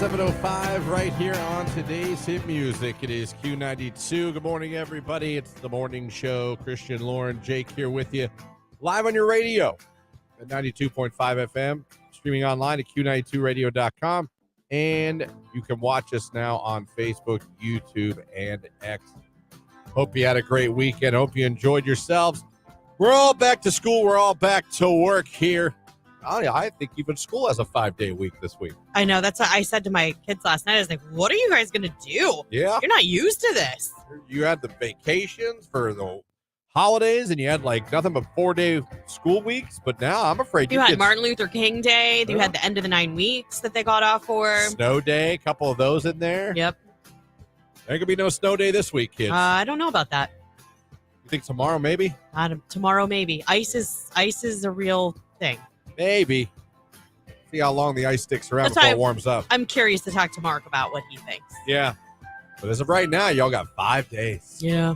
7:05 right here on today's hit music. It is Q92. Good morning, everybody. It's the morning show. Christian, Lauren, Jake here with you. Live on your radio at 92.5 FM. Streaming online at Q92radio.com. And you can watch us now on Facebook, YouTube, and X. Hope you had a great weekend. Hope you enjoyed yourselves. We're all back to school. We're all back to work here. I think even school has a 5-day week this week. I know. That's what I said to my kids last night. I was like, what are you guys going to do? Yeah. You're not used to this. You had the vacations for the holidays, and you had like nothing but 4-day school weeks. But now I'm afraid you had Martin Luther King Day. You had the end of the 9 weeks that they got off for. Snow Day, a couple of those in there. Yep. There ain't going to be no snow day this week, kids. I don't know about that. You think tomorrow, maybe? Tomorrow, maybe. Ice is a real thing. Maybe. See how long the ice sticks around before it warms up. I'm curious to talk to Mark about what he thinks. Yeah. But as of right now, y'all got 5 days. Yeah.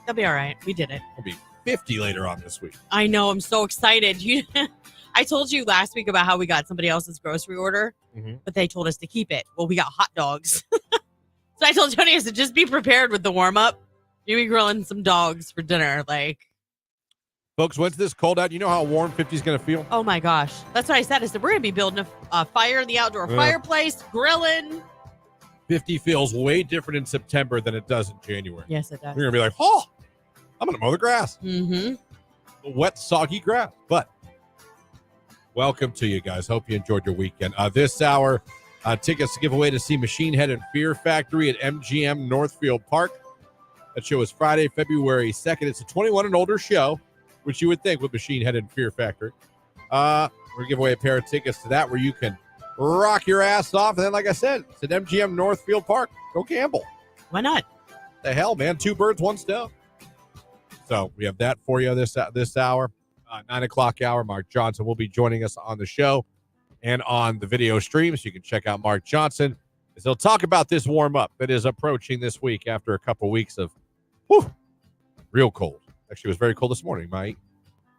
That'll be all right. We did it. It'll be 50 later on this week. I know. I'm so excited. I told you last week about how we got somebody else's grocery order, but they told us to keep it. Well, we got hot dogs. So I told Tony, I said, just be prepared with the warm-up. You'll be grilling some dogs for dinner. Folks, once this cold out, you know how warm 50 is going to feel? Oh, my gosh. That's what I said. I said, we're going to be building a fire in the outdoor fireplace, grilling. 50 feels way different in September than it does in January. Yes, it does. You're going to be like, oh, I'm going to mow the grass. Mm-hmm. The wet, soggy grass. But welcome to you guys. Hope you enjoyed your weekend. This hour, tickets to give away to see Machine Head and Fear Factory at MGM Northfield Park. That show is Friday, February 2nd. It's a 21 and older show, which you would think with Machine Head and Fear Factory. We're going to give away a pair of tickets to that where you can rock your ass off. And then, like I said, it's at MGM Northfield Park. Go gamble. Why not? The hell, man. 2 birds, 1 stone. So we have that for you this hour. 9 o'clock hour, Mark Johnson will be joining us on the show and on the video stream. So you can check out Mark Johnson as he'll talk about this warm-up that is approaching this week after a couple weeks of real cold. Actually, it was very cold this morning. My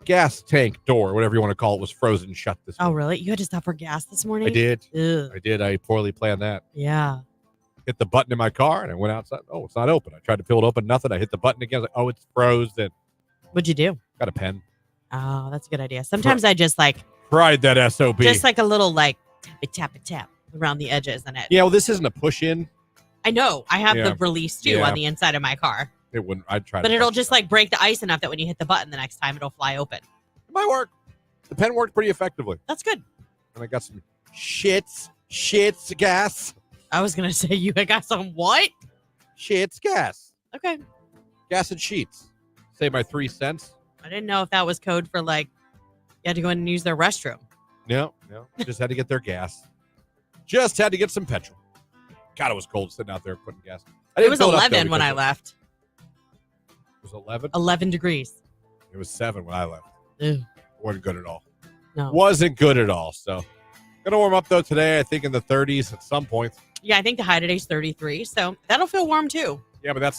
gas tank door, whatever you want to call it, was frozen shut this morning. Oh, really? You had to stop for gas this morning? I did. Ugh. I did. I poorly planned that. Yeah. Hit the button in my car, and I went outside. Oh, it's not open. I tried to peel it open. Nothing. I hit the button again. I was like, oh, it's frozen. What'd you do? Got a pen. Oh, that's a good idea. Sometimes I just tried that SOB. Just like a little tap around the edges and it. Yeah, well, this isn't a push-in. I know. I have the release too on the inside of my car. It wouldn't. I'd try. But it'll just break the ice enough that when you hit the button the next time, it'll fly open. It might work. The pen worked pretty effectively. That's good. And I got some shits gas. I was gonna say I got some what? Shits gas. Okay. Gas and sheets. Save my 3 cents. I didn't know if that was code for you had to go in and use their restroom. No. Just had to get their gas. Just had to get some petrol. God, it was cold sitting out there putting gas. It was 11 when I left. It was 11? 11 degrees. It was 7 when I left. Ew. Wasn't good at all. No. Wasn't good at all. So, going to warm up, though, today, I think in the 30s at some point. Yeah, I think the high today's 33, so that'll feel warm, too. Yeah, but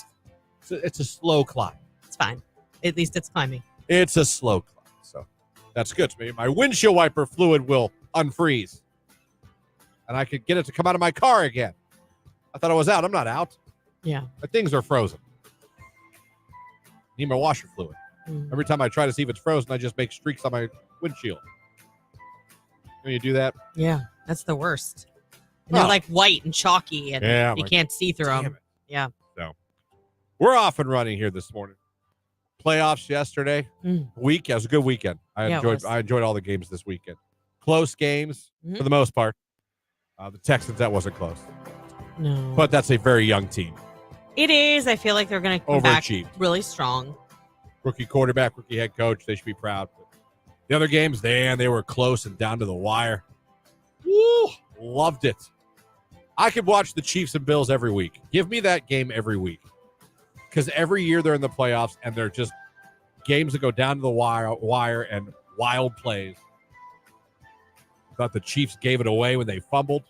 it's a slow climb. It's fine. At least it's climbing. It's a slow climb, so that's good to me. My windshield wiper fluid will unfreeze, and I could get it to come out of my car again. I thought I was out. I'm not out. Yeah. My things are frozen. Need my washer fluid. Every time I try to see if it's frozen, I just make streaks on my windshield. When you do that? Yeah, that's the worst. And they're white and chalky, and you can't see through them. Yeah. So we're off and running here this morning. Playoffs yesterday. Week. Yeah, it was a good weekend. I enjoyed all the games this weekend. Close games for the most part. The Texans, that wasn't close. No. But that's a very young team. It is. I feel like they're going to come back really strong. Rookie quarterback, rookie head coach. They should be proud. But the other games, they were close and down to the wire. Woo! Loved it. I could watch the Chiefs and Bills every week. Give me that game every week. Because every year they're in the playoffs, and they're just games that go down to the wire and wild plays. Thought the Chiefs gave it away when they fumbled.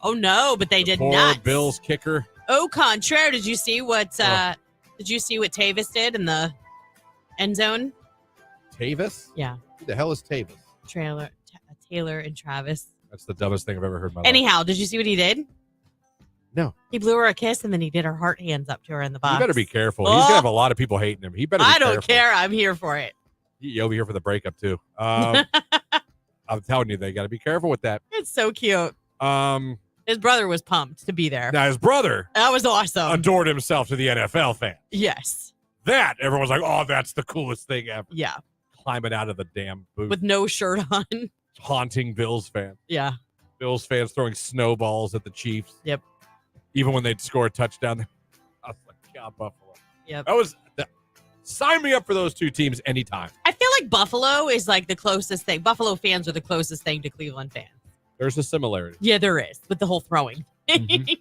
Oh, no, but they did not. Poor Bills kicker. Au contraire, did you see what Tavis did in the end zone? Tavis? Yeah. Who the hell is Tavis? Taylor and Travis. That's the dumbest thing I've ever heard in my life. Anyhow, did you see what he did? No. He blew her a kiss, and then he did her heart hands up to her in the box. You better be careful. He's going to have a lot of people hating him. He better be careful. I don't care. I'm here for it. You'll be here for the breakup, too. I'm telling you, they got to be careful with that. It's so cute. His brother was pumped to be there. Now, his brother that was awesome. Adored himself to the NFL fan. Yes. That, everyone's like, oh, that's the coolest thing ever. Yeah. Climbing out of the damn booth. With no shirt on. Haunting Bills fans. Yeah. Bills fans throwing snowballs at the Chiefs. Yep. Even when they'd score a touchdown. I was like, God, Buffalo. Yep. Sign me up for those two teams anytime. I feel like Buffalo is like the closest thing. Buffalo fans are the closest thing to Cleveland fans. There's a similarity. Yeah, there is, with the whole throwing. Mm-hmm.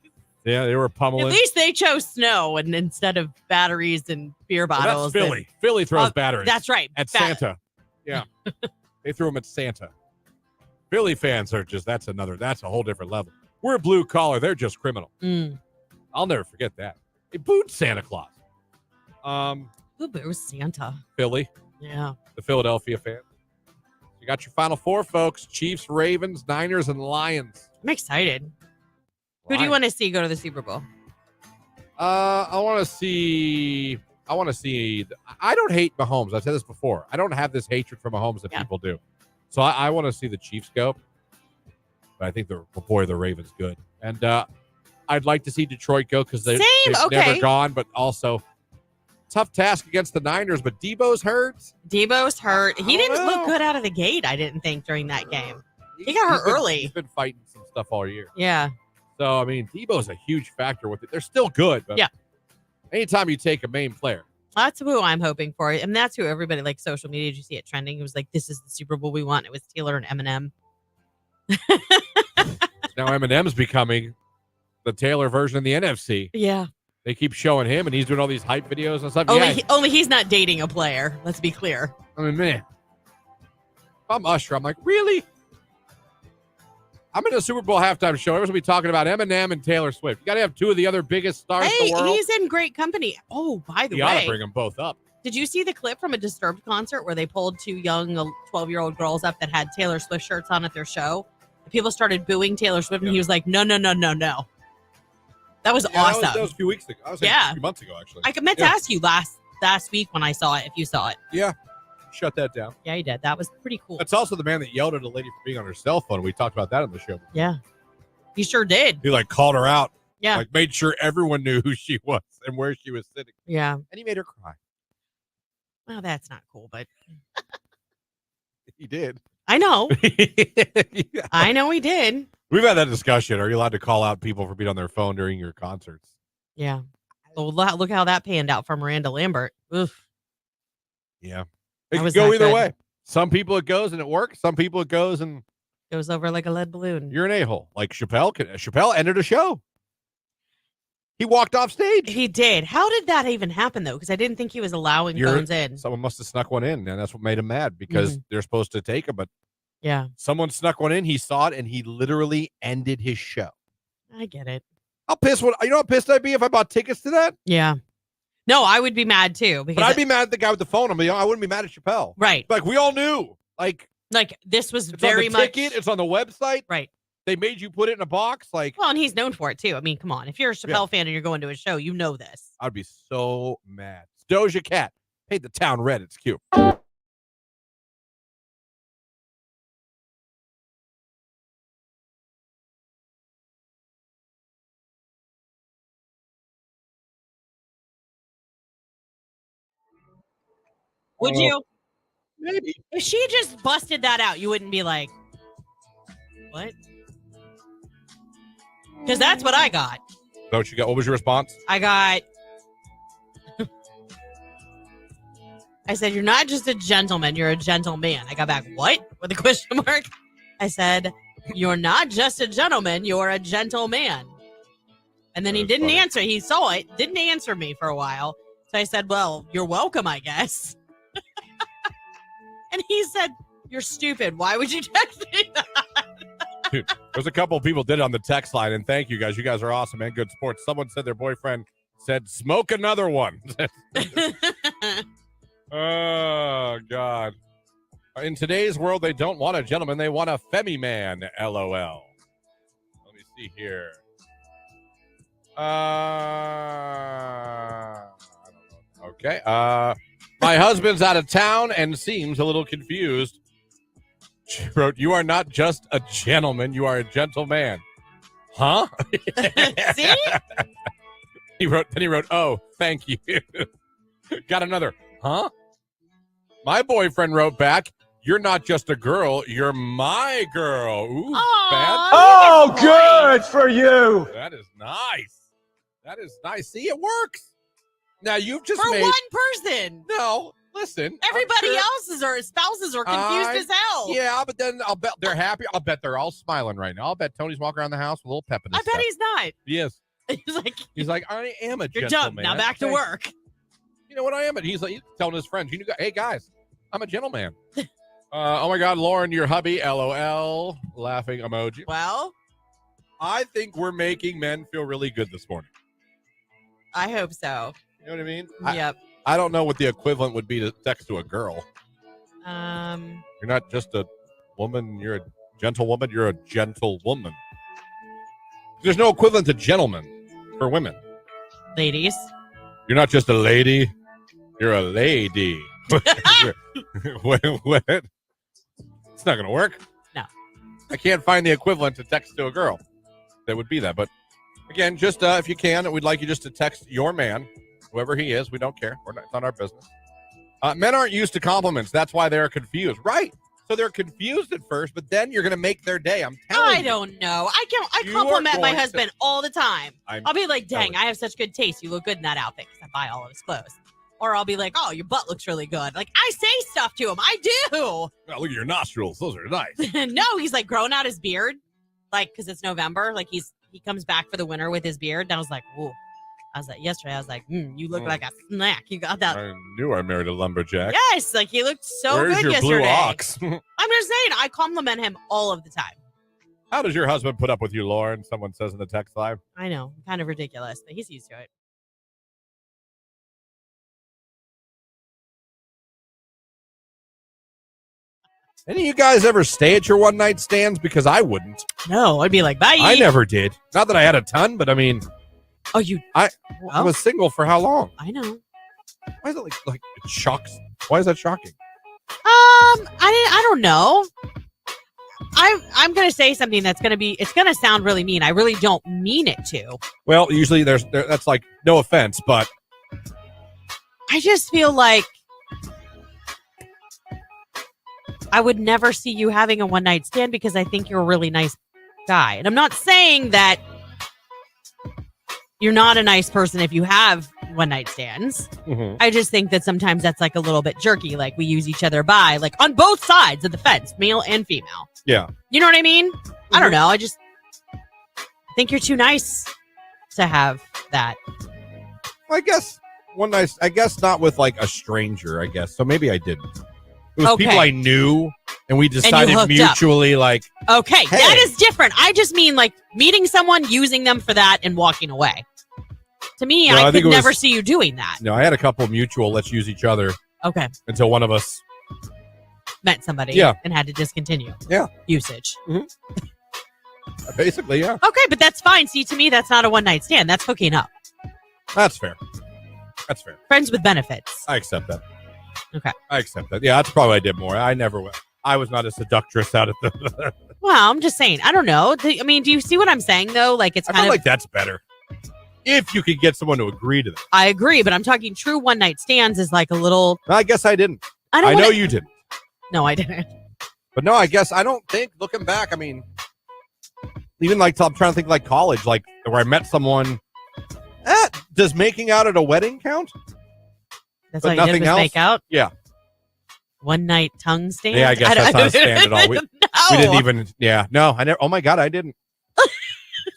Yeah, they were pummeling. At least they chose snow and instead of batteries and beer bottles. Well, that's Philly. Philly throws batteries. That's right. At Santa. Yeah. They threw them at Santa. Philly fans are just, that's a whole different level. We're blue collar. They're just criminal. I'll never forget that. They booed Santa Claus. Who booed Santa? Philly. Yeah. The Philadelphia fans. You got your final four, folks. Chiefs, Ravens, Niners, and Lions. I'm excited. Who do you want to see go to the Super Bowl? I want to see. I don't hate Mahomes. I've said this before. I don't have this hatred for Mahomes that people do. So I want to see the Chiefs go. But I think the Ravens good. And I'd like to see Detroit go because they've never gone. But also, tough task against the Niners. But Debo's hurt. He didn't look good out of the gate, I didn't think, during that game. He got hurt early. He's been fighting some stuff all year. Yeah. So, I mean, Debo's a huge factor with it. They're still good. But anytime you take a main player. That's who I'm hoping for. And that's who everybody, like social media, did you see it trending? It was like, this is the Super Bowl we want. It was Taylor and Eminem. Now Eminem's becoming the Taylor version of the NFC. Yeah. They keep showing him, and he's doing all these hype videos and stuff. Only he's not dating a player. Let's be clear. I mean, man. If I'm Usher, I'm like, really? I'm in a Super Bowl halftime show. Everyone's going to be talking about Eminem and Taylor Swift. You got to have two of the other biggest stars in the world. He's in great company. Oh, by the way. You ought to bring them both up. Did you see the clip from a Disturbed concert where they pulled two young 12-year-old girls up that had Taylor Swift shirts on at their show? People started booing Taylor Swift, and he was like, no. That was awesome. That was a few weeks ago. A few months ago, actually. I meant to ask you last week when I saw it, if you saw it. Yeah. Shut that down. Yeah, he did. That was pretty cool. That's also the man that yelled at a lady for being on her cell phone. We talked about that on the show. Yeah. He sure did. He called her out. Yeah. Made sure everyone knew who she was and where she was sitting. Yeah. And he made her cry. Well, that's not cool, but he did. I know. I know he did. We've had that discussion. Are you allowed to call out people for being on their phone during your concerts? Yeah. Well, look how that panned out for Miranda Lambert. Oof. Yeah. It could go either way. Some people it goes and it works. Some people it goes and goes over like a lead balloon. You're an a-hole. Like Chappelle ended a show. He walked off stage. He did. How did that even happen, though? Because I didn't think he was allowing phones in. Someone must have snuck one in, and that's what made him mad because they're supposed to take him. But someone snuck one in. He saw it, and he literally ended his show. I get it. How pissed I'd be if I bought tickets to that? Yeah. No, I would be mad, too. But I'd be mad at the guy with the phone. I wouldn't be mad at Chappelle. Right. We all knew. This was it's very on the much. Ticket, it's on the website. Right. They made you put it in a box. Well, and he's known for it, too. I mean, come on. If you're a Chappelle fan and you're going to a show, you know this. I'd be so mad. Doja Cat. Paid the town red. It's cute. Would you? Maybe. If she just busted that out, you wouldn't be like, what? Because that's what I got. Is that what you got? What was your response? I said, you're not just a gentleman, you're a gentleman. I got back, what? With a question mark. I said, you're not just a gentleman, you're a gentleman. And then he didn't answer. He saw it, didn't answer me for a while. So I said, well, you're welcome, I guess. And he said, you're stupid. Why would you text me that? Dude, there's a couple of people did it on the text line, and thank you guys. You guys are awesome, man. Good sports. Someone said their boyfriend said, smoke another one. Oh, God. In today's world, they don't want a gentleman. They want a femi man. LOL. Let me see here. I don't know. Okay. My husband's out of town and seems a little confused. She wrote, "You are not just a gentleman. You are a gentleman." Huh? See? He wrote, "Oh, thank you." Got another, huh? My boyfriend wrote back, "You're not just a girl, you're my girl." Ooh, bad. Oh, good for you. That is nice. That is nice. See, it works. Now you've just For made one person. No, listen. Everybody else's or spouses are confused as hell. Yeah, but then I'll bet they're happy. I'll bet they're all smiling right now. I'll bet Tony's walking around the house with a little pep in his I bet step. he's not. He is. He's like, I am a you're gentleman. dumb. Now back to work. You know what I am? And he's telling his friends, hey guys, I'm a gentleman. Oh my God, Lauren, your hubby, LOL, laughing emoji. Well, I think we're making men feel really good this morning. I hope so. You know what I mean? Yep. I don't know what the equivalent would be to text to a girl. You're You're not just a woman. You're a gentlewoman. You're a gentle woman. There's no equivalent to gentleman for women. ladies. You're not just a lady. You're a lady. What? It's not going to work. No. I can't find the equivalent to text to a girl that would be that. But again, just if you can, we'd like you just to text your man, whoever he is. We don't care. It's not our business. Men aren't used to compliments. That's why they're confused. Right. So they're confused at first, but then you're going to make their day. I'm telling you. I don't know. I You compliment are my going husband all the time. I'll be like, dang, telling you. I have such good taste. You look good in that outfit because I buy all of his clothes. Or I'll be like, oh, your butt looks really good. Like, I say stuff to him. I do. Oh, look at your nostrils. Those are nice. No, he's like growing out his beard. Like, because it's November. Like, he comes back for the winter with his beard. And I was like, ooh. Yesterday, I was like, you look like a snack. You got that. I knew I married a lumberjack. Yes, like he looked so Where's good your yesterday. blue ox? I'm just saying, I compliment him all of the time. How does your husband put up with you, Lauren? Someone says in the text live. I know, kind of ridiculous, but he's used to it. Any of you guys ever stay at your one night stands? Because I wouldn't. No, I'd be like, bye. I never did. Not that I had a ton, but I mean, Oh, you? I was single for how long? I know. Why is it like it shocks? Why is that shocking? I don't know. I'm gonna say something that's gonna sound really mean. I really don't mean it to. Well, usually that's like no offense, but I just feel like I would never see you having a one night stand because I think you're a really nice guy. And I'm not saying that you're not a nice person if you have one night stands. Mm-hmm. I just think that sometimes that's like a little bit jerky. Like we use each other by, like on both sides of the fence, male and female. Yeah. You know what I mean? Mm-hmm. I don't know. I just think you're too nice to have that. I guess not with like a stranger, I guess. So maybe I didn't. It was people I knew, and we decided mutually, like, okay, hey. That is different. I just mean like meeting someone, using them for that, and walking away. To me, I could never see you doing that. No, I had a couple mutual, let's use each other. Okay. Until one of us met somebody and had to discontinue usage. Mm-hmm. Basically, yeah. Okay, but that's fine. See, to me, that's not a one night stand. That's hooking up. That's fair. That's fair. Friends with benefits. I accept that. Okay. I accept that. Yeah, that's probably what I did more. I was not a seductress out at the... Well, I'm just saying. I don't know. Do you see what I'm saying, though? Like, it's kind I feel of... like that's better. If you could get someone to agree to that. I agree, but I'm talking true one night stands is like a little... I guess I didn't. I know you didn't. No, I didn't. But no, I guess I don't think, looking back, I mean, even like, I'm trying to think like college, like where I met someone... does making out at a wedding count? That's all you did was make out? Yeah. One night tongue stand? Yeah, I guess that's not a stand at all. We didn't even, no, I never, oh my God, I didn't.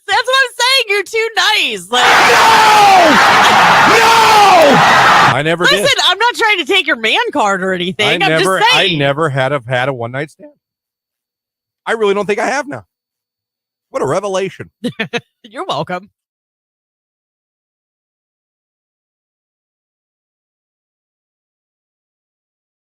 That's what I'm saying. You're too nice. Like, no! I never did. Listen, I'm not trying to take your man card or anything. I'm just saying. I never had a one night stand. I really don't think I have now. What a revelation. You're welcome.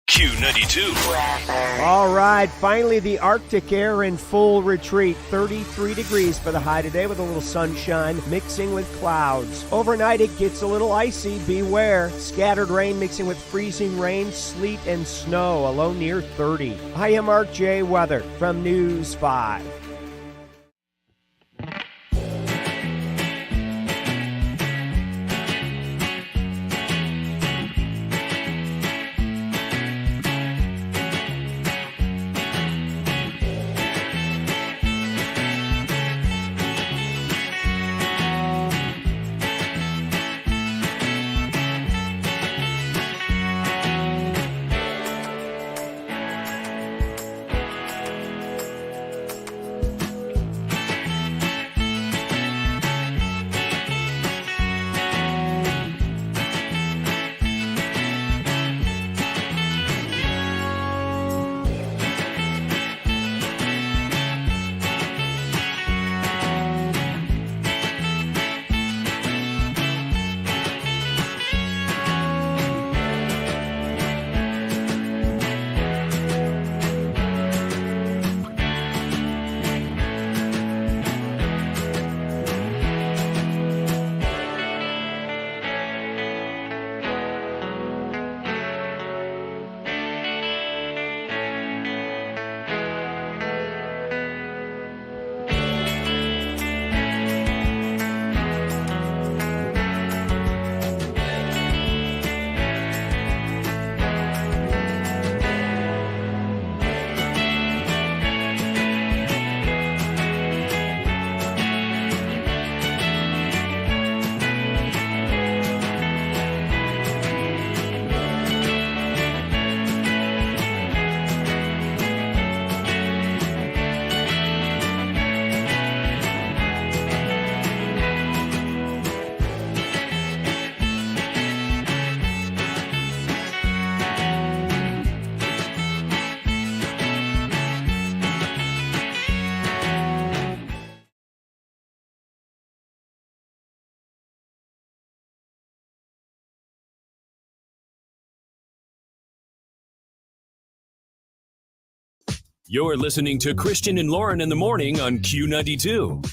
Q92. All right, finally the Arctic air in full retreat. 33 degrees for the high today with a little sunshine mixing with clouds. Overnight it gets a little icy, beware. Scattered rain mixing with freezing rain, sleet and snow, a low near 30. I am Art J. Weather from News 5. You're listening to Christian and Lauren in the morning on Q92.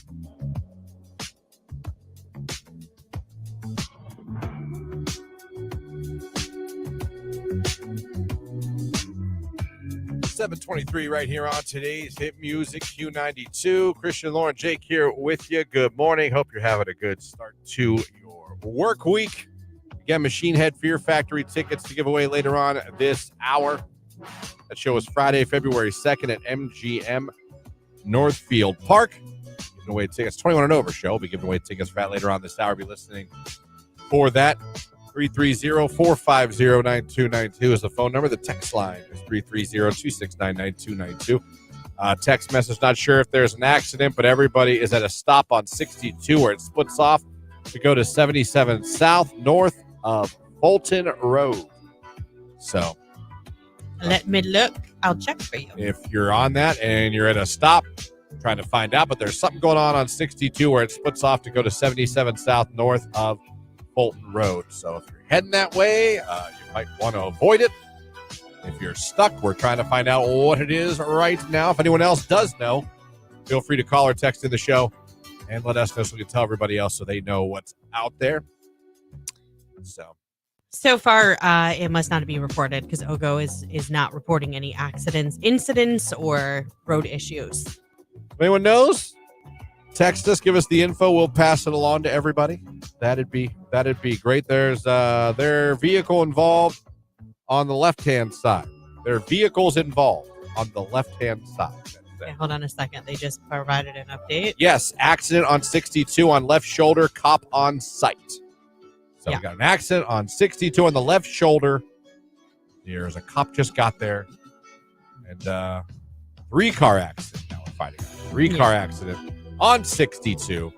.23 right here on today's Hit Music Q92. Christian, Lauren, Jake here with you. Good morning. Hope you're having a good start to your work week. Again, Machine Head Fear Factory tickets to give away later on this hour. That show is Friday, February 2nd at MGM Northfield Park. Giving away tickets, 21 and over show. We'll be giving away tickets for that later on this hour. Be listening for that. 330-450-9292 is the phone number. The text line is 330-269-9292. Text message, not sure if there's an accident, but everybody is at a stop on 62 where it splits off to go to 77 South, north of Fulton Road. So let me look. I'll check for you. If you're on that and you're at a stop trying to find out, but there's something going on 62 where it splits off to go to 77 South, north of Fulton Road. So if you're heading that way, you might want to avoid it. If you're stuck, we're trying to find out what it is right now. If anyone else does know, feel free to call or text in the show and let us know so we can tell everybody else so they know what's out there. So far, it must not be reported because OGO is not reporting any accidents, incidents, or road issues. If anyone knows, text us, give us the info. We'll pass it along to everybody. That'd be great. There's their vehicle involved on the left-hand side. There are vehicles involved on the left-hand side. Okay, hold on a second. They just provided an update. Yes, accident on 62 on left shoulder, cop on site. So yeah. We got an accident on 62 on the left shoulder. There's a cop just got there. And 3-car accident. Now we're fighting. 3-car accident on 62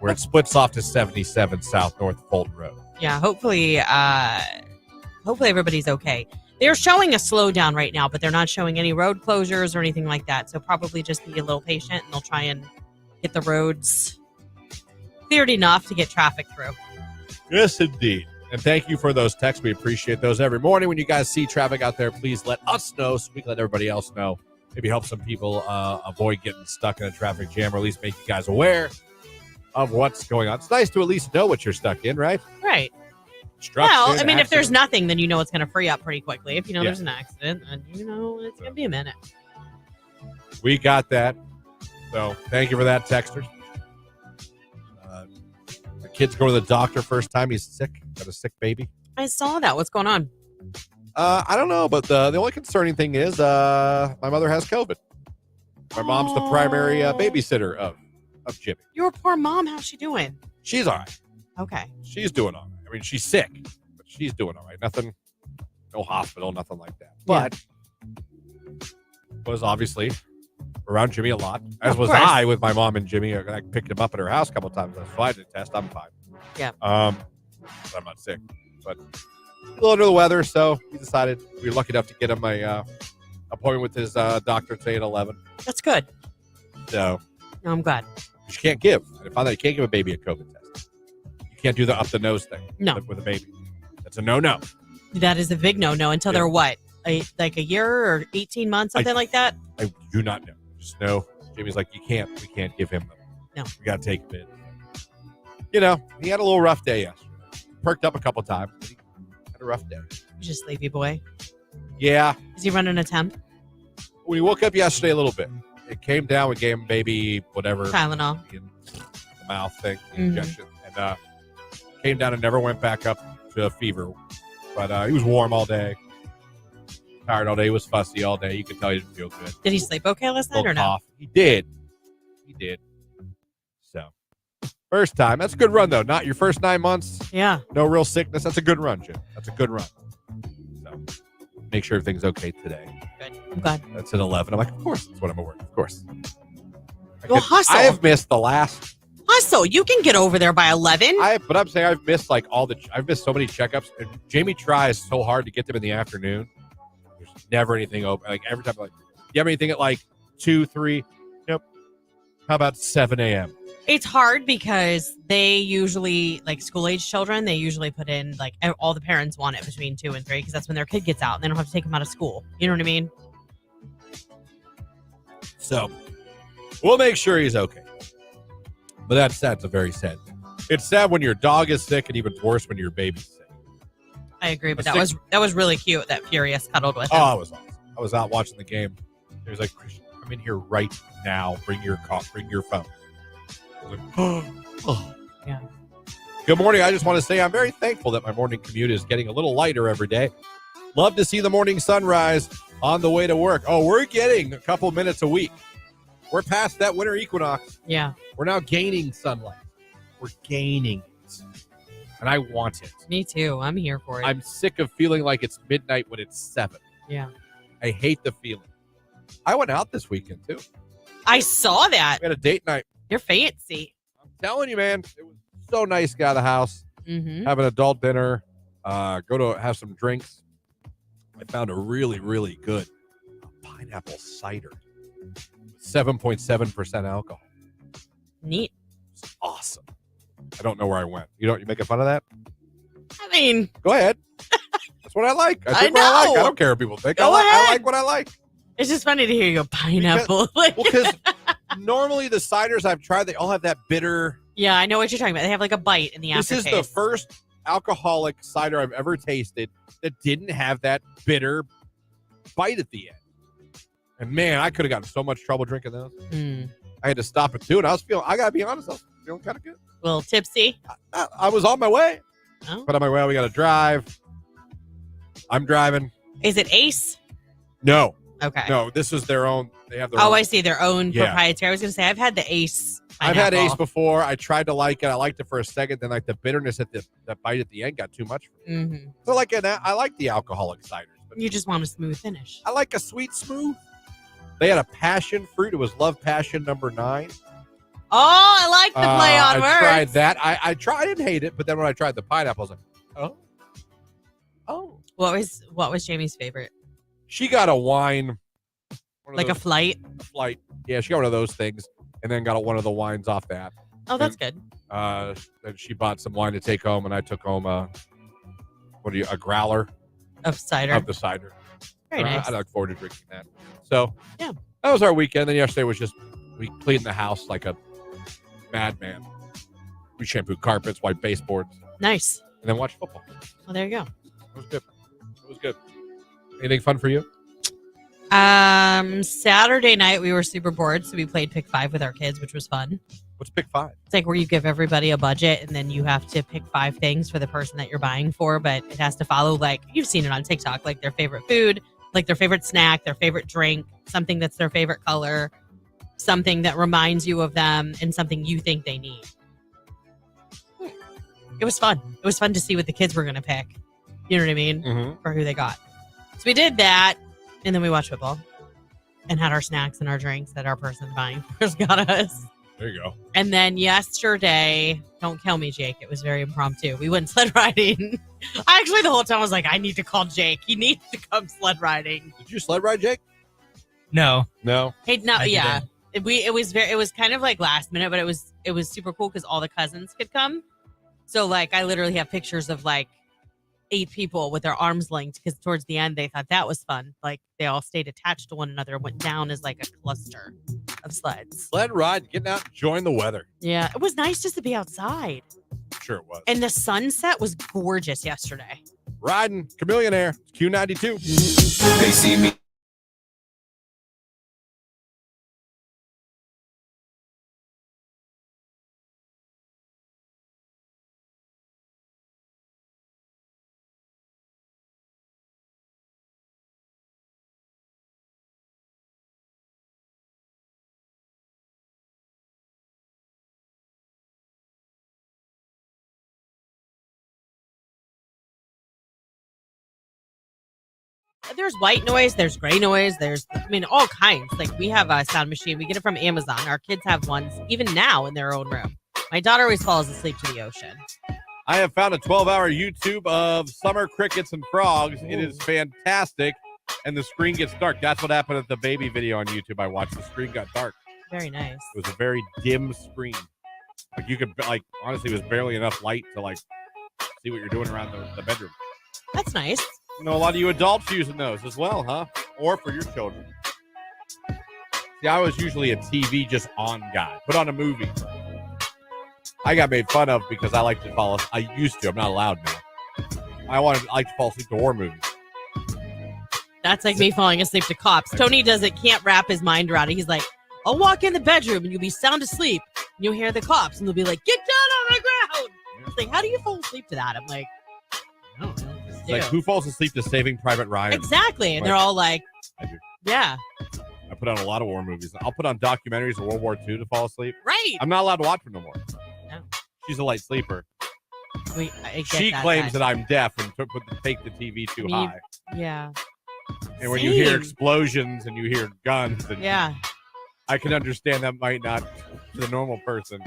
where it splits off to 77 South North Fulton Road. Yeah, hopefully everybody's okay. They're showing a slowdown right now, but they're not showing any road closures or anything like that. So probably just be a little patient, and they'll try and get the roads cleared enough to get traffic through. Yes, indeed. And thank you for those texts. We appreciate those every morning. When you guys see traffic out there, please let us know so we can let everybody else know. Maybe help some people avoid getting stuck in a traffic jam, or at least make you guys aware of what's going on. It's nice to at least know what you're stuck in, right? Right. Well, I mean, if there's nothing, then you know it's going to free up pretty quickly. If you know there's an accident, then you know it's going to be a minute. We got that. So thank you for that, texters. The kid's going to the doctor first time. He's sick. Got a sick baby. I saw that. What's going on? I don't know, but the only concerning thing is my mother has COVID. My mom's the primary babysitter of Jimmy. Your poor mom. How's she doing? She's all right. Okay. She's doing all right. I mean, she's sick, but she's doing all right. Nothing, no hospital, nothing like that. But was obviously around Jimmy a lot, as was I with my mom and Jimmy. I picked him up at her house a couple of times. So I did a test. I'm fine. Yeah. I'm not sick, but a little under the weather. So we decided we were lucky enough to get him a appointment with his doctor today at 11. That's good. So No, I'm glad. you can't give. I found out you can't give a baby a COVID test. You can't do the up the nose thing. No. With a baby. That's a no-no. That is a big no-no until they're what? Like a year or 18 months, something like that? I do not know. Just know. Jimmy's like, we can't give him them. No. We got to take him in. You know, he had a little rough day yesterday. Perked up a couple times, but he had a rough day. He's just sleepy boy. Yeah. Is he running a temp? We woke up yesterday a little bit. It came down. We gave him baby whatever. Tylenol. In the mouth thing, the injection. And came down and never went back up to a fever. But he was warm all day. Tired all day. He was fussy all day. You could tell he didn't feel good. Did he sleep okay last night or no? Cough. He did. So, first time. That's a good run, though. Not your first 9 months. Yeah. No real sickness. That's a good run, Jim. That's a good run. So, make sure everything's okay today. Good. I'm glad. That's at 11. I'm like, of course. That's what I'm at work. Of course. Hustle. I have missed the last. Hustle. You can get over there by 11. But I'm saying I've missed I've missed so many checkups. And Jamie tries so hard to get them in the afternoon. There's never anything open. Like every time, like, you have anything at like 2, 3? Nope. How about 7 a.m.? It's hard because they usually, like school-age children, they usually put in, like, all the parents want it between 2 and 3 because that's when their kid gets out and they don't have to take them out of school. You know what I mean? So, we'll make sure he's okay. But that's a very sad thing. It's sad when your dog is sick, and even worse when your baby's sick. I agree, but that was really cute that Furious cuddled with him. Oh, it was awesome. I was out watching the game. He was like, Christian, come in here right now. Bring your phone. I was like, oh. Yeah. Good morning. I just want to say I'm very thankful that my morning commute is getting a little lighter every day. Love to see the morning sunrise on the way to work. Oh, we're getting a couple minutes a week. We're past that winter equinox. Yeah. We're now gaining sunlight. We're gaining it. And I want it. Me too. I'm here for it. I'm sick of feeling like it's midnight when it's 7. Yeah. I hate the feeling. I went out this weekend, too. I saw that. We had a date night. You're fancy. I'm telling you, man. It was so nice to get out of the house. Mm-hmm. Have an adult dinner. Go to have some drinks. I found a really, really good pineapple cider. 7.7% alcohol. Neat. It's awesome. I don't know where I went. You making fun of that? I mean, go ahead. That's what I like. I what I like. know. I don't care what people think. Go I ahead. like what I like. It's just funny to hear you go pineapple. Because normally the ciders I've tried, they all have that bitter. Yeah, I know what you're talking about. They have like a bite in the aftertaste. This is the first alcoholic cider I've ever tasted that didn't have that bitter bite at the end. And man, I could have gotten so much trouble drinking those. I had to stop at 2, and I got to be honest, I was feeling kind of good. A little tipsy. I was on my way. Oh. But on my way, we got to drive. I'm driving. Is it Ace? No. Okay. No, this is their own. They have their own. I see. Their own proprietary. I was going to say, I've had the Ace pineapple. I've had Ace before. I tried to like it. I liked it for a second. Then like the bitterness at the bite at the end got too much for me. Mm-hmm. So I like the alcoholic ciders. But you just want a smooth finish. I like a sweet smooth. They had a passion fruit. It was Love Passion number 9. Oh, I like the play on words. I tried that. I didn't hate it, but then when I tried the pineapple, I was like, oh. What was Jamie's favorite? She got a wine. Like a flight? A flight. Yeah, she got one of those things and then got one of the wines off that. Oh, that's good. Then she bought some wine to take home, and I took home What are you, a growler of cider. of the cider? Very nice. I look forward to drinking that. So, yeah, that was our weekend. Then yesterday was just, we cleaned the house like a madman. We shampooed carpets, wiped baseboards. Nice. And then watched football. Well, there you go. It was good. It was good. Anything fun for you? Saturday night we were super bored, so we played Pick 5 with our kids, which was fun. What's Pick 5? It's like where you give everybody a budget and then you have to pick 5 things for the person that you're buying for, but it has to follow, like, you've seen it on TikTok, like their favorite food, like their favorite snack, their favorite drink, something that's their favorite color, something that reminds you of them, and something you think they need. It was fun. It was fun to see what the kids were going to pick. You know what I mean? Mm-hmm. For who they got. So we did that, and then we watched football and had our snacks and our drinks that our person buying first got us. There you go. And then yesterday, don't kill me, Jake. It was very impromptu. We went sled riding. Actually, the whole time I was like, I need to call Jake. He needs to come sled riding. Did you sled ride, Jake? No. Hey, no, yeah. Didn't. It was kind of like last minute, but it was super cool because all the cousins could come. So like I literally have pictures of like 8 people with their arms linked because towards the end they thought that was fun. Like they all stayed attached to one another, went down as like a cluster of sleds. Sled ride, getting out, enjoying the weather. Yeah, it was nice just to be outside. Sure it was. And the sunset was gorgeous yesterday. Riding, Chameleonaire, Q92. They see me. There's white noise, there's gray noise, there's, I mean, all kinds. Like we have a sound machine. We get it from Amazon. Our kids have ones even now in their own room. My daughter always falls asleep to the ocean. I have found a 12-hour YouTube of summer crickets and frogs. Ooh. It is fantastic. And the screen gets dark. That's what happened at the baby video on YouTube I watched. The screen got dark. Very nice. It was a very dim screen. Like you could, like, honestly, it was barely enough light to, like, see what you're doing around the bedroom. That's nice. You know, a lot of you adults using those as well, huh? Or for your children. See, I was usually a TV just on guy. Put on a movie. I got made fun of because I like to fall asleep. I used to. I'm not allowed now. I like to fall asleep to horror movies. That's like me falling asleep to Cops. Tony can't wrap his mind around it. He's like, I'll walk in the bedroom and you'll be sound asleep. And you'll hear the cops and they'll be like, get down on the ground. It's like, how do you fall asleep to that? I'm like, I don't know. It's like, who falls asleep to Saving Private Ryan? Exactly. And they're all like, I do. Yeah. I put on a lot of war movies. I'll put on documentaries of World War II to fall asleep. Right. I'm not allowed to watch them no more. No. She's a light sleeper. She claims that I'm deaf and take the TV too high. Yeah. And when you hear explosions and you hear guns, and yeah, I can understand that might not, to the normal person,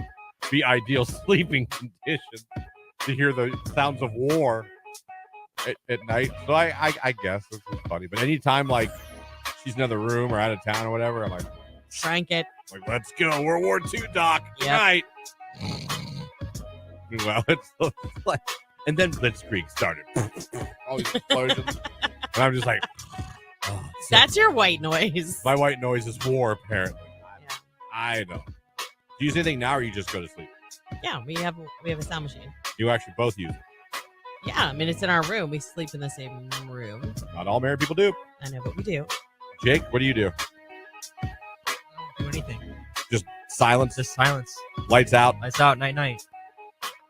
be ideal sleeping conditions to hear the sounds of war at night. So I guess this is funny. But anytime like she's in another room or out of town or whatever, I'm like, crank it. Like, let's go, World War II, Doc. Good night. Well, it's like, and then Blitzkrieg started. All these explosions. And I'm just like, oh, that's your white noise. My white noise is war, apparently. Yeah. I know. Do you use anything now or you just go to sleep? Yeah, we have a sound machine. You actually both use it. Yeah, I mean, it's in our room. We sleep in the same room. Not all married people do. I know, but we do. Jake, what do you do? I don't do anything. Just silence? Just silence. Lights out? Lights out, night.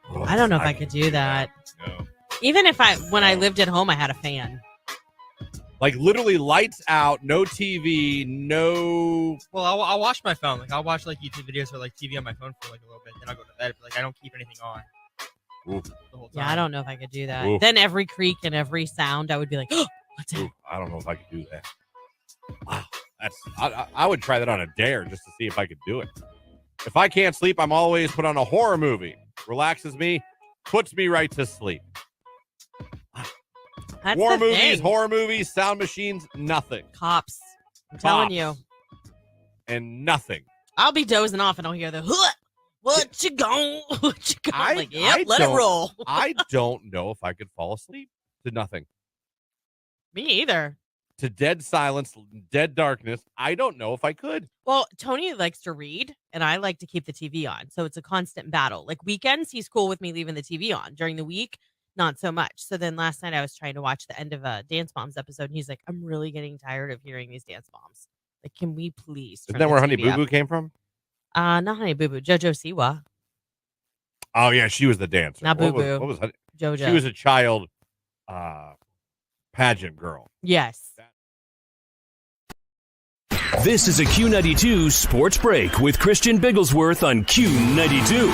Oh, I don't know if I could do that. No. Even when I lived at home, I had a fan. Like literally lights out, no TV, no. Well, I'll watch my phone. Like I'll watch like YouTube videos or like TV on my phone for like a little bit. Then I'll go to bed. But like I don't keep anything on. Oof. The whole time. Yeah, I don't know if I could do that. Oof. Then every creak and every sound, I would be like, oh, what's that? I don't know if I could do that. Wow. I would try that on a dare just to see if I could do it. If I can't sleep, I'm always put on a horror movie. Relaxes me, puts me right to sleep. That's War the movies, thing. horror movies, sound machines, nothing. Cops. I'm telling you. And nothing. I'll be dozing off and I'll hear the, what you gone? What you gone? Like, yep, let it roll. I don't know if I could fall asleep to nothing. Me either. To dead silence, dead darkness. I don't know if I could. Well, Tony likes to read, and I like to keep the TV on. So it's a constant battle. Like weekends, he's cool with me leaving the TV on. During the week, not so much. So then last night I was trying to watch the end of a Dance Moms episode, and he's like, I'm really getting tired of hearing these Dance Moms. Like, can we please turn Isn't that where Honey the Boo TV Boo up? came from? Not Honey Boo Boo. JoJo Siwa. Oh, yeah, she was the dancer. Not What Boo Boo. was Honey? JoJo. She was a child pageant girl. Yes. This is a Q92 Sports Break with Christian Bigglesworth on Q92.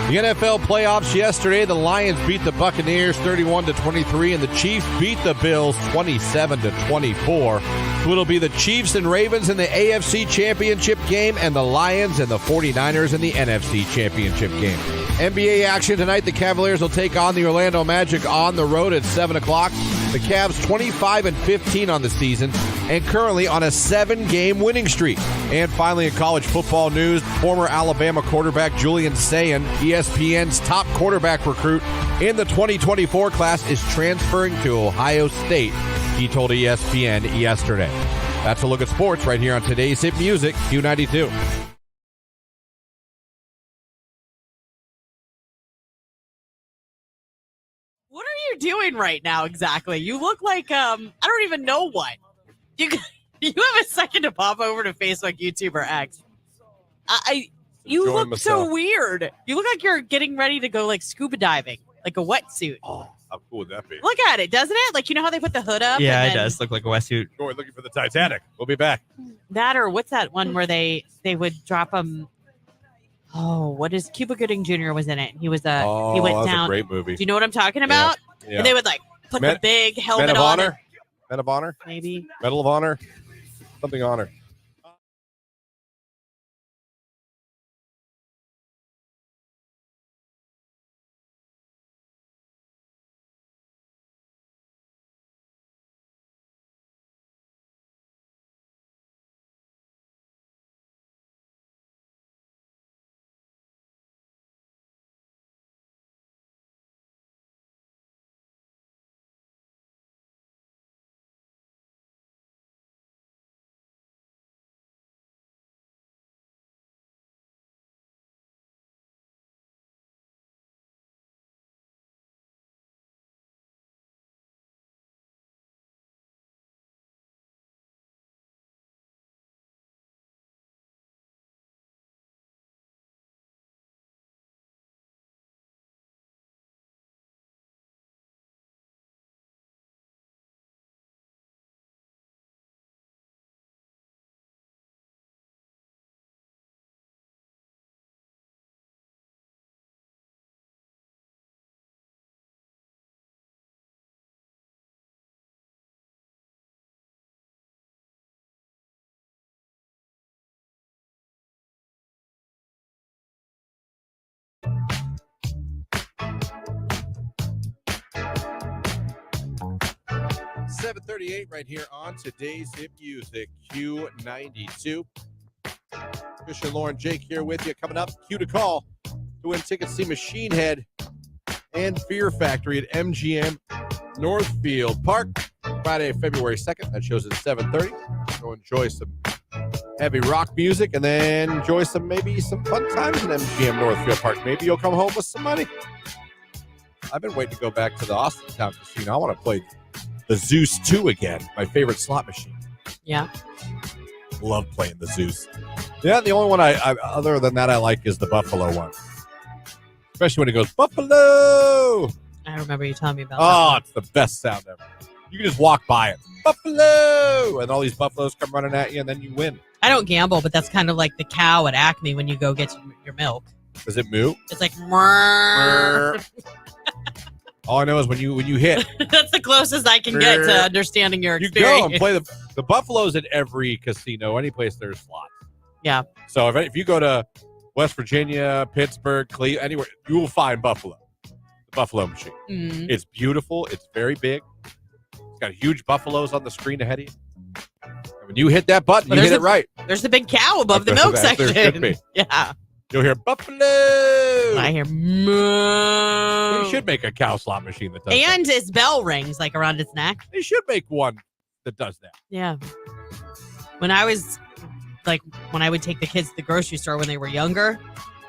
The NFL playoffs yesterday, the Lions beat the Buccaneers 31-23, and the Chiefs beat the Bills 27-24. So it'll be the Chiefs and Ravens in the AFC Championship game, and the Lions and the 49ers in the NFC Championship game. NBA action tonight, the Cavaliers will take on the Orlando Magic on the road at 7 o'clock. The Cavs 25-15 on the season and currently on a 7-game winning streak. And finally, in college football news, former Alabama quarterback Julian Sayin, ESPN's top quarterback recruit in the 2024 class, is transferring to Ohio State, he told ESPN yesterday. That's a look at sports right here on today's Hit Music, Q92. What are you doing right now exactly? You look like I don't even know what. You have a second to pop over to Facebook, YouTube, or X. You Enjoying look so myself. weird. You look like you're getting ready to go like scuba diving, like a wetsuit. Oh, how cool would that be? Look at it, doesn't it? Like, you know how they put the hood up? Yeah, and it then does look like a wetsuit. We're looking for the Titanic. We'll be back. That, or what's that one where they would drop them? Oh, what is Cuba Gooding Jr. was in it? He was he That went was down. a great movie. Do you know what I'm talking about? Yeah. And they would like put the big helmet Men of on. Honor? Men of Honor? Maybe. Medal of Honor? Something honor. $7:38 right here on today's Hit Music, Q92. Christian, Lauren, Jake here with you. Coming up, Q to call to win tickets to see Machine Head and Fear Factory at MGM Northfield Park, Friday, February 2nd. That shows at 7:30. Go enjoy some heavy rock music and then enjoy maybe some fun times in MGM Northfield Park. Maybe you'll come home with some money. I've been waiting to go back to the Austintown Casino. I want to play the Zeus 2 again, my favorite slot machine. Yeah. Love playing the Zeus. Yeah, the only one I other than that I like is the Buffalo one. Especially when it goes, Buffalo! I remember you telling me about Oh, that. it's the best sound ever. You can just walk by it. Buffalo! And all these buffaloes come running at you, and then you win. I don't gamble, but that's kind of like the cow at Acme when you go get your milk. Does it moo? It's like, "Mrrr." All I know is when you hit, That's the closest I can get to understanding your you experience. go and play the buffaloes at every casino, any place there's slots. Yeah. So if you go to West Virginia, Pittsburgh, Cleveland, anywhere, you will find Buffalo. The Buffalo machine. Mhm. It's beautiful. It's very big. It's got huge buffaloes on the screen ahead of you. And when you hit that button, Well, you hit there's it right. There's the big cow above the milk There should section. be. Yeah. You'll hear buffalo. I hear moo. They should make a cow slot machine that does And that. his bell rings like around its neck. They should make one that does that. Yeah. When I would take the kids to the grocery store when they were younger,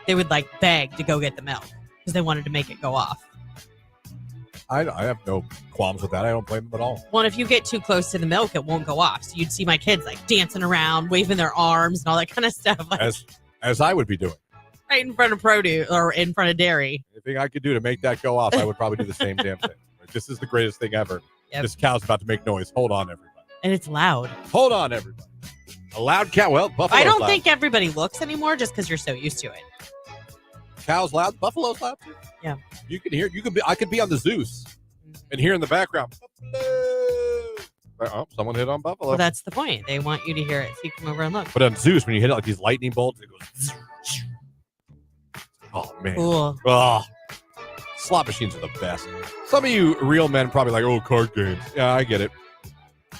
they would like beg to go get the milk because they wanted to make it go off. I have no qualms with that. I don't blame them at all. Well, if you get too close to the milk, it won't go off. So you'd see my kids like dancing around, waving their arms and all that kind of stuff. Like, As I would be doing. right in front of produce or in front of dairy. Anything I could do to make that go off, I would probably do the same damn thing. Like, this is the greatest thing ever. Yep. This cow's about to make noise. Hold on, everybody. And it's loud. Hold on, everybody. A loud cow. Well, buffalo's I don't loud. think everybody looks anymore just because you're so used to it. Cow's loud. Buffalo's loud too. Yeah. You can hear. I could be on the Zeus and hear in the background. Oh, someone hit on buffalo. Well, that's the point. They want you to hear it so you come over and look. But on Zeus, when you hit it like these lightning bolts, it goes. Oh man. Cool. Oh, slot machines are the best. Some of you real men probably like, oh, card games. Yeah, I get it.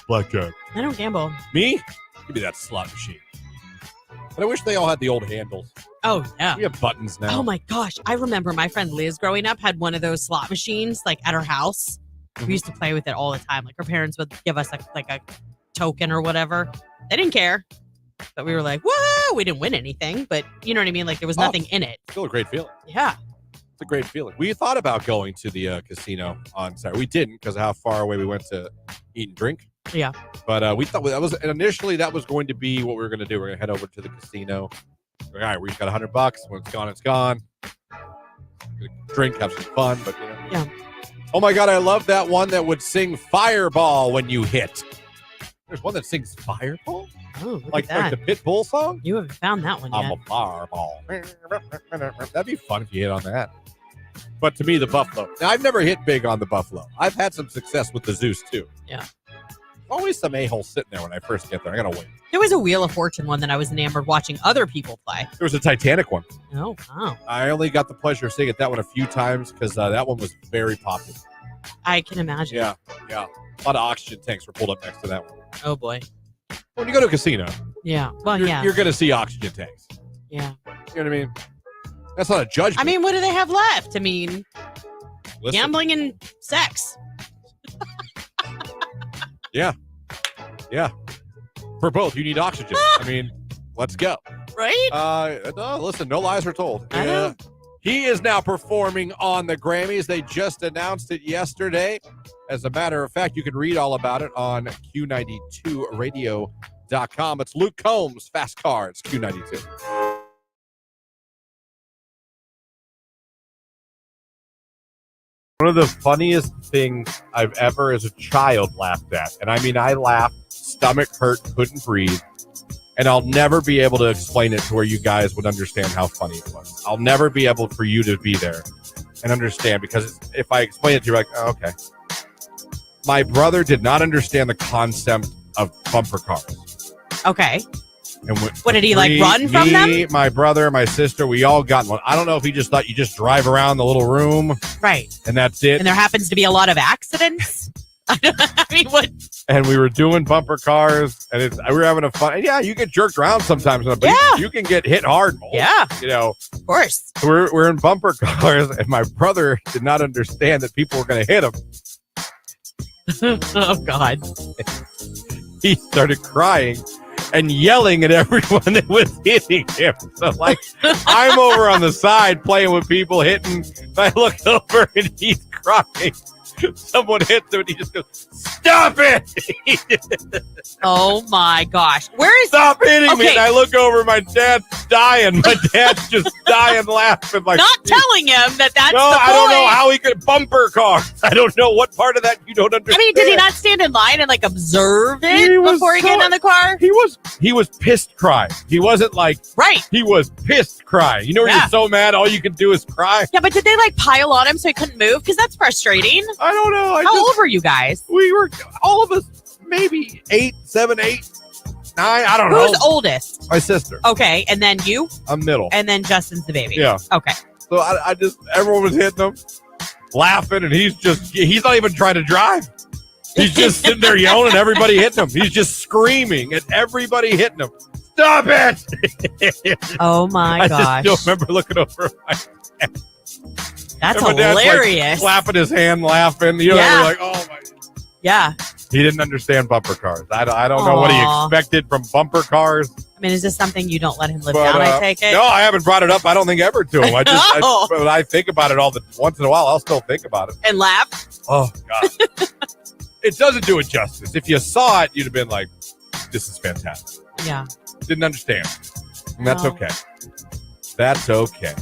Blackjack. I don't gamble. Me? Give me that slot machine. But I wish they all had the old handles. Oh, yeah. We have buttons now. Oh, my gosh. I remember my friend Liz growing up had one of those slot machines like at her house. We used to play with it all the time. Like her parents would give us a token or whatever. They didn't care. But we were like, whoa, we didn't win anything. But you know what I mean? Like there was nothing in it. Still a great feeling. Yeah. It's a great feeling. We thought about going to the casino on Saturday. We didn't because of how far away we went to eat and drink. Yeah. But we thought that was going to be what we were going to do. We're going to head over to the casino. All right, we got $100. When it's gone, it's gone. Drink, have some fun. But you know. Yeah. Oh my God, I love that one that would sing Fireball when you hit. There's one that sings Fireball? Oh, look Like at that. the Pitbull song? You haven't found that one yet. I'm a fireball. That'd be fun if you hit on that. But to me, the Buffalo. Now, I've never hit big on the Buffalo. I've had some success with the Zeus, too. Yeah. Always some a-hole sitting there when I first get there. I got to wait. There was a Wheel of Fortune one that I was enamored watching other people play. There was a Titanic one. Oh, wow. I only got the pleasure of seeing that one a few times because that one was very popular. I can imagine. Yeah. A lot of oxygen tanks were pulled up next to that one. Oh, boy. When you go to a casino, Yeah. Well, you're going to see oxygen tanks. Yeah. You know what I mean? That's not a judgment. I mean, what do they have left? I mean, Listen, gambling and sex. Yeah. For both, you need oxygen. I mean, let's go. Right? No, listen, no lies were told. I know. He is now performing on the Grammys. They just announced it yesterday. As a matter of fact, you can read all about it on Q92radio.com. It's Luke Combs, Fast Cars, Q92. One of the funniest things I've ever as a child laughed at, and I mean I laughed, stomach hurt, couldn't breathe, and I'll never be able to explain it to where you guys would understand how funny it was. I'll never be able for you to be there and understand, because if I explain it to you, you're like, oh, okay. My brother did not understand the concept of bumper cars. Okay. And What did he like run from them? My brother, my sister, we all got one. I don't know if he just thought you just drive around the little room Right. and that's it. And there happens to be a lot of accidents. I mean, what? And we were doing bumper cars, and we were having a fun. And yeah, you get jerked around sometimes, but Yeah. you can get hit hard. Yeah. You know, Of course. we're in bumper cars, and my brother did not understand that people were going to hit him. Oh, God. He started crying and yelling at everyone that was hitting him. So, like, I'm over on the side playing with people hitting, and I look over, and he's crying. Someone hits him, and he just goes, "Stop it!" Oh, my gosh. Where is... Stop hitting me. Okay. And I look over, my dad's dying. My dad's just dying laughing. Like, Not telling him that that's no, the point. I don't know how he could bumper cars. I don't know what part of that you don't understand. I mean, did he not stand in line and like observe it He was before he so- got in the car? He was pissed crying. He wasn't like, Right. he was pissed crying. You know when Yeah. you're so mad, all you can do is cry? Yeah, but did they like pile on him so he couldn't move? Because that's frustrating. I don't know. How old were you guys? We were, all of us, maybe 8, 7, 8, 9. I don't Who's know. oldest? My sister. Okay, and then you, I'm middle. and then Justin's the baby. Yeah. Okay. So I just, everyone was hitting him, laughing, and he's not even trying to drive. He's just sitting there yelling at everybody hitting him. He's just screaming at everybody hitting him. Stop it! Oh my I gosh. just still remember looking over my That's and my dad's, like, hilarious. clapping his hand, laughing. You know, Yeah. we're like, oh my. Yeah. He didn't understand bumper cars. I don't know what he Aw. expected from bumper cars. I mean, is this something you don't let him live But, down, I take it? No, I haven't brought it up. I don't think ever to him. No. But I think about it once in a while. I'll still think about it. And laugh? Oh God, it doesn't do it justice. If you saw it, you'd have been like, "This is fantastic." Yeah. Didn't understand, and that's No. okay. That's okay.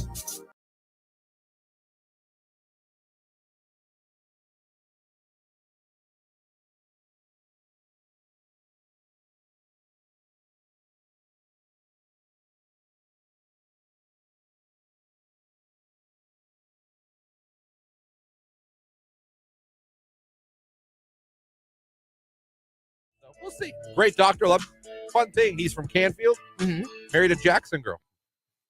So we'll see. Great doctor. Love. Fun thing. He's from Canfield. Mhm. Married a Jackson girl.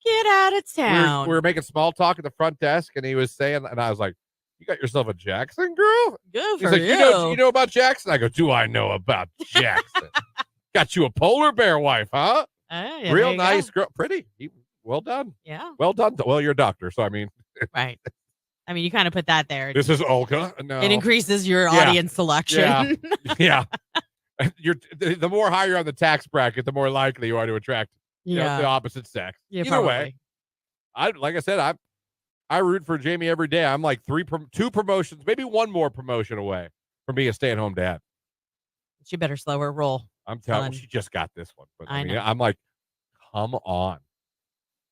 Get out of town. We were making small talk at the front desk, and he was saying, and I was like, "You got yourself a Jackson girl?" Good He's for like, you know about Jackson? I go, "Do I know about Jackson?" Got you a polar bear wife, huh? Oh, yeah, Real there you nice go. girl, pretty. Well done. Yeah. Well done. Well, you're a doctor, so I mean, Right. I mean, you kind of put that there. this is Olga. No, It increases your Yeah. audience selection. yeah. The more higher on the tax bracket, the more likely you are to attract you know, the opposite sex. Yeah, Either probably. way, like I said, I root for Jamie every day. I'm like two promotions, maybe one more promotion away from being a stay-at-home dad. She better slow her roll. I'm telling Fun. you, she just got this one. But I I mean, know. I'm like, come on.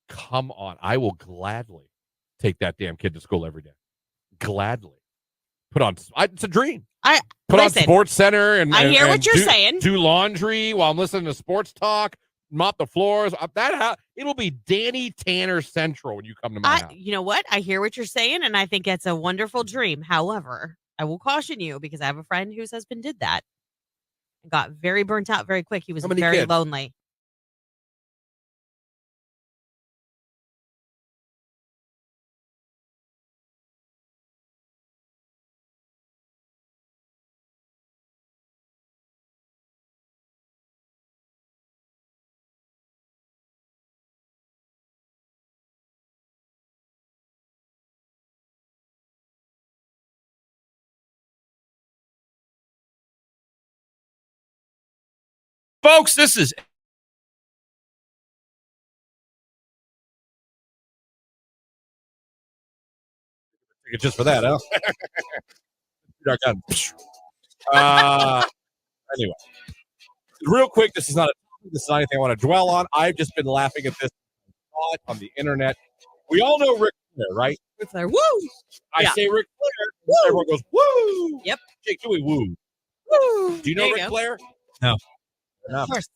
Come on. I will gladly take that damn kid to school every day. Gladly. It's a dream. Put Listen, on Sports Center and I hear and what you're saying. Do laundry while I'm listening to sports talk, mop the floors. It'll be Danny Tanner Central when you come to my house. You know what? I hear what you're saying, and I think it's a wonderful dream. However, I will caution you because I have a friend whose husband did that and got very burnt out very quick. He was How many very kids? lonely. Folks, this is It's just for that, huh? uh, anyway, real quick, this is not anything I want to dwell on. I've just been laughing at this on the internet. We all know Ric Flair, right? It's like, woo! I Yeah. say Ric Flair, Woo! everyone goes, woo! Yep. Jake, do we woo? Woo! Do you know There Ric go. Flair? No. Fair enough. Of course.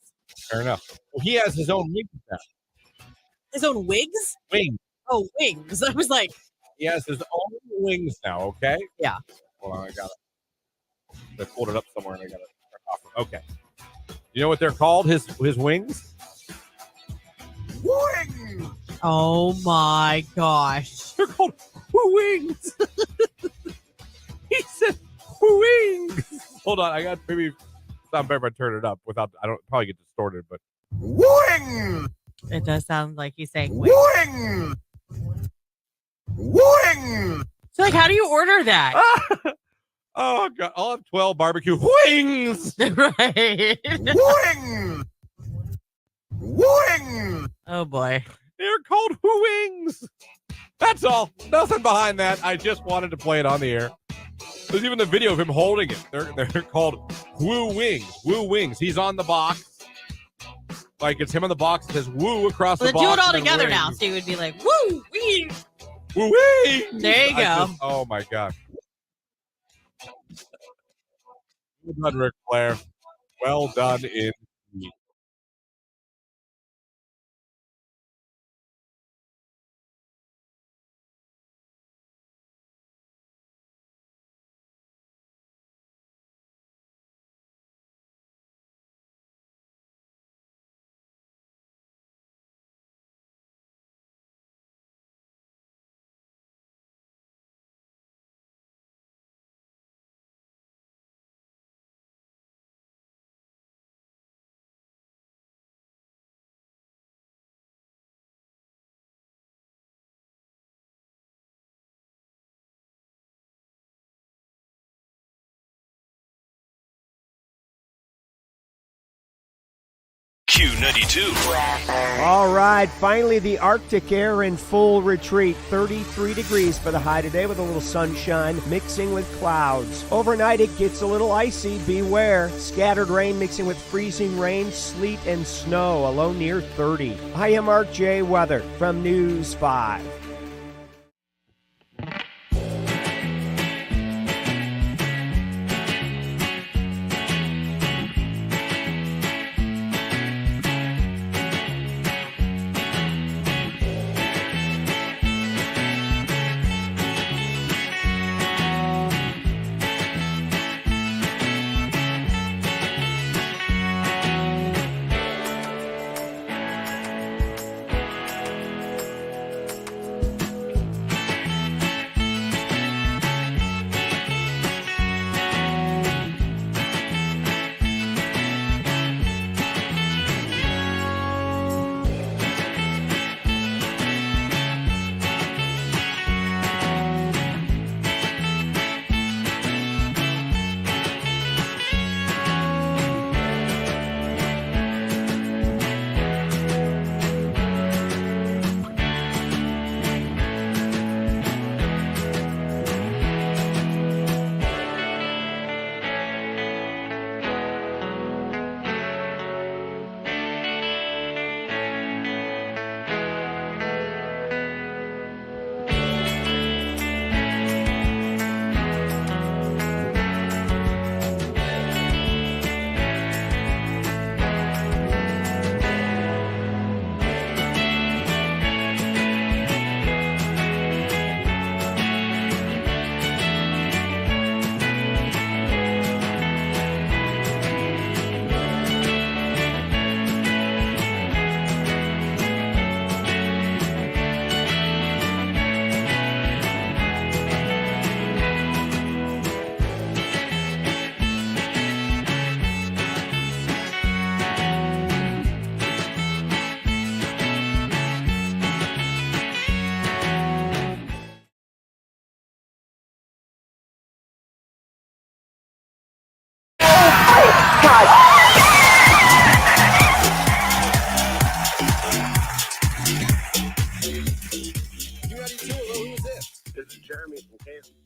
Fair enough. Well, he has his own wings now. His own wigs? Wings. Oh, wings. I was like, He has his own wings now, okay? Yeah. Hold on, I got it. They pulled it up somewhere and I got it. Okay. You know what they're called? His wings? Wings! oh my gosh. They're called wings. He said wings. Hold on, I got maybe sound better if I turn it up without. I don't probably get distorted, but wings. It does sound like he's saying wings. Wings. Wings. So, like, how do you order that? Oh God! I'll have 12 barbecue wings. Right. Wings. Wings. Oh, boy. They're called wings. That's all. Nothing behind that. I just wanted to play it on the air. There's even the video of him holding it. They're called Woo Wings. Woo Wings. He's on the box. Like it's him on the box. It says Woo across Well, the then box. do it all and then together now. wings. So you would be like, woo, wings. Woo Wings. There you go. Oh my God. Well done, Ric Flair. Well done indeed. Q92. All right, finally the Arctic air in full retreat. 33 degrees for the high today with a little sunshine mixing with clouds. Overnight it gets a little icy, beware. Scattered rain mixing with freezing rain, sleet and snow, a low near 30. I am Art J. Weather from News 5.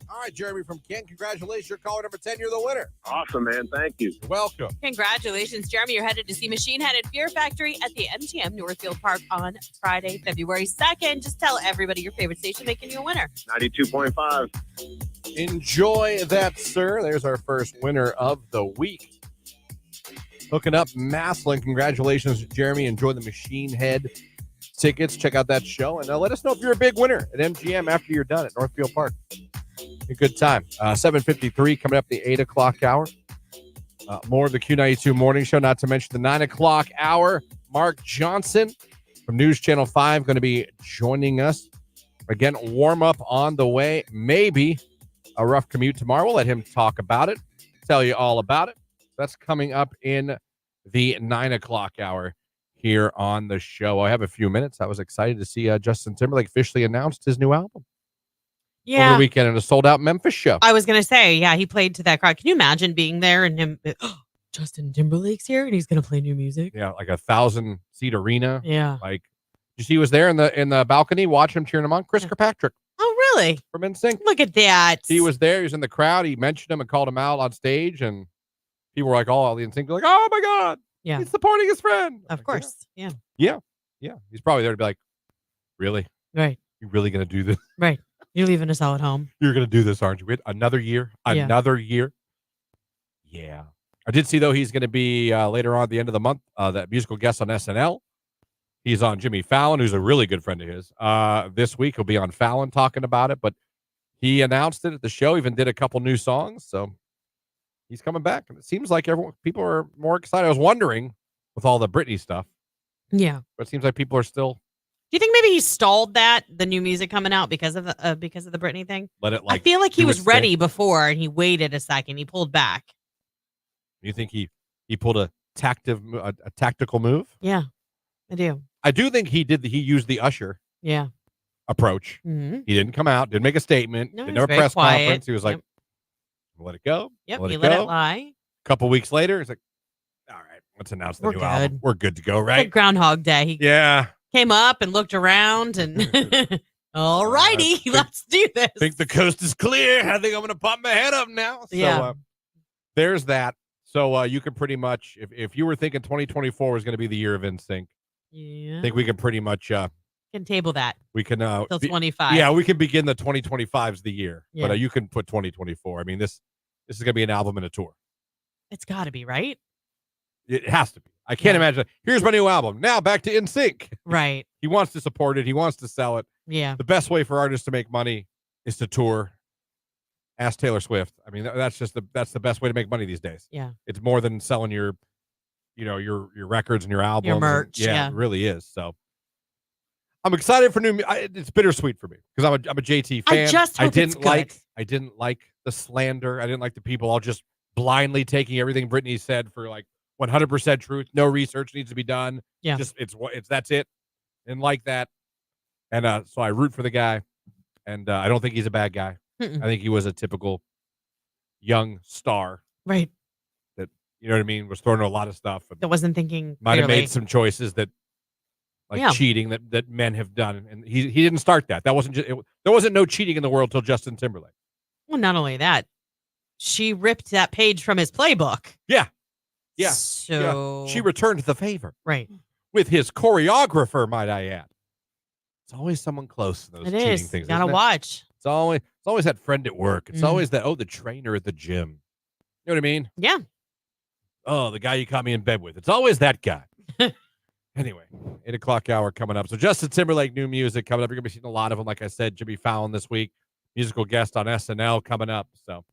All right, Jeremy from Kent. Congratulations. You're caller number 10. You're the winner. Awesome, man. Thank you. You're welcome. Congratulations, Jeremy. You're headed to see Machine Headed Beer Factory at the MGM Northfield Park on Friday, February 2nd. Just tell everybody your favorite station, making you a winner. 92.5. Enjoy that, sir. There's our first winner of the week. Hooking up Maslin. Congratulations, Jeremy. Enjoy the Machine Head tickets. Check out that show. And let us know if you're a big winner at MGM after you're done at Northfield Park. A good time. 7:53 coming up the 8 o'clock hour. More of the Q92 Morning Show, not to mention the 9 o'clock hour. Mark Johnson from News Channel 5 going to be joining us. Again, warm up on the way. Maybe a rough commute tomorrow. We'll let him talk about it, tell you all about it. That's coming up in the 9 o'clock hour here on the show. I have a few minutes. I was excited to see Justin Timberlake officially announced his new album. Yeah. Over the weekend at a sold-out Memphis show. I was going to say, yeah, he played to that crowd. Can you imagine being there and him, Justin Timberlake's here and he's going to play new music? Yeah, like a 1,000-seat arena. Yeah. Like, you see he was there in the balcony watching him cheering him on? Chris Kirkpatrick. Oh, really? From NSYNC. Look at that. He was there. He was in the crowd. He mentioned him and called him out on stage, and people were like, all the NSYNC were like, oh, my God. Yeah. He's supporting his friend. Of course. Yeah. Yeah. He's probably there to be like, really? Right. You really going to do this? Right. You're leaving us all at home. You're going to do this, aren't you? Another year? Yeah. Another year? Yeah. I did see, though, he's going to be later on at the end of the month, that musical guest on SNL. He's on Jimmy Fallon, who's a really good friend of his. This week, he'll be on Fallon talking about it, but he announced it at the show, even did a couple new songs, so he's coming back. And it seems like people are more excited. I was wondering with all the Britney stuff. Yeah. But it seems like people are still. Do you think maybe he stalled the new music coming out because of the Britney thing? Let it I feel like he do was its ready thing. before and he waited a second. He pulled back. You think he pulled a tactical move? Yeah, I do. I do think he used the Usher Yeah. approach. Mm-hmm. He didn't come out, didn't make a statement, No, didn't he have was a very press quiet. conference. He was like, let it go. Yep. Let He it let go. it lie. A couple weeks later, he's like, All right. Let's announce the We're new good. album. We're good to go, Like right? Groundhog Day. He Yeah. came up and looked around and all righty, let's do this. Think the coast is clear. I think I'm going to pop my head up now. So Yeah. there's that. So you can pretty much, if you were thinking 2024 was going to be the year of NSYNC, Yeah. I think we can pretty much Can table that we can till 25. Yeah, we can begin the 2025's the year. Yeah. But you can put 2024. I mean, this is going to be an album and a tour. It's got to be, right? It has to be. I can't imagine. Here's my new album. Now back to NSYNC. Right. He wants to support it. He wants to sell it. Yeah. The best way for artists to make money is to tour. Ask Taylor Swift. I mean, that's the best way to make money these days. Yeah. It's more than selling your records and your albums. Your merch. Yeah, it really is. So I'm excited for new. It's bittersweet for me because I'm a JT fan. I just hope it's good. I didn't like the slander. I didn't like the people all just blindly taking everything Britney said for like 100% truth. No research needs to be done. Yeah. Just it's that's it. And like that. And so I root for the guy. And I don't think he's a bad guy. Mm-mm. I think he was a typical young star. Right. That, you know what I mean, was thrown into a lot of stuff. That wasn't thinking Might have clearly. made some choices that cheating that men have done. And he didn't start that. That wasn't there wasn't no cheating in the world till Justin Timberlake. Well, not only that, she ripped that page from his playbook. Yeah. Yeah. So she returned the favor. Right. With his choreographer, might I add. It's always someone close to those It cheating is. things. Gotta isn't it? watch. It's always that friend at work. It's always that, the trainer at the gym. You know what I mean? Yeah. Oh, the guy you caught me in bed with. It's always that guy. Anyway, 8 o'clock hour coming up. So Justin Timberlake, new music coming up. You're going to be seeing a lot of them. Like I said, Jimmy Fallon this week. Musical guest on SNL coming up. So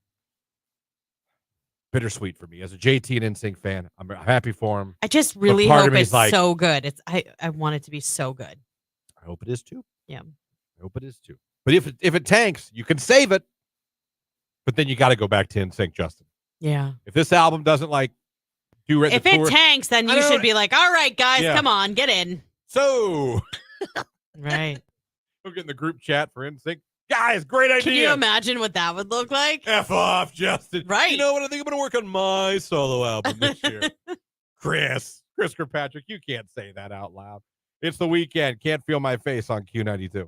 bittersweet for me. As a JT and NSYNC fan, I'm happy for him. I just really part of hope me it's is like, so good. I want it to be so good. I hope it is too. Yeah. I hope it is too. But if it tanks, you can save it. But then you got to go back to NSYNC, Justin. Yeah. If this album doesn't do if it tanks, then you should be like, all right, guys, come on, get in. So Right. we're getting the group chat for NSYNC. Guys, great idea. Can you imagine what that would look like? F off, Justin. Right. You know what? I think I'm going to work on my solo album this year. Chris Kirkpatrick, you can't say that out loud. It's the weekend. Can't feel my face on Q92.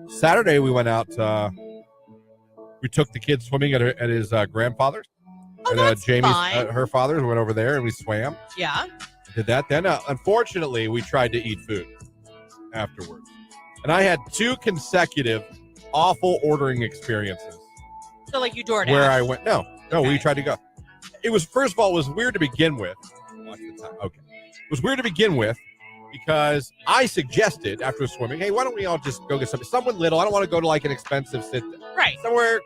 Saturday, we went out. We took the kids swimming at his grandfather's. Oh, and, that's Jamie's, fine. her father's. We went over there and we swam. Yeah. Did that. Then, unfortunately, we tried to eat food afterwards. And I had 2 consecutive awful ordering experiences. So, like you DoorDash. Where I went, no, Okay. we tried to go. It was, first of all, it was weird to begin with. Watch the time. Okay. It was weird to begin with because I suggested after swimming, hey, why don't we all just go get someone little? I don't want to go to like an expensive sit-down. Right. Somewhere,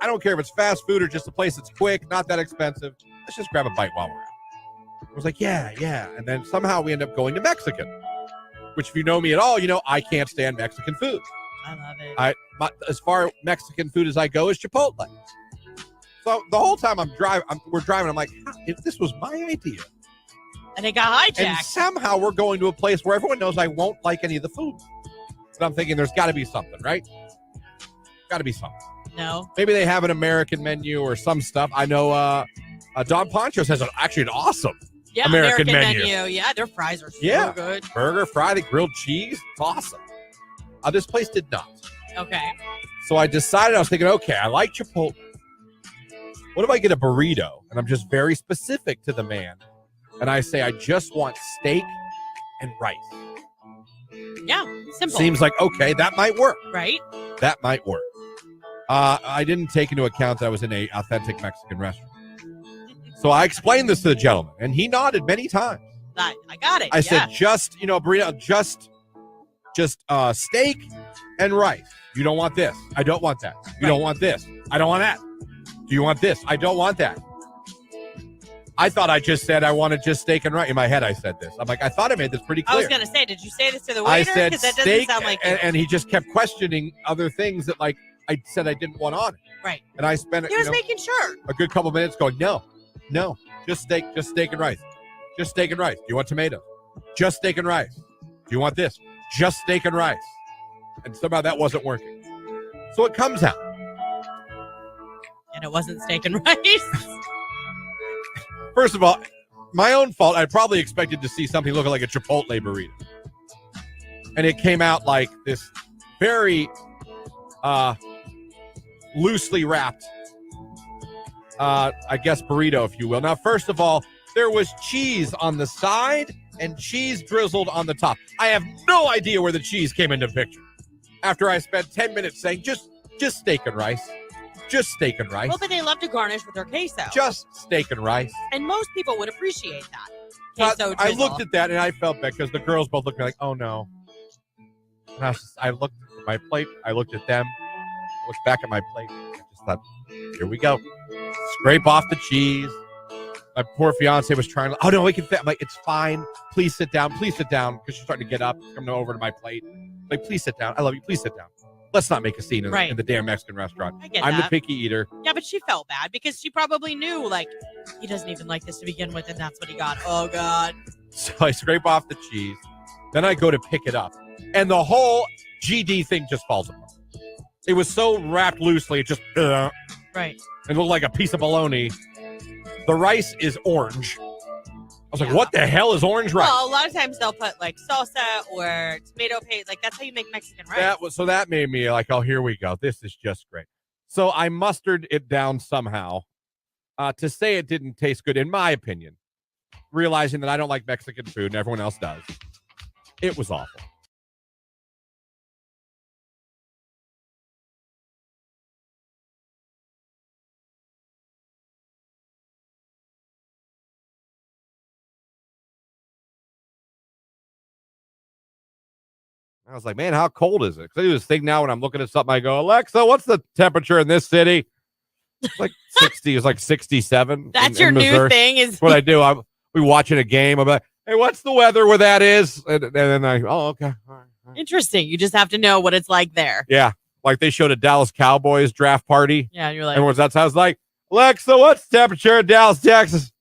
I don't care if it's fast food or just a place that's quick, not that expensive. Let's just grab a bite while we're out. I was like, yeah. And then somehow we end up going to Mexican, which if you know me at all, you know I can't stand Mexican food. I love it. As far Mexican food as I go is Chipotle. So the whole time we're driving, I'm like, if this was my idea. And it got hijacked. And somehow we're going to a place where everyone knows I won't like any of the food. But I'm thinking there's got to be something, right? Got to be something. No. Maybe they have an American menu or some stuff. I know Don Poncho's has actually an awesome American menu. Yeah, their fries are so good. Burger, fried, grilled cheese. It's awesome. This place did not. Okay. So I decided, I was thinking, okay, I like Chipotle. What if I get a burrito? And I'm just very specific to the man. And I say, I just want steak and rice. Yeah, simple. Seems like, okay, that might work. Right? That might work. I didn't take into account that I was in an authentic Mexican restaurant. So I explained this to the gentleman, and he nodded many times. I got it. I said, just, burrito, just steak and rice. You don't want this. I don't want that. You don't want this. I don't want that. Do you want this? I don't want that. I thought I just said I wanted just steak and rice. In my head, I said this. I'm like, I thought I made this pretty clear. I was going to say, did you say this to the waiter? I said Because that steak, doesn't sound like you. and he just kept questioning other things that, like, I said I didn't want on it. Right. And I spent He was making sure. a good couple minutes going, no, just steak and rice. Just steak and rice. Do you want tomatoes? Just steak and rice. Do you want this? Just steak and rice. And somehow that wasn't working. So it comes out. And it wasn't steak and rice. First of all, my own fault. I probably expected to see something looking like a Chipotle burrito. And it came out like this very loosely wrapped, I guess, burrito, if you will. Now, first of all, there was cheese on the side and cheese drizzled on the top. I have no idea where the cheese came into the picture. After I spent 10 minutes saying, just steak and rice. Just steak and rice. Well, but they love to garnish with their queso. Just steak and rice. And most people would appreciate that. Queso I drizzle. looked at that and I felt bad because the girls both looked like, oh no. And I looked at my plate. I looked at them. I looked back at my plate. I just thought, here we go. Scrape off the cheese. My poor fiance was trying to, oh no, we can fit. I'm like, it's fine. Please sit down. Please sit down. Because she's starting to get up, coming over to my plate. Like, please sit down. I love you. Please sit down. Let's not make a scene in the damn Mexican restaurant. I'm the picky eater. Yeah, but she felt bad because she probably knew, like, he doesn't even like this to begin with, and that's what he got. Oh, God. So I scrape off the cheese. Then I go to pick it up. And the whole GD thing just falls apart. It was so wrapped loosely, it just, right. It looked like a piece of bologna. The rice is orange. I was like, what the hell is orange rice? Well, a lot of times they'll put like salsa or tomato paste. Like that's how you make Mexican rice. That made me like, oh, here we go. This is just great. So I mustered it down somehow to say it didn't taste good, in my opinion, realizing that I don't like Mexican food and everyone else does. It was awful. I was like, man, how cold is it? Because I do this thing now when I'm looking at something, I go, Alexa, what's the temperature in this city? It's like 60. It's like 67. That's your new thing is what I do. We watching a game. I'm like, hey, what's the weather where that is? And then okay. All right. Interesting. You just have to know what it's like there. Yeah. Like they showed a Dallas Cowboys draft party. Yeah. You're like, that's how it's like, Alexa, what's the temperature in Dallas, Texas?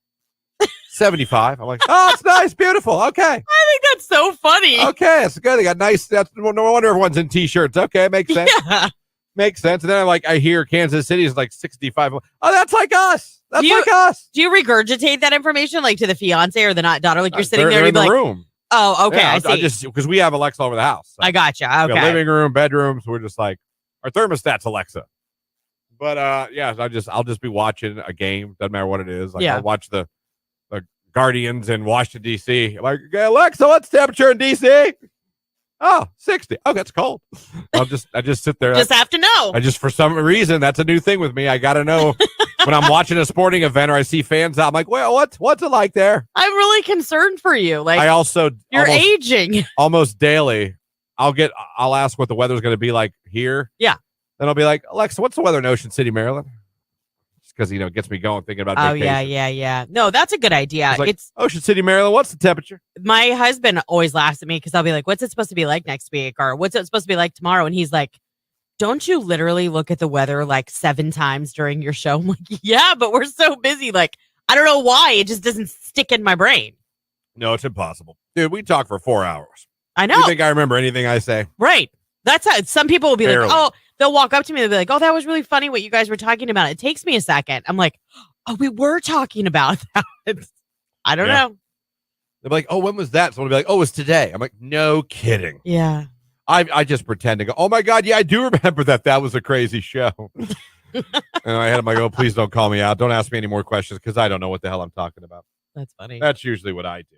75. I'm like, oh, it's nice, beautiful. Okay. I think that's so funny. Okay, it's good. They got nice. That's no wonder everyone's in t-shirts. Okay, makes sense. Yeah. Makes sense. And then I hear Kansas City is like 65. Oh, that's like us. That's like us. Do you regurgitate that information like to the fiance or the daughter? Like you're sitting there in the room. Oh, okay. Yeah, I see. I just because we have Alexa over the house. So. I gotcha. Okay. Living room, bedrooms. We're just like our thermostat's Alexa. But yeah, I'll just be watching a game. Doesn't matter what it is. Like I'll watch the Guardians in Washington, D.C. I'm like, okay, Alexa, what's the temperature in D.C.? Oh, 60. Oh, that's cold. I just sit there. Just have to know. For some reason, that's a new thing with me. I got to know when I'm watching a sporting event or I see fans out. I'm like, well, what's it like there? I'm really concerned for you. Like, I also, you're aging. Almost daily, I'll ask what the weather's going to be like here. Yeah. Then I'll be like, Alexa, what's the weather in Ocean City, Maryland? Because it gets me going thinking about vacation. Yeah. No, that's a good idea. It's Ocean City, Maryland. What's the temperature? My husband always laughs at me because I'll be like, what's it supposed to be like next week? Or what's it supposed to be like tomorrow? And he's like, don't you literally look at the weather like 7 times during your show? I'm like, yeah, but we're so busy. Like, I don't know why. It just doesn't stick in my brain. No, it's impossible. Dude, we talk for 4 hours. I know. You think I remember anything I say? Right. That's how some people will be Barely. like, oh, they'll walk up to me and they'll be like, oh, that was really funny what you guys were talking about. It takes me a second. I'm like, oh, we were talking about that. I don't know. They'll be like, oh, when was that? Someone will be like, oh, it was today. I'm like, no kidding. Yeah. I just pretend to go, oh my God, yeah, I do remember that. That was a crazy show. And I had him, I go, please don't call me out. Don't ask me any more questions because I don't know what the hell I'm talking about. That's funny. That's usually what I do.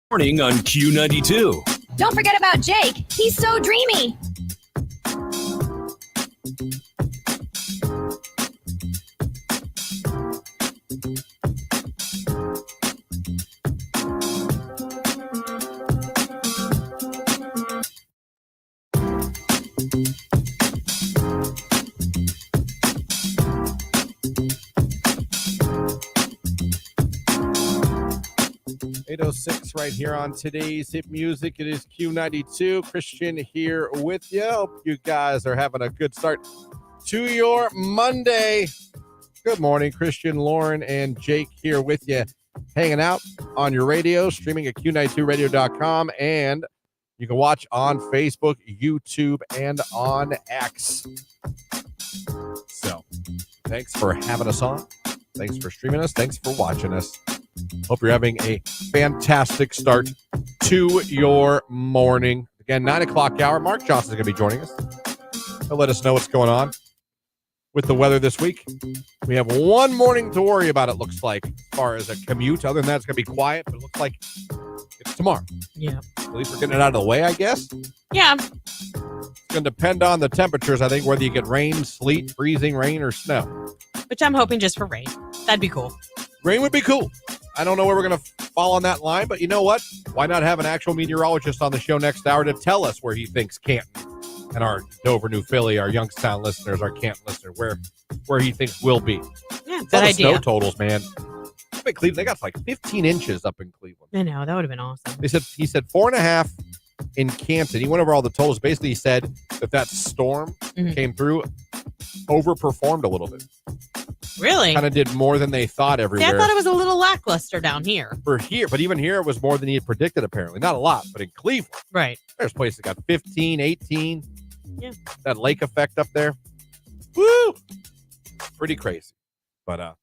Morning on Q92. Don't forget about Jake. He's so dreamy. .806 right here on today's hit music. It is Q92. Christian here with you. Hope you guys are having a good start to your Monday. Good morning, Christian, Lauren, and Jake here with you, hanging out on your radio, streaming at Q92radio.com, and you can watch on Facebook, YouTube, and on X. So, thanks for having us on. Thanks for streaming us. Thanks for watching us. Hope you're having a fantastic start to your morning. Again, 9 o'clock hour. Mark Johnson's going to be joining us. He'll let us know what's going on with the weather this week. We have one morning to worry about, it looks like, as far as a commute. Other than that, it's going to be quiet, but it looks like it's tomorrow. Yeah. At least we're getting it out of the way, I guess. Yeah. It's going to depend on the temperatures, I think, whether you get rain, sleet, freezing rain, or snow. Which I'm hoping just for rain. That'd be cool. Rain would be cool. I don't know where we're going to fall on that line, but you know what? Why not have an actual meteorologist on the show next hour to tell us where he thinks Canton and our Dover, New Philly, our Youngstown listeners, our Canton listener, where he thinks we'll be. Yeah, All good the idea. snow totals, man. Up in Cleveland, they got like 15 inches up in Cleveland. I know, that would have been awesome. He said 4.5 in Canton. He went over all the totals. Basically, he said that storm came through, overperformed a little bit. Really? Kind of did more than they thought everywhere. Yeah, I thought it was a little lackluster down here. For here, but even here, it was more than he had predicted, apparently. Not a lot, but in Cleveland. Right. There's places that got 15, 18. Yeah. That lake effect up there. Woo! Pretty crazy. But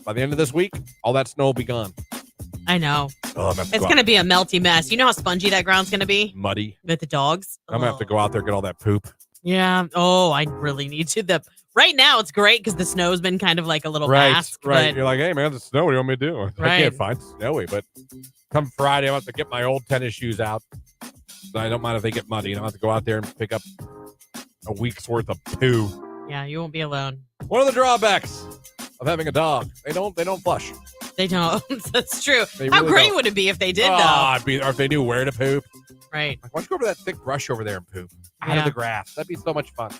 by the end of this week, all that snow will be gone. I know. Oh, it's going to be a melty mess. You know how spongy that ground's going to be? Muddy. With the dogs? I'm going to have to go out there and get all that poop. Yeah. Oh, I really need to. Right now, it's great because the snow's been kind of like a little mask. Right. But You're like, hey, man, it's snowy. What do you want me to do? Right. I can't find snowy, but come Friday, I'll have to get my old tennis shoes out. I don't mind if they get muddy. I don't have to go out there and pick up a week's worth of poo. Yeah, you won't be alone. One of the drawbacks of having a dog, they don't flush. They don't. That's true. They How really great don't. would it be if they did, though? Or if they knew where to poop. Right. Like, why don't you go over that thick brush over there and poop out of Yeah. the grass? That'd be so much fun.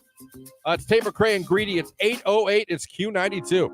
It's Tate McRae and Greedy. It's 8:08. It's Q92.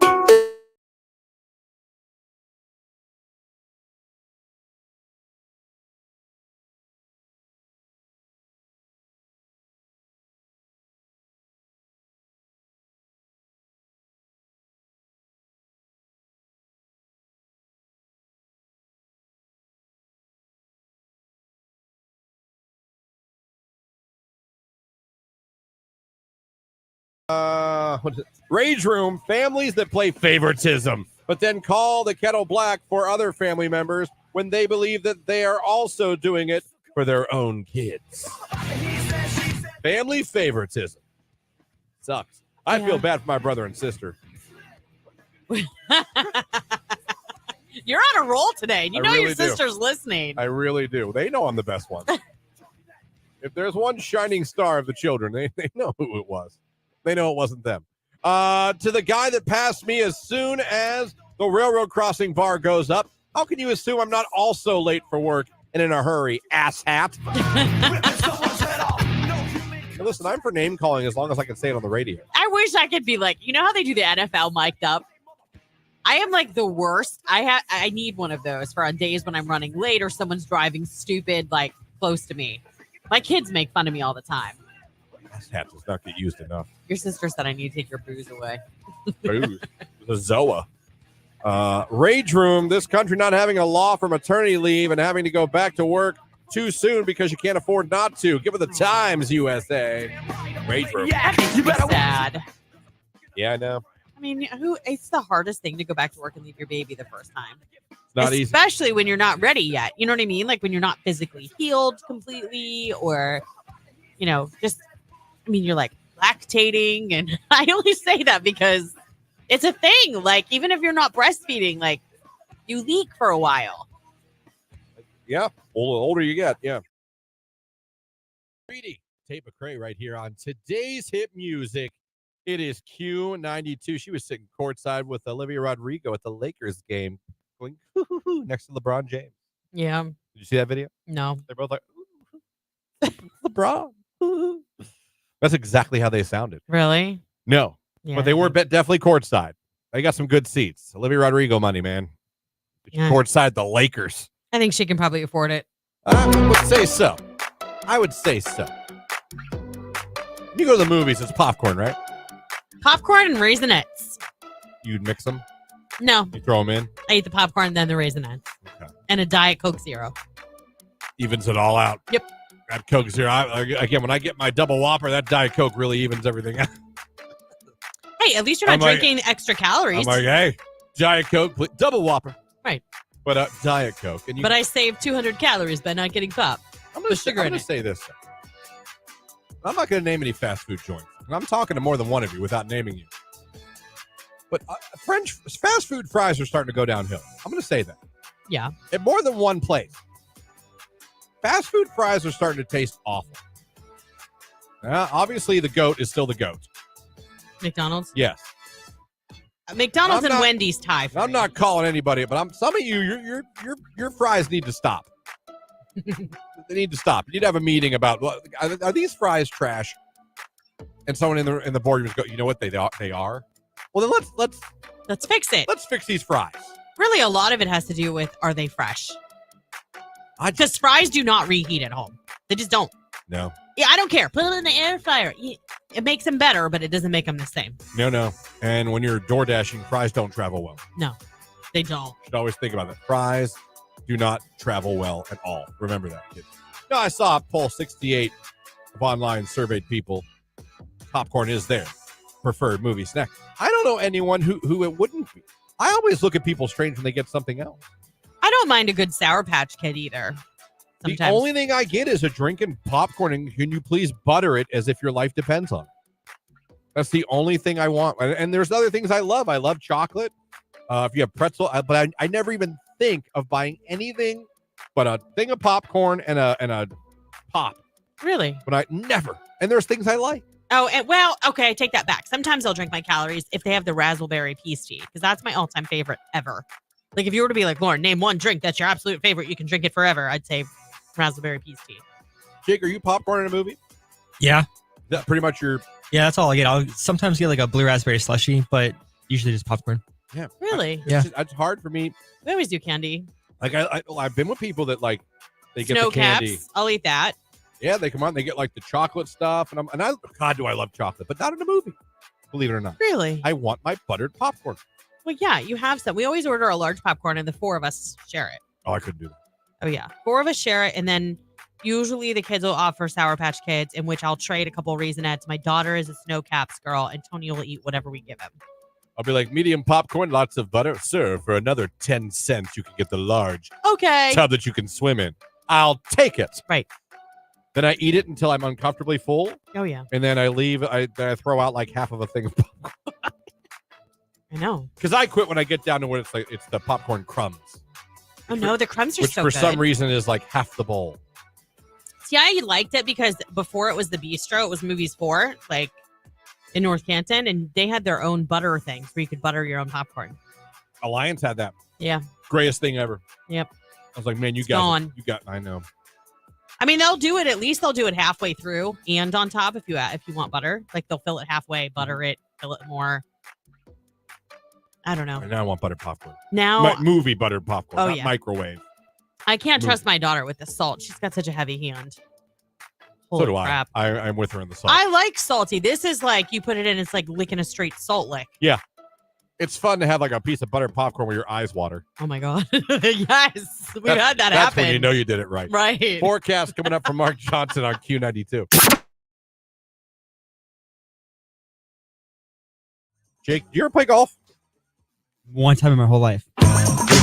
What is it? Rage Room, families that play favoritism, but then call the kettle black for other family members when they believe that they are also doing it for their own kids. Family favoritism. Sucks. I feel bad for my brother and sister. You're on a roll today. You I know really your do. sister's listening. I really do. They know I'm the best one. If there's one shining star of the children, they know who it was. They know it wasn't them. To the guy that passed me as soon as the railroad crossing bar goes up, how can you assume I'm not also late for work and in a hurry, asshat? Hey, listen, I'm for name calling as long as I can say it on the radio. I wish I could be like, you know how they do the NFL mic'd up? I am like the worst. I need one of those for on days when I'm running late or someone's driving stupid, like close to me. My kids make fun of me all the time. Asshat does not get used enough. Your sister said I need to take your booze away. Booze. The Zoa. Rage Room, this country not having a law for maternity leave and having to go back to work too soon because you can't afford not to. Give it the times, USA. Rage Room. That makes me sad. Yeah, I know. I mean, it's the hardest thing to go back to work and leave your baby the first time. It's not easy. Especially when you're not ready yet. You know what I mean? Like when you're not physically healed completely or, just, you're like lactating. And I only say that because it's a thing. Like, even if you're not breastfeeding, like you leak for a while. Yeah. Older you get. Yeah. Greedy. Tate McRae right here on today's hit music. It is Q92. She was sitting courtside with Olivia Rodrigo at the Lakers game, going hoo-hoo-hoo next to LeBron James. Yeah. Did you see that video? No. They're both like, LeBron. That's exactly how they sounded. Really? No. Yeah. But they were definitely courtside. They got some good seats. Olivia Rodrigo money, man. Yeah. Courtside the Lakers. I think she can probably afford it. I would say so. I would say so. When you go to the movies, it's popcorn, right? Popcorn and Raisinets. You'd mix them? No. You throw them in? I eat the popcorn, then the Raisinets. Okay. And a Diet Coke Zero. Evens it all out. Yep. That Coke Zero. Again, when I get my double Whopper, that Diet Coke really evens everything out. Hey, at least you're not drinking extra calories. I'm like, hey, Diet Coke, please. Double Whopper. Right. But Diet Coke. And but I saved 200 calories by not getting pop. I'm going to say this. I'm not going to name any fast food joints. And I'm talking to more than one of you without naming you. But fast food fries are starting to go downhill. I'm going to say that. Yeah. At more than one place. Fast food fries are starting to taste awful. Obviously, the GOAT is still the GOAT. McDonald's? Yes. McDonald's and Wendy's tie. I'm not calling anybody, but some of you, your fries need to stop. They need to stop. You need to have a meeting about, well, are these fries trash? And someone in the boardroom go, you know what they are? Well, then let's fix it. Let's fix these fries. Really, a lot of it has to do with, are they fresh? Because fries do not reheat at home. They just don't. No. Yeah, I don't care. Put them in the air fryer. It makes them better, but it doesn't make them the same. No. And when you're door dashing, fries don't travel well. No, they don't. You should always think about that. Fries do not travel well at all. Remember that, kids. No, I saw poll 68 of online surveyed people. Popcorn is their preferred movie snack. I don't know anyone who it wouldn't be. I always look at people strange when they get something else. I don't mind a good Sour Patch Kid either. Sometimes. The only thing I get is a drink and popcorn, and can you please butter it as if your life depends on it? That's the only thing I want. And there's other things I love. I love chocolate. If you have pretzel, but I never even think of buying anything but a thing of popcorn and a pop. Really? But I never. And there's things I like. Oh, well, okay, I take that back. Sometimes I'll drink my calories if they have the raspberry peach tea, because that's my all-time favorite ever. Like, if you were to be like, Lauren, name one drink that's your absolute favorite, you can drink it forever, I'd say raspberry peach tea. Jake, are you popcorn in a movie? Yeah. Is that pretty much your... Yeah, that's all I get. I'll sometimes get like a blue raspberry slushie, but usually just popcorn. Yeah. Really? It's hard for me. We always do candy. Like, I've been with people that, like, they get Snow the candy. Caps. I'll eat that. Yeah, they come on, they get like the chocolate stuff, and God, do I love chocolate, but not in a movie. Believe it or not. Really? I want my buttered popcorn. Well, yeah, you have some. We always order a large popcorn, and the four of us share it. Oh, I couldn't do that. Oh, yeah. Four of us share it, and then usually the kids will offer Sour Patch Kids, in which I'll trade a couple Raisinets. My daughter is a Snow Caps girl, and Tony will eat whatever we give him. I'll be like, medium popcorn, lots of butter. Sir, for another 10 cents, you can get the large Okay. tub that you can swim in. I'll take it. Right. Then I eat it until I'm uncomfortably full. Oh, yeah. And then I leave. Then I throw out like half of a thing of popcorn. I know. Because I quit when I get down to what it's the popcorn crumbs. Oh, no, the crumbs are which so for good. some reason is like half the bowl. See, I liked it because before it was the Bistro, it was Movies 4, like in North Canton, and they had their own butter things where you could butter your own popcorn. Alliance had that. Yeah. Greatest thing ever. Yep. I was like, man, you I know. I mean, they'll do it. At least they'll do it halfway through and on top if you want butter. Like they'll fill it halfway, butter it, fill it more. I don't know. And now I want buttered popcorn. Now movie buttered popcorn, oh, not yeah. microwave. I can't trust my daughter with the salt. She's got such a heavy hand. Holy So do crap. I'm with her in the salt. I like salty. This is like you put it in, it's like licking a straight salt lick. Yeah. It's fun to have like a piece of buttered popcorn where your eyes water. Oh my God. Yes. We've had that That's happen. when you know you did it right. Right. Forecast coming up from Mark Johnson on Q92. Jake, do you ever play golf? One time in my whole life.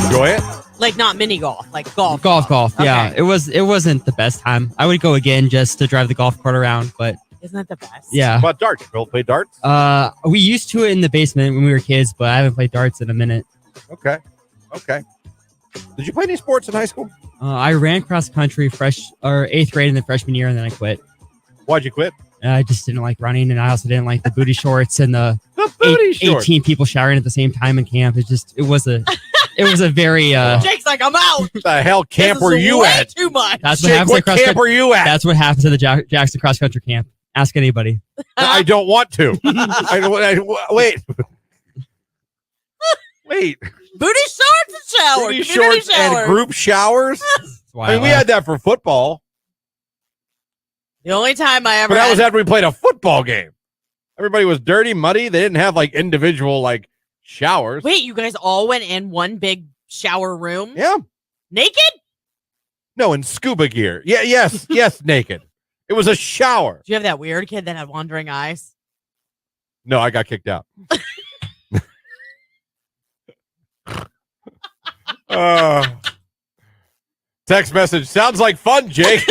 Enjoy it? Like not mini golf, like golf. Golf. Yeah, Okay. it wasn't the best time. I would go again just to drive the golf cart around, but Isn't that the best? yeah. How about darts? Bill play darts? We used to it in the basement when we were kids, but I haven't played darts in a minute. Okay. Did you play any sports in high school? I ran cross country 8th grade and then freshman year, and then I quit. Why'd you quit? I just didn't like running, and I also didn't like the booty shorts and the booty shorts. 18 people showering at the same time in camp. It was a very Jake's like, I'm out. What the hell camp This were is you way at? Too much. That's what Jake, happens what at cross camp country. were you at? That's what happens at the Jackson cross country camp. Ask anybody. I don't want to. Wait. Wait. Booty shorts and shower. Booty Community shorts shower. and group showers? I mean, we had that for football. The only time I ever But that had- was after we played a football game. Everybody was dirty, muddy. They didn't have like individual like showers. Wait, you guys all went in one big shower room? Yeah. Naked? No, in scuba gear. Yeah, yes, naked. It was a shower. Do you have that weird kid that had wandering eyes? No, I got kicked out. Text message. Sounds like fun, Jake.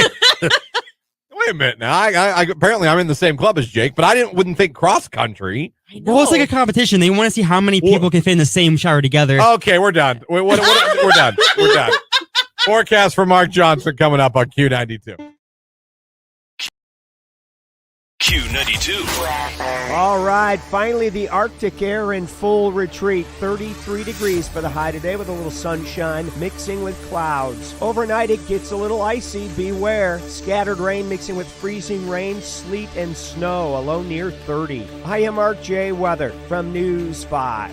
Wait a minute now. I apparently I'm in the same club as Jake, but wouldn't think cross country. I know. Well, it's like a competition. They want to see how many people can fit in the same shower together. Okay, we're done. We're done. We're done. Forecast for Mark Johnson coming up on Q92. Q92. All right, finally the Arctic air in full retreat. 33 degrees for the high today with a little sunshine mixing with clouds. Overnight it gets a little icy, beware. Scattered rain mixing with freezing rain, sleet and snow, a low near 30. I am Art J. Weather from News 5.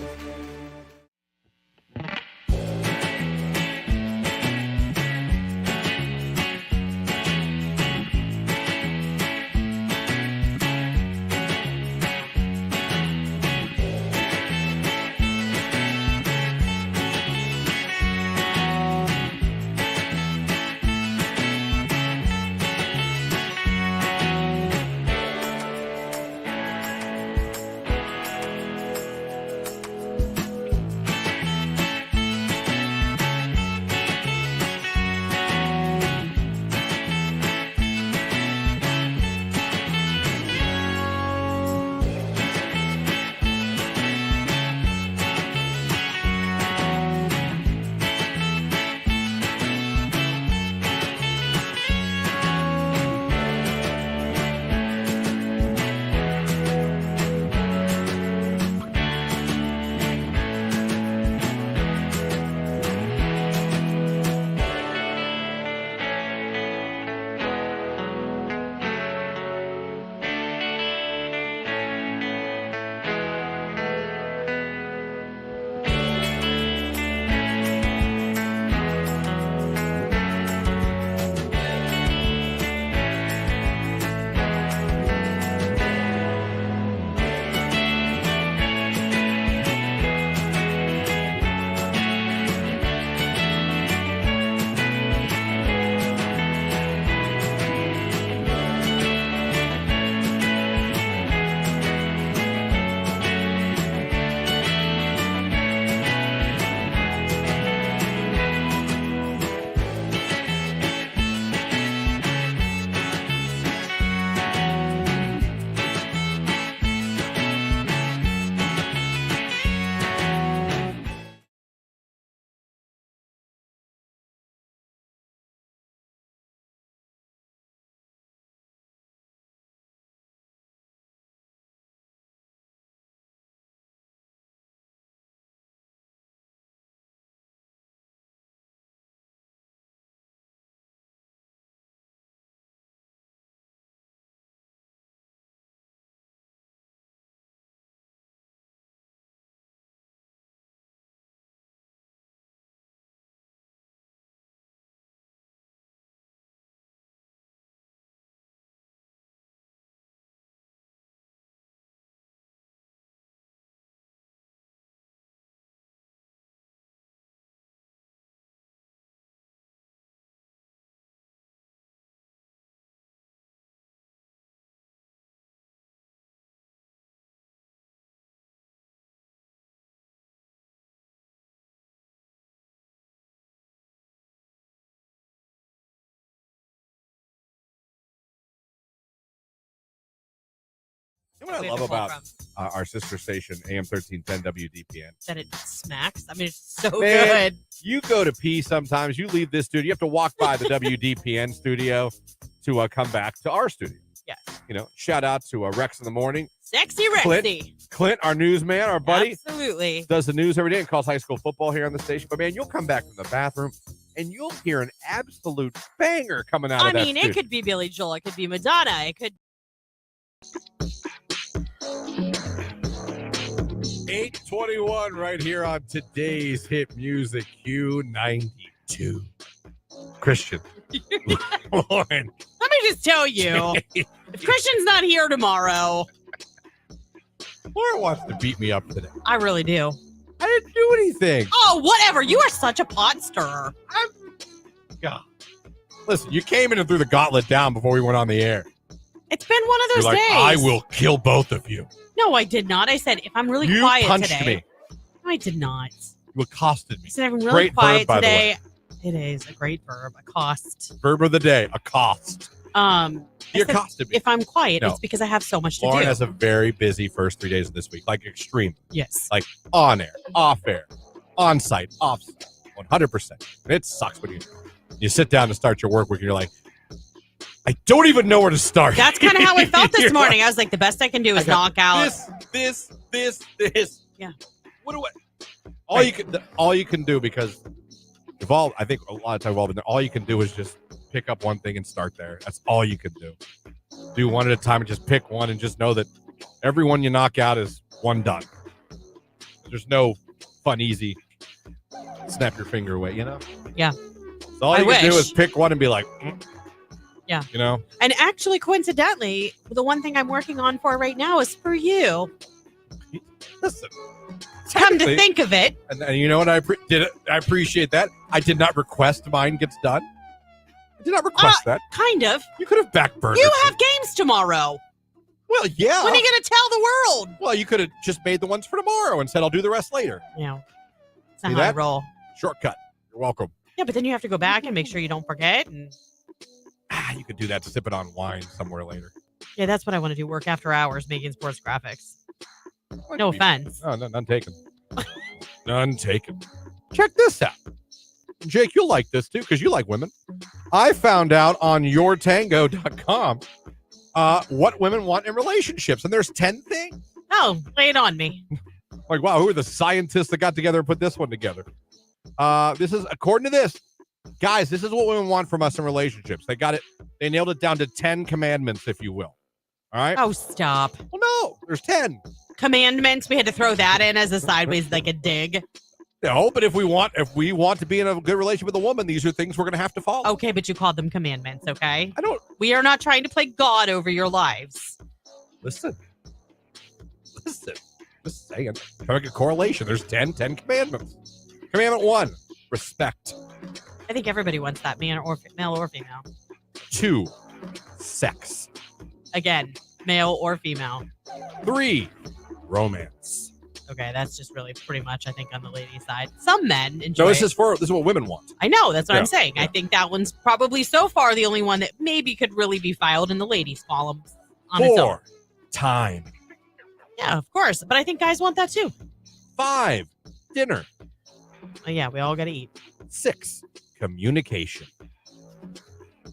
You know what I love about our sister station, AM 1310 WDPN? That it smacks. I mean, it's so Man, good. You go to pee sometimes. You leave this studio. You have to walk by the WDPN studio to come back to our studio. Yes. You know, shout out to Rex in the morning. Sexy Rexy. Clint, our newsman, our buddy. Absolutely. Does the news every day and calls high school football here on the station. But, man, you'll come back from the bathroom and you'll hear an absolute banger coming out of that studio. It could be Billy Joel. It could be Madonna. It could. 8:21 right here on today's hit music Q92. Christian. Lauren. Let me just tell you, if Christian's not here tomorrow. Lauren wants to beat me up today. I really do. I didn't do anything. Oh, whatever. You are such a pot stirrer. God. Listen, you came in and threw the gauntlet down before we went on the air. It's been one of those You're like, days. I will kill both of you. No, I did not. I said, if I'm really You quiet punched today. me. No, I did not. You accosted me. I said, if I'm really Great quiet verb, by the today. It is a great verb. Accost. Verb of the day, accost. You accosted me. If I'm quiet, No. it's because I have so much to Lauren do. has a very busy first 3 days of this week, like extreme. Yes. Like on air, off air, on site, off site, 100%. And it sucks when you sit down to start your work week and you're like, I don't even know where to start. That's kind of how I felt this You're morning. like, I was like, the best I can do is I got knock out. this. Yeah. What do I? All you can do, because I think a lot of times all you can do is just pick up one thing and start there. That's all you can do. Do one at a time and just pick one and just know that every one you knock out is one done. There's no fun, easy, snap your finger away, you know? Yeah. So all you can do wish. is pick one and be like, Yeah. You know? And actually, coincidentally, the one thing I'm working on for right now is for you. Listen. Come to think of it. And you know what? I appreciate that. I did not request mine gets done. I did not request that. Kind of. You could have backburned You it. have games tomorrow. Well, yeah. When are you going to tell the world? Well, you could have just made the ones for tomorrow and said, I'll do the rest later. Yeah. That's not See how I that? roll. Shortcut. You're welcome. Yeah, but then you have to go back and make sure you don't forget. And You could do that sipping on wine somewhere later. yeah, that's what I want to do. Work after hours making sports graphics. No offense. Oh, no, none taken. None taken. Check this out. Jake, you'll like this too because you like women. I found out on yourtango.com what women want in relationships, and there's 10 things. Oh, lay it on me. Like, wow, who are the scientists that got together and put this one together? This is, according to this, guys, this is what women want from us in relationships. They got it. They nailed it down to 10 commandments, if you will. All right? Oh, stop. Well, no, there's 10. Commandments. We had to throw that in as a sideways, like a dig. No, but if we want to be in a good relationship with a woman, these are things we're going to have to follow. Okay, but you called them commandments, okay? I don't. We are not trying to play God over your lives. Listen. Just saying. Try to make a correlation. There's 10 commandments. Commandment 1, respect. I think everybody wants that, male or female. 2, sex. Again, male or female. 3, romance. Okay, that's just really pretty much, I think, on the lady side. Some men enjoy No, this it. is what women want. I know, that's what Yeah, I'm saying. yeah. I think that one's probably so far the only one that maybe could really be filed in the ladies' column on its own. 4, time. Yeah, of course. But I think guys want that too. 5, dinner. Oh, yeah, we all got to eat. 6, communication.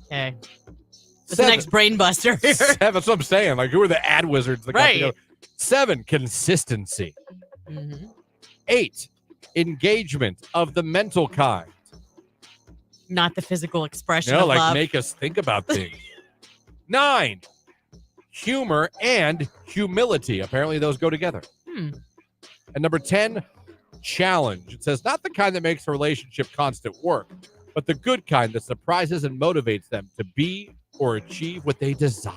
Okay. What's the 7, next brain buster here? 7, that's what I'm saying. Like, who are the ad wizards that got Right. together? 7, consistency. Mm-hmm. 8, engagement of the mental kind. Not the physical expression You know, of like love. make us think about things. 9, humor and humility. Apparently those go together. And number 10, challenge. It says not the kind that makes a relationship constant work, but the good kind that surprises and motivates them to be or achieve what they desire.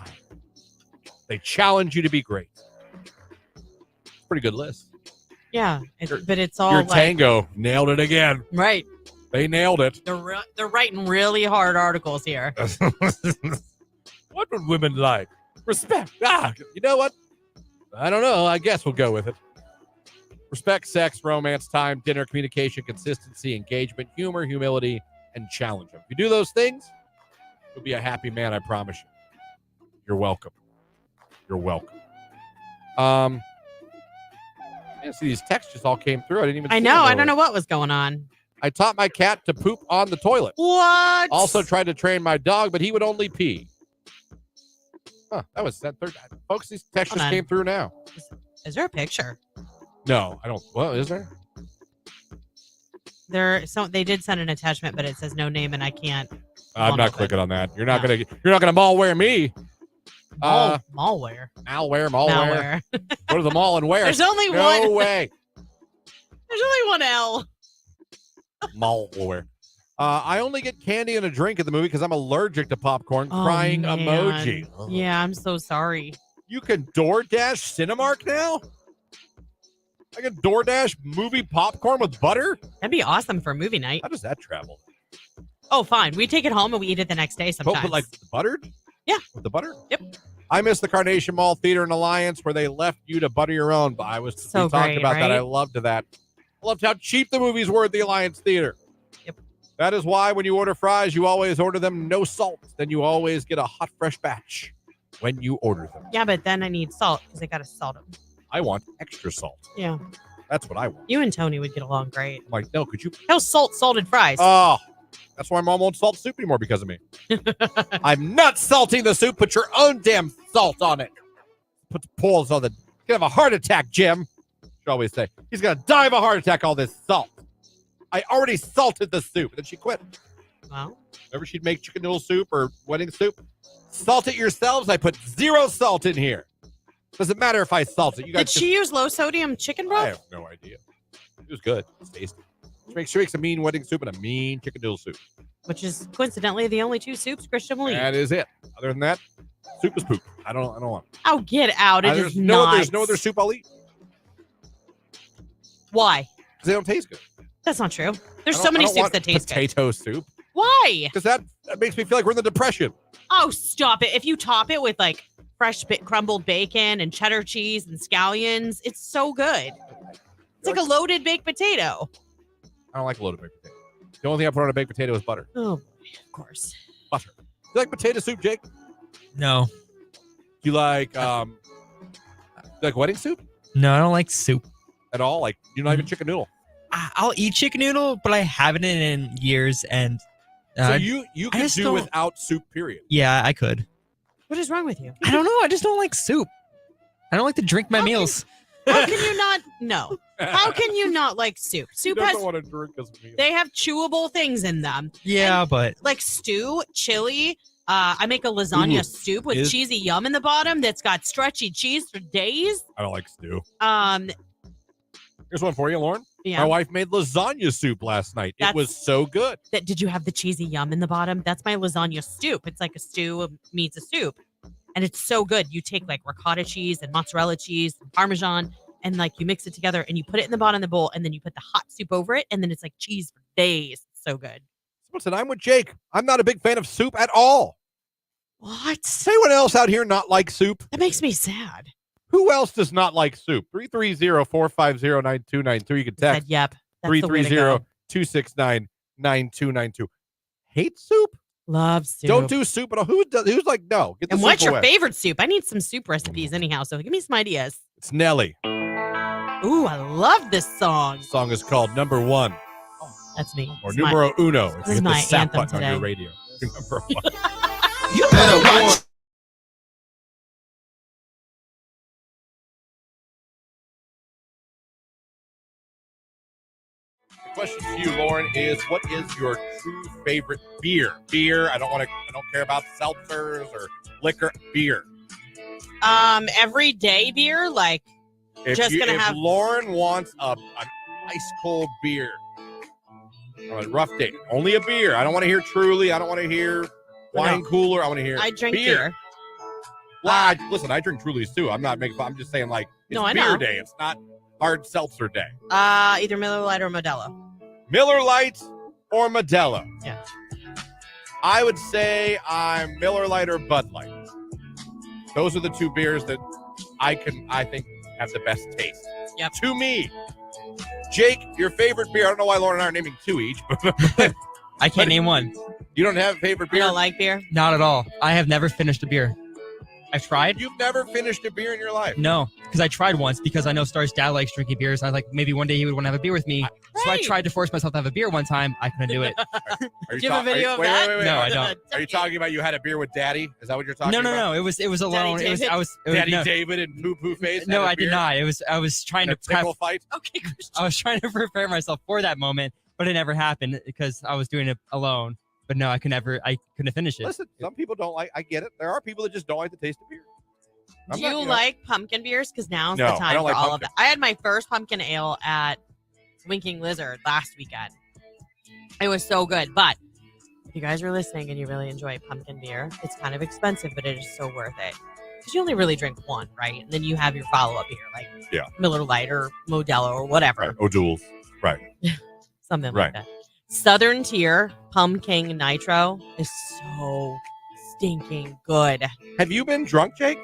They challenge you to be great. Pretty good list. Yeah, but it's all Your like, tango nailed it again. right. They nailed it. They're writing really hard articles here. What would women like? Respect. You know what? I don't know. I guess we'll go with it. Respect, sex, romance, time, dinner, communication, consistency, engagement, humor, humility, and challenge them. If you do those things, you'll be a happy man, I promise you. You're welcome. You're welcome. Yeah, see, these texts just all came through. I didn't even see I them know. I earlier. don't know what was going on. I taught my cat to poop on the toilet. What? Also tried to train my dog, but he would only pee. Huh, that was that third. Folks, these texts Hold just on. came through now. Is there a picture? No, I don't. Well, is there? They did send an attachment, but it says no name, and I can't. I'm not clicking on that. You're not gonna malware me. Malware. Malware. Go to the mall and wear. There's only no one. No way. There's only one L. Malware. I only get candy and a drink at the movie because I'm allergic to popcorn. Crying man. emoji. Ugh. Yeah, I'm so sorry. You can DoorDash Cinemark now? I can DoorDash movie popcorn with butter? That'd be awesome for a movie night. How does that travel? Oh, fine. We take it home and we eat it the next day sometimes. But like buttered? Yeah. With the butter? Yep. I miss the Carnation Mall Theater and Alliance where they left you to butter your own. But we talked great, about that. right? I loved that. I loved how cheap the movies were at the Alliance Theater. Yep. That is why when you order fries, you always order them no salt. Then you always get a hot, fresh batch when you order them. Yeah, but then I need salt because I got to salt them. I want extra salt. Yeah. That's what I want. You and Tony would get along great. I'm like, no, could you? He'll salted fries. Oh, that's why Mom won't salt soup anymore because of me. I'm not salting the soup. Put your own damn salt on it. Put the poles on the. He's going to have a heart attack, Jim. She always say, he's going to die of a heart attack, all this salt. I already salted the soup. And then she quit. Well. Whenever she'd make chicken noodle soup or wedding soup, salt it yourselves. I put 0 salt in here. Doesn't matter if I salt it. You guys Did she use low sodium chicken broth? I have no idea. It was good. It's tasty. She makes a mean wedding soup and a mean chicken noodle soup. Which is coincidentally the only 2 soups Christian will eat. That is it. Other than that, soup is poop. I don't want it. Oh, get out. It There's is not. There's no other soup I'll eat. Why? Because they don't taste good. That's not true. There's so many soups that taste good. Potato soup. Why? Because that makes me feel like we're in the Depression. Oh, stop it. If you top it with like fresh crumbled bacon and cheddar cheese and scallions, it's so good. It's like a loaded baked potato. I don't like a loaded baked potato. The only thing I put on a baked potato is butter. Oh, of course. Butter. You like potato soup, Jake? No. You like wedding soup? No, I don't like soup. At all? Like, you're not even chicken noodle? I'll eat chicken noodle, but I haven't in years. And so you could just do don't- without soup, period. yeah, I could. What is wrong with you? I don't know. I just don't like soup. I don't like to drink my How can- meals. How can you not? No. How can you not like soup? Soup doesn't has. want to drink as meal. They have chewable things in them. Yeah, but Like stew, chili. I make a lasagna Ooh, soup with is- cheesy yum in the bottom that's got stretchy cheese for days. I don't like stew. Here's one for you, Lauren. Yeah. My wife made lasagna soup last night. It was so good. Did you have the cheesy yum in the bottom? That's my lasagna soup. It's like a stew meets a soup. And it's so good. You take like ricotta cheese and mozzarella cheese and Parmesan and like you mix it together and you put it in the bottom of the bowl and then you put the hot soup over it and then it's like cheese for days. It's so good. Listen, I'm with Jake. I'm not a big fan of soup at all. What? Does anyone else out here not like soup? That makes me sad. Who else does not like soup? 330-450-9292. You can Said, text yep. That's the way to go. 330-269-9292. Hate soup? Love soup. Don't do soup at all. Who's like, no? Get the And soup what's your away. favorite soup? I need some soup recipes anyhow, so give me some ideas. It's Nelly. Ooh, I love this song. The song is called Number One That's me. or It's my- Numero Uno. If this you is hit the my sap anthem button on your today. radio. Number one. You better watch. The question to you, Lauren, is what is your true favorite beer? Beer. I don't care about seltzers or liquor. Beer. Everyday beer, like If Lauren wants an ice cold beer on a rough day, only a beer. I don't want to hear Truly. I don't want to hear wine cooler. I want to hear I drink beer. Well, listen, I drink Trulies too. I'm not making fun. I'm just saying, like, it's No, I beer know. day. It's not hard seltzer day. Either Miller Lite or Modelo. Miller Lite or Modelo? Yeah. I would say I'm Miller Lite or Bud Light. Those are the two beers that I think have the best taste. Yep. To me. Jake, your favorite beer. I don't know why Lauren and I are naming two each, but I can't name one. You don't have a favorite You beer? don't like beer? Not at all. I have never finished a beer. I've tried. You've never finished a beer in your life? No, because I tried once because I know Star's dad likes drinking beers. I was like, maybe one day he would want to have a beer with me. So I tried to force myself to have a beer one time. I couldn't do it. Are Do you have a video of that? Wait. No, I don't. Are you talking about you had a beer with Daddy? Is that what you're talking about? No. It was alone. David? Daddy David and Poo Poo Face? No, had a I beer? did not. I was trying A to prep. tickle fight? Okay, Christian. I was trying to prepare myself for that moment, but it never happened because I was doing it alone. But no, I couldn't finish it. Listen, some people don't like. I get it. There are people that just don't like the taste of beer. Do you like pumpkin beers? Because now's No, the I time don't for like all pumpkin. of that. I had my first pumpkin ale at Winking Lizard last weekend. It was so good. But if you guys are listening and you really enjoy pumpkin beer, it's kind of expensive, but it is so worth it. Because you only really drink one, right? And then you have your follow-up beer, like Miller Lite or Modelo or whatever. Right. O'Doul's. Right. Something Right. like that. Southern Tier Pumpkin Nitro is so stinking good. Have you been drunk, Jake?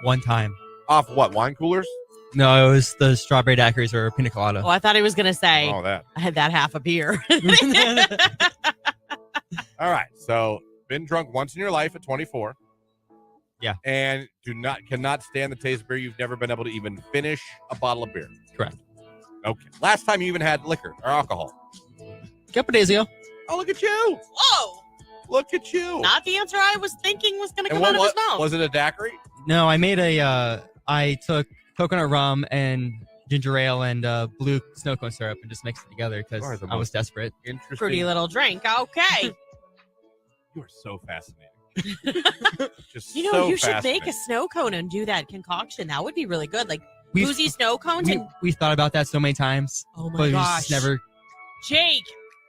One time. Off what? Wine coolers? No, it was the strawberry daiquiris or pina colada. Oh, I thought he was going to say, Oh, that. I had that half a beer. All right. So, been drunk once in your life at 24. Yeah. And cannot stand the taste of beer. You've never been able to even finish a bottle of beer. Correct. Okay. Last time you even had liquor or alcohol. A couple days ago. Oh, look at you. Whoa. Look at you. Not the answer I was thinking was going to come And out of his mouth. Was it a daiquiri? No, I made I took coconut rum and ginger ale and blue snow cone syrup and just mixed it together because You are the I was most desperate. Interesting. Fruity little drink. Okay. You are so fascinating. Just You know, so you should make a fascinating. snow cone and do that concoction. That would be really good. Like We've- boozy snow cones. We've thought about that so many times, Oh but my we gosh. just never. Jake,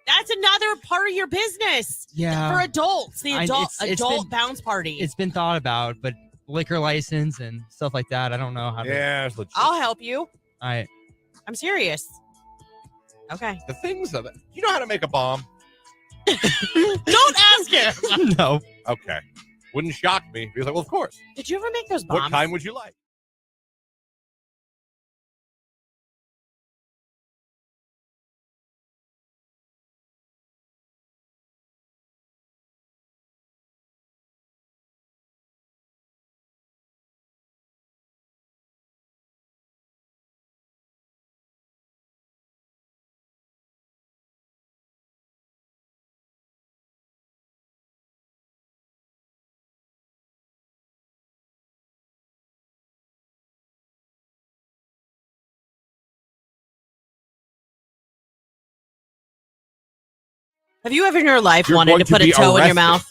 that's another part of your business. Yeah. For adults. The adult it's adult been- bounce party. It's been thought about, but liquor license and stuff like that, I don't know how to. Yeah, it's legit. I'll help you. I I'm serious. Okay. The things of it. You know how to make a bomb? Don't ask him. no. Okay. Wouldn't shock me. He was like, well, of course. Did you ever make those bombs? What kind would you like? Have you ever in your life You're wanted going to to put a be toe in your arrested. mouth?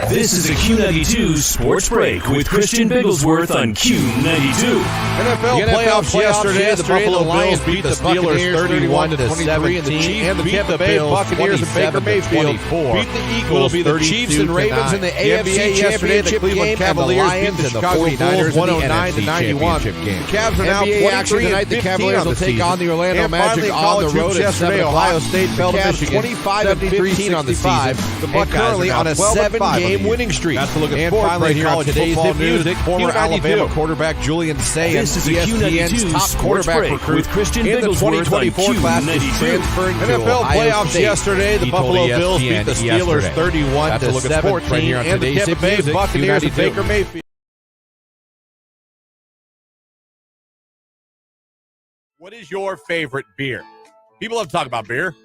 This is a Q92 Sports Break with Christian Bigglesworth on Q92. NFL playoffs yesterday. The Buffalo Bills beat the Steelers 31-17, and the Tampa Bay Buccaneers and Baker Mayfield beat the Eagles. Will be the Chiefs and Ravens in the AFC Championship game, and the Lions beat the Chicago Bulls 109-91. The Cavs are now 23 tonight. The Cavaliers will take on the Orlando Magic on the road yesterday. Ohio State fell to Michigan 25-15 on the season. The Buckeyes currently on a 7-game winning streak. That's to look at finally here on today's hit music. Former Alabama quarterback Julian Sayans, This is a ESPN's Q92 top Sports quarterback Break recruit with Christian in the Bigglesworth on 2024 class is Q92. transferring to NFL Ohio playoffs State. yesterday. The He told Buffalo Bills beat the ESPN Steelers yesterday. That's to look at sports right here on 31-14, and the today's Tampa hit Bay music. Buccaneers and Q92. Baker Mayfield. What is your favorite beer? People have talked about beer.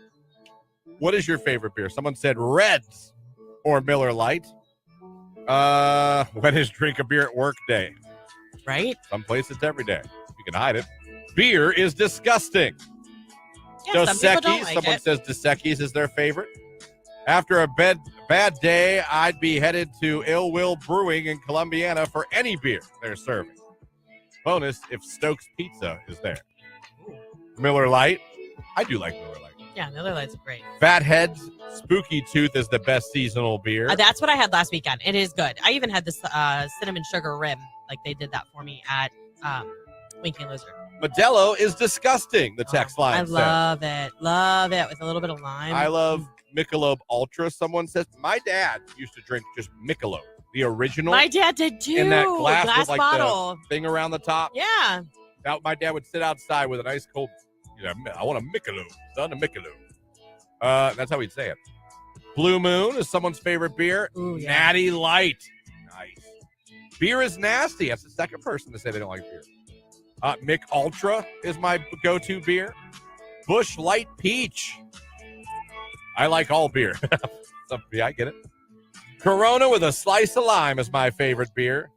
What is your favorite beer? Someone said Reds or Miller Lite. When is drink a beer at work day? Right? Some places it's every day. You can hide it. Beer is disgusting. Yeah, some people don't Dos Equis, like someone it. says Dos Equis is their favorite. After a bad day, I'd be headed to Ill Will Brewing in Columbiana for any beer they're serving. Bonus if Stokes Pizza is there. Miller Lite. I do like Miller Lite. Yeah, Miller Lite's great. Fathead's Spooky Tooth is the best seasonal beer. That's what I had last weekend. It is good. I even had this cinnamon sugar rim. Like they did that for me at Winking Lizard. Modelo is disgusting, the text line I says. love it. Love it with a little bit of lime. I love Michelob Ultra. Someone says, my dad used to drink just Michelob, the original. My dad did too. in that glass with like bottle. the thing around the top. Yeah. Now my dad would sit outside with an ice cold, I want a Michelob, son, a Michelob. That's how he'd say it. Blue Moon is someone's favorite beer. Ooh, yeah. Natty Light. Nice. Beer is nasty. That's the second person to say they don't like beer. Mick Ultra is my go-to beer. Busch Light Peach. I like all beer. Yeah, I get it. Corona with a slice of lime is my favorite beer.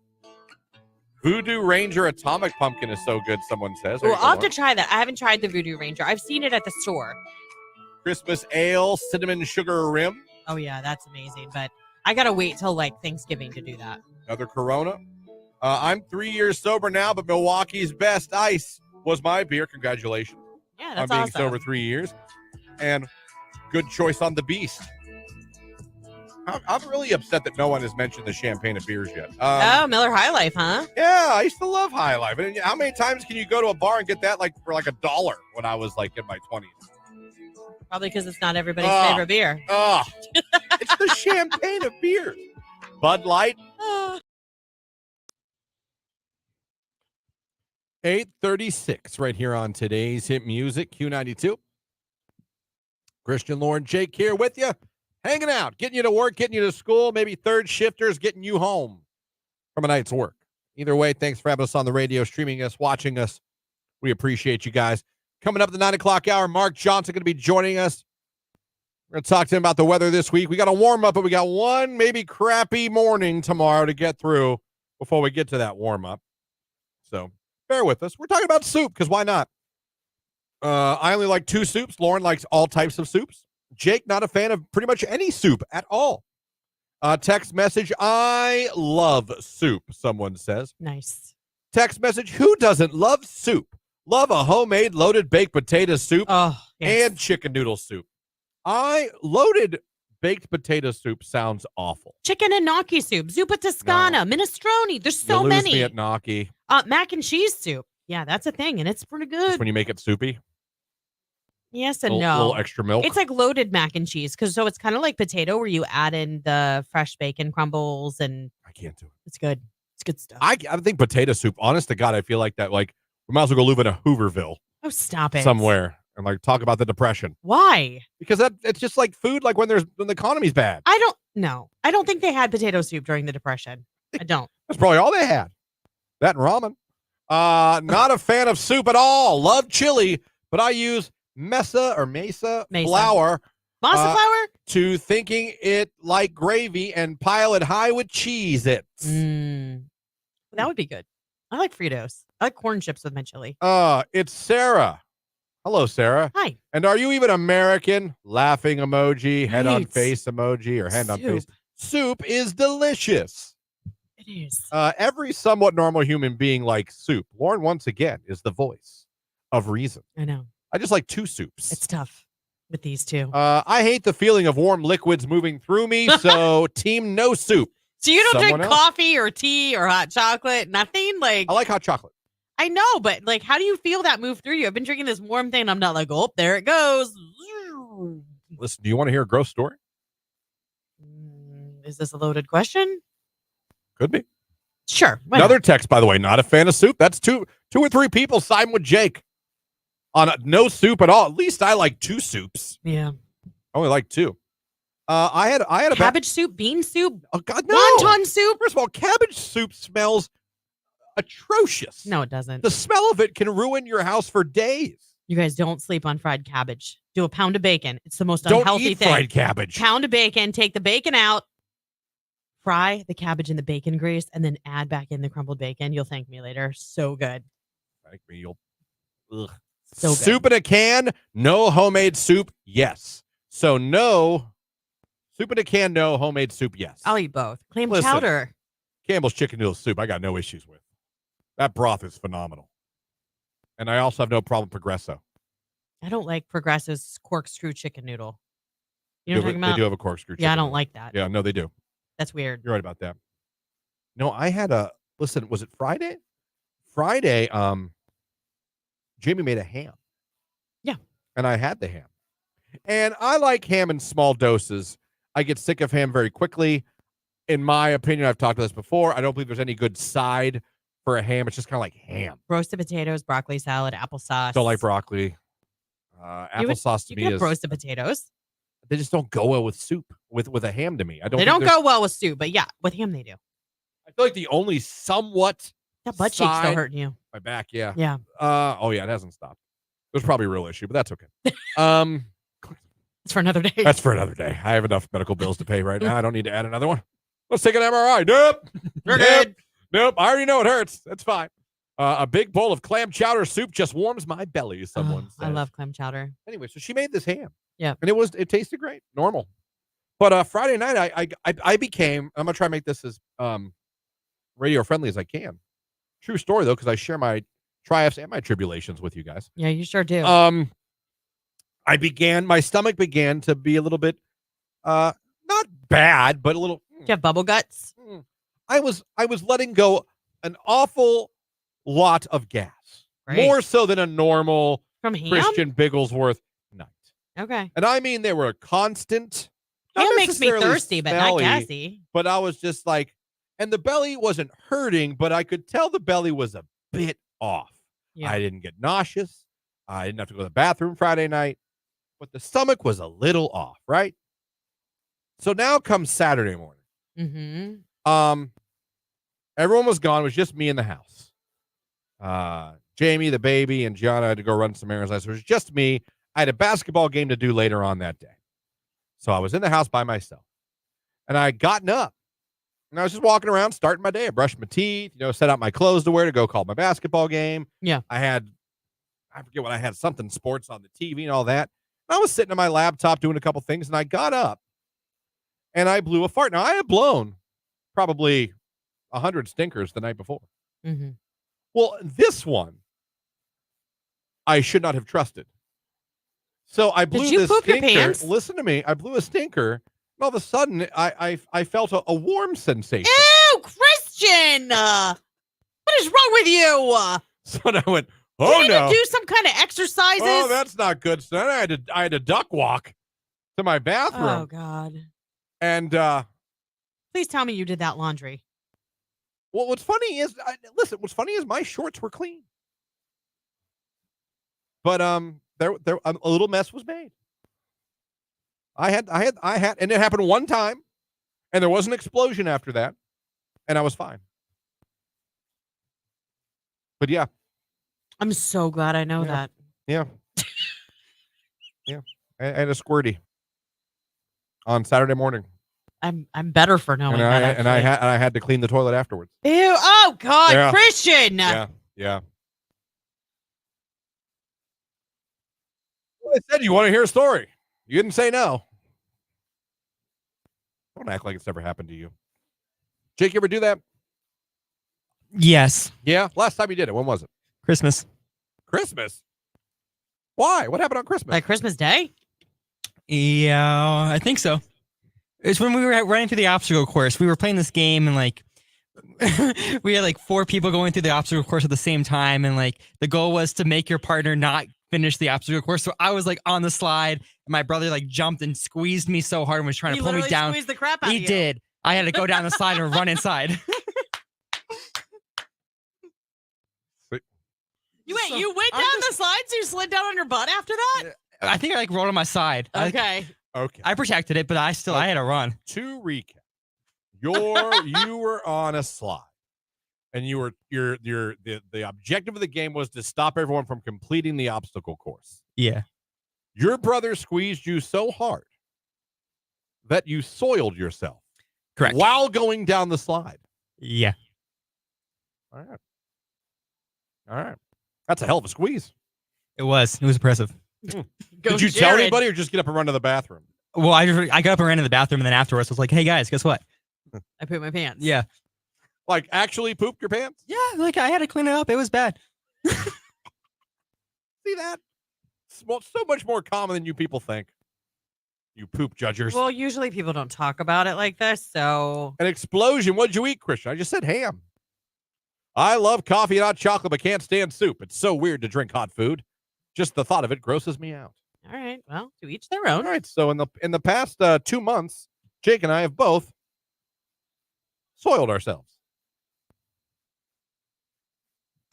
Voodoo Ranger Atomic Pumpkin is so good, someone says. Well, I'll have to try that. I haven't tried the Voodoo Ranger. I've seen it at the store. Christmas Ale Cinnamon Sugar Rim. Oh, yeah, that's amazing. But I got to wait till like Thanksgiving to do that. Another Corona. I'm 3 years sober now, but Milwaukee's Best Ice was my beer. Congratulations. Yeah, that's on being awesome. sober 3 years. And good choice on the Beast. I'm really upset that no one has mentioned the champagne of beers yet. Miller High Life, huh? Yeah, I used to love High Life. And how many times can you go to a bar and get that for $1 when I was in my 20s? Probably because it's not everybody's favorite beer. It's the champagne of beers. Bud Light. 8:36 right here on today's Hit Music, Q92. Christian, Lauren, Jake here with you. Hanging out, getting you to work, getting you to school, maybe third shifters, getting you home from a night's work. Either way, thanks for having us on the radio, streaming us, watching us. We appreciate you guys. Coming up at the 9 o'clock hour, Mark Johnson going to be joining us. We're going to talk to him about the weather this week. We got a warm-up, but we got one maybe crappy morning tomorrow to get through before we get to that warm-up. So bear with us. We're talking about soup, because why not? I only like 2 soups. Lauren likes all types of soups. Jake, not a fan of pretty much any soup at all. Text message, I love soup, someone says. Nice. Text message, who doesn't love soup? Love a homemade loaded baked potato soup and chicken noodle soup. Loaded baked potato soup sounds awful. Chicken and gnocchi soup, zuppa toscana, minestrone. There's so you lose many. Me at gnocchi. Mac and cheese soup. Yeah, that's a thing, and it's pretty good. Just when you make it soupy? Yes and no. A little extra milk? It's like loaded mac and cheese, so it's kind of like potato where you add in the fresh bacon crumbles, and I can't do it. It's good. It's good stuff. I think potato soup, honest to God, I feel like that, we might as well go live in a Hooverville. Oh, stop it. Somewhere. And talk about the Depression. Why? Because it's just like food, when the economy's bad. I don't think they had potato soup during the Depression. I don't. That's probably all they had. That and ramen. Not a fan of soup at all. Love chili, but I use mesa flour. Masa flour? To thinking it like gravy and pile it high with Cheez-Its. That would be good. I like Fritos. I like corn chips with my chili. It's Sarah. Hello, Sarah. Hi. And are you even American? Laughing emoji, head on face emoji, or hand on face. Soup is delicious. It is. Every somewhat normal human being likes soup. Lauren, once again, is the voice of reason. I know. I just like 2 soups. It's tough with these 2. I hate the feeling of warm liquids moving through me, so team no soup. So you don't drink coffee or tea or hot chocolate? Nothing? I like hot chocolate. I know, but how do you feel that move through you? I've been drinking this warm thing. And I'm not oh, there it goes. Listen, do you want to hear a gross story? Is this a loaded question? Could be. Sure. Another text, by the way, not a fan of soup. That's two or 3 people siding with Jake on no soup at all. At least I like 2 soups. Yeah. I only like 2. I had a cabbage soup, bean soup. Oh God, no! Wonton soup. First of all, cabbage soup smells atrocious. No, it doesn't. The smell of it can ruin your house for days. You guys don't sleep on fried cabbage. Do a pound of bacon. It's the most unhealthy thing. Fried cabbage. Pound of bacon. Take the bacon out. Fry the cabbage in the bacon grease, and then add back in the crumbled bacon. You'll thank me later. So good. Thank me. Ugh. So good. Soup in a can. No homemade soup. Yes. So no. Soup in a can, no. Homemade soup, yes. I'll eat both. Clam chowder. Campbell's chicken noodle soup, I got no issues with. That broth is phenomenal. And I also have no problem with Progresso. I don't like Progresso's corkscrew chicken noodle. You know what I'm talking about? They do have a corkscrew chicken Yeah, I don't noodle. like that. Yeah, no, they do. That's weird. You're right about that. No, I had listen, was it Friday? Friday, Jamie made a ham. Yeah. And I had the ham. And I like ham in small doses. I get sick of ham very quickly. In my opinion, I've talked about this before. I don't believe there's any good side for a ham. It's just kind of like ham. Roasted potatoes, broccoli salad, applesauce. Don't like broccoli. Applesauce to me is roasted potatoes. They just don't go well with soup with a ham to me. They don't go well with soup, but yeah, with ham they do. I feel like the only somewhat That butt cheek's still sign- hurting you. my back, yeah. Yeah. Oh yeah, it hasn't stopped. There's probably a real issue, but that's okay. It's for another day. That's for another day. I have enough medical bills to pay right now. I don't need to add another one. Let's take an MRI. Nope. We're good. Nope. I already know it hurts. That's fine. A big bowl of clam chowder soup just warms my belly, someone said. I love clam chowder. Anyway, so she made this ham. Yeah. And it tasted great. Normal. But Friday night I became, I'm gonna try to make this as radio friendly as I can. True story though, because I share my triumphs and my tribulations with you guys. Yeah, you sure do. My stomach began to be a little bit not bad, but a little. Do you have bubble guts? I was letting go an awful lot of gas. Great. More so than a normal From ham? Christian Bigglesworth night. Okay. And I mean, they were a constant. Ham makes me necessarily thirsty, but not smelly, gassy. But I was just like, and the belly wasn't hurting, but I could tell the belly was a bit off. Yeah. I didn't get nauseous. I didn't have to go to the bathroom Friday night, but the stomach was a little off, right? So now comes Saturday morning. Mm-hmm. Everyone was gone. It was just me in the house. Jamie, the baby, and Gianna had to go run some errands. So it was just me. I had a basketball game to do later on that day. So I was in the house by myself. And I had gotten up. And I was just walking around, starting my day. I brushed my teeth, set out my clothes to wear to go call my basketball game. Yeah. I forget what I had, something sports on the TV and all that. And I was sitting at my laptop doing a couple things, and I got up and I blew a fart. Now, I had blown probably 100 stinkers the night before. Mm-hmm. Well, this one, I should not have trusted. So I blew Did you this poop your stinker. pants? Listen to me. I blew a stinker. And all of a sudden, I felt a warm sensation. Ew, Christian! What is wrong with you? So then I went, You oh need no. to do some kind of exercises. Oh, that's not good. So then I had to duck walk to my bathroom. Oh, God. And Please tell me you did that laundry. well, what's funny is my shorts were clean. But there a little mess was made. I had, and it happened one time, and there was an explosion after that, and I was fine. But yeah, I'm so glad I know that. yeah, yeah. I had a squirty on Saturday morning, I'm better for knowing that. and I had to clean the toilet afterwards. Ew! Oh God, Yeah. Christian! Yeah. Well, I said you want to hear a story. You didn't say no. Don't act like it's never happened to you. Jake, you ever do that? Yes. Yeah. Last time you did it, when was it? Christmas. Christmas. Why? What happened on Christmas? Like Christmas Day? Yeah, I think so. It's when we were running through the obstacle course. We were playing this game, and like we had like 4 people going through the obstacle course at the same time, and like the goal was to make your partner not finish the obstacle course. So I was like on the slide, and my brother like jumped and squeezed me so hard and was trying to pull me down. Squeezed the crap out of He you. did. I had to go down the slide and run inside. You went down the slide, so you slid down on your butt after that? I think I like rolled on my side. Okay. Okay. I protected it, but I had to run. To recap, you were on a slide, and the objective of the game was to stop everyone from completing the obstacle course. Yeah. Your brother squeezed you so hard that you soiled yourself. Correct. While going down the slide. Yeah. All right. That's a hell of a squeeze. It was impressive. Did you tell anybody or just get up and run to the bathroom? Well, I got up and ran to the bathroom, and then afterwards I was like, "Hey guys, guess what? I pooped my pants. Yeah, Like actually pooped your pants? yeah. Like I had to clean it up. It was bad. See that? Well, so much more common than you people think. You poop judgers. Well, usually people don't talk about it like this, so An explosion. What'd you eat, Christian? I just said ham. I love coffee and hot chocolate, but can't stand soup. It's so weird to drink hot food. Just the thought of it grosses me out. all right. Well, to each their All own. right. So in the past 2 months, Jake and I have both soiled ourselves.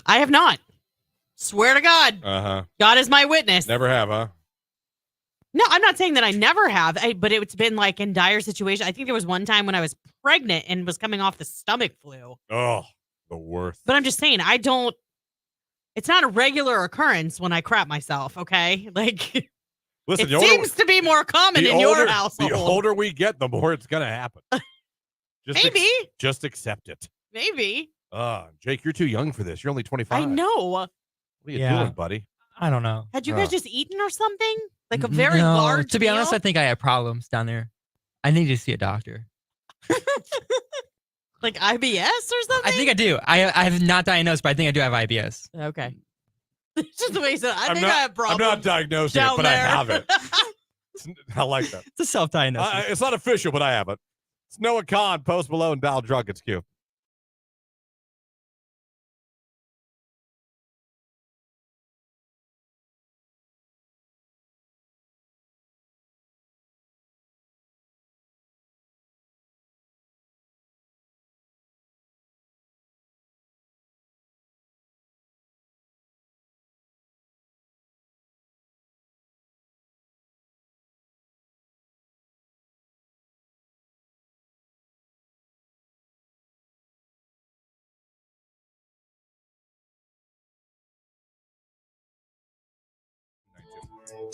I have not. Swear to God. Uh-huh. God is my witness. Never have, huh? No, I'm not saying that I never have, but it's been like in dire situation. I think there was one time when I was pregnant and was coming off the stomach flu. Oh, the worst. But I'm just saying, it's not a regular occurrence when I crap myself, okay? Like, Listen, it seems to be more common in your household. The older we get, the more it's going to happen. Maybe. Just accept it. Maybe. Jake, you're too young for this. You're only 25. I know. What are you doing, buddy? I don't know. Had you guys just eaten or something? Like a very No, large to be honest, meal? I think I have problems down there. I need to see a doctor. Like IBS or something? I think I do. I have not diagnosed, but I think I do have IBS. Okay. It's just the way he said it. I I'm think not, I have problems. I'm not diagnosing it, down but I there. have it. I like that. It's a self-diagnosis. It's not official, but I have it. It's Noah Khan, Post Malone, Dial Drunk. It's Q.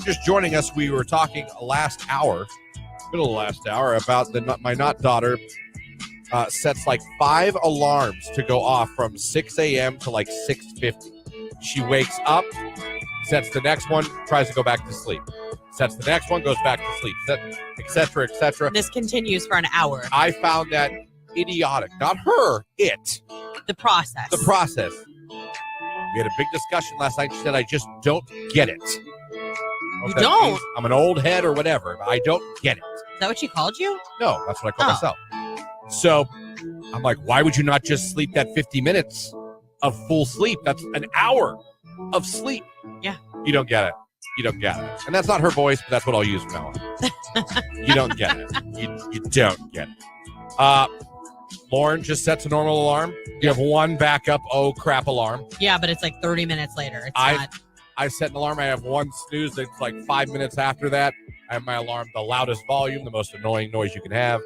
Just joining us, we were talking last hour, middle of last hour, about my not daughter sets like 5 alarms to go off from 6 a.m. to like 6:50. She wakes up, sets the next one, tries to go back to sleep. Sets the next one, goes back to sleep, et cetera, et cetera. This continues for an hour. I found that idiotic. Not her, it. The process. The process. We had a big discussion last night. She said, I just don't get it. You don't? I'm an old head or whatever, but I don't get it. Is that what she called you? No, that's what I call myself. So I'm like, why would you not just sleep that 50 minutes of full sleep? That's an hour of sleep. Yeah. You don't get it. You don't get it. And that's not her voice, but that's what I'll use from now on. You don't get it. You don't get it. Lauren just sets a normal alarm. You have one backup, oh crap alarm. Yeah, but it's like 30 minutes later. It's not. I set an alarm. I have one snooze that's like 5 minutes after that. I have my alarm, the loudest volume, the most annoying noise you can have.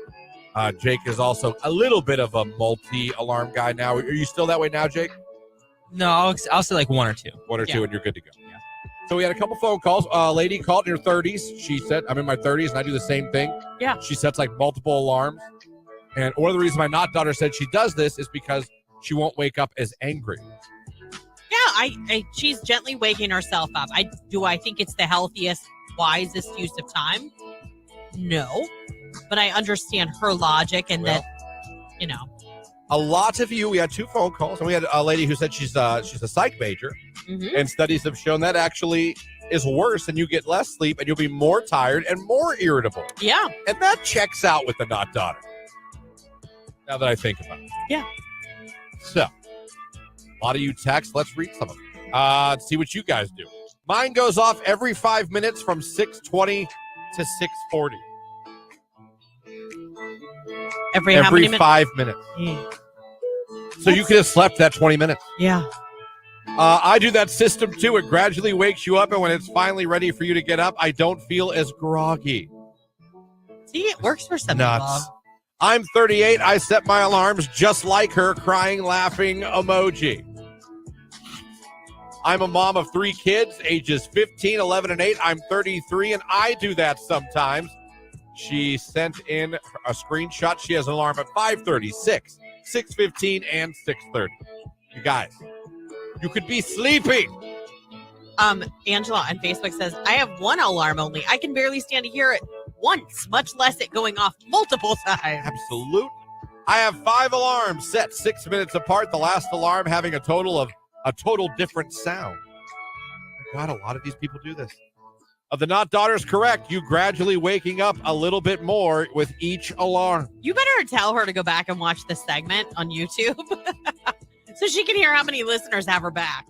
Jake is also a little bit of a multi-alarm guy now. Are you still that way now, Jake? No, I'll say like one or two. One or two, and you're good to go. Yeah. So we had a couple phone calls. A lady called in her 30s. She said, I'm in my 30s, and I do the same thing. Yeah. She sets like multiple alarms. And one of the reasons my not daughter said she does this is because she won't wake up as angry. Yeah, she's gently waking herself up. I think it's the healthiest, wisest use of time? No. But I understand her logic and that, you know. A lot of you, we had 2 phone calls, and we had a lady who said she's a psych major, and studies have shown that actually is worse, and you get less sleep, and you'll be more tired and more irritable. Yeah. And that checks out with the not daughter, now that I think about it. Yeah. So, a lot of you text. Let's read some of them. See what you guys do. Mine goes off every 5 minutes from 6:20 to 6:40. Every how many 5 minutes. So you could have slept that 20 minutes. Yeah. I do that system too. It gradually wakes you up, and when it's finally ready for you to get up, I don't feel as groggy. See, it works for some Nuts. people. I'm 38. I set my alarms just like her, crying, laughing emoji. I'm a mom of 3 kids, ages 15, 11, and 8. I'm 33, and I do that sometimes. She sent in a screenshot. She has an alarm at 5:30, 6, 6:15, and 6:30. You guys, you could be sleeping. Angela on Facebook says, I have one alarm only. I can barely stand to hear it once, much less it going off multiple times. Absolutely. I have 5 alarms set 6 minutes apart. The last alarm having a total different sound. God, a lot of these people do this. The not daughter's correct. You gradually waking up a little bit more with each alarm. You better tell her to go back and watch this segment on YouTube so she can hear how many listeners have her back.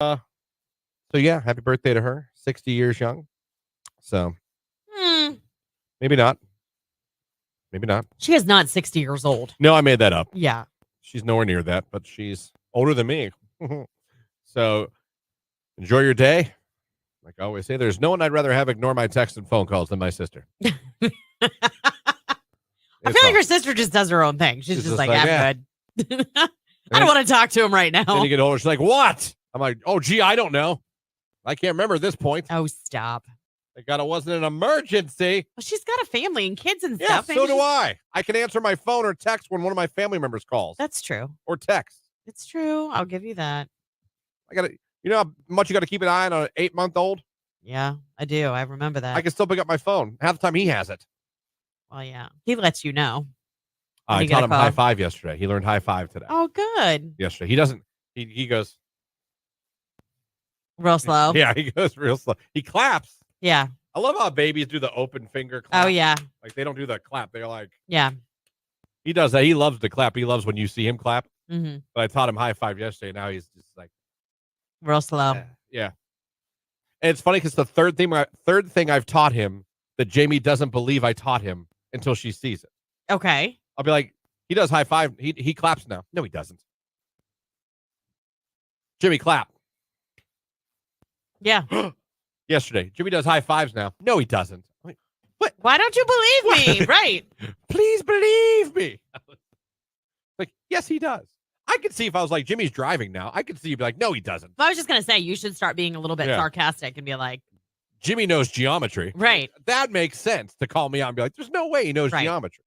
So yeah, happy birthday to her. 60 years young. So maybe not. Maybe not. She is not 60 years old. No, I made that up. Yeah. She's nowhere near that, but she's older than me. So enjoy your day. Like I always say, there's no one I'd rather have ignore my texts and phone calls than my sister. I feel like her sister just does her own thing. She's just like, I'm good. I don't want to talk to him right now. Then you get older, she's like, what? I'm like, oh, gee, I don't know. I can't remember at this point. Oh, stop. Thank God it wasn't an emergency. Well, she's got a family and kids and Yeah, stuff. so do I. I can answer my phone or text when one of my family members calls. That's true. Or text. It's true. I'll give you that. I got to, you know how much you got to keep an eye on an 8-month-old? Yeah, I do. I remember that. I can still pick up my phone. Half the time he has it. Well, yeah. He lets you know. I taught him high five yesterday. He learned high five today. Oh, good. Yesterday. He doesn't, he goes. Real slow. Yeah, he goes real slow. He claps. Yeah. I love how babies do the open finger clap. Oh, yeah. Like they don't do the clap. They're like. Yeah. He does that. He loves to clap. He loves when you see him clap. Mm-hmm. But I taught him high five yesterday. Now he's just like. Real slow. Yeah. And it's funny because the third thing I've taught him that Jamie doesn't believe I taught him until she sees it. Okay. I'll be like, he does high five. He claps now. No, he doesn't. Jimmy, clap. Yeah. Yesterday, Jimmy does high fives now. No, he doesn't. I'm like, what? Why don't you believe me? Right. Please believe me. Like, yes, he does. I could see if I was like, Jimmy's driving now. I could see you be like, no, he doesn't. I was just going to say, you should start being a little bit sarcastic and be like, Jimmy knows geometry. Right. That makes sense to call me out and be like, there's no way he knows geometry.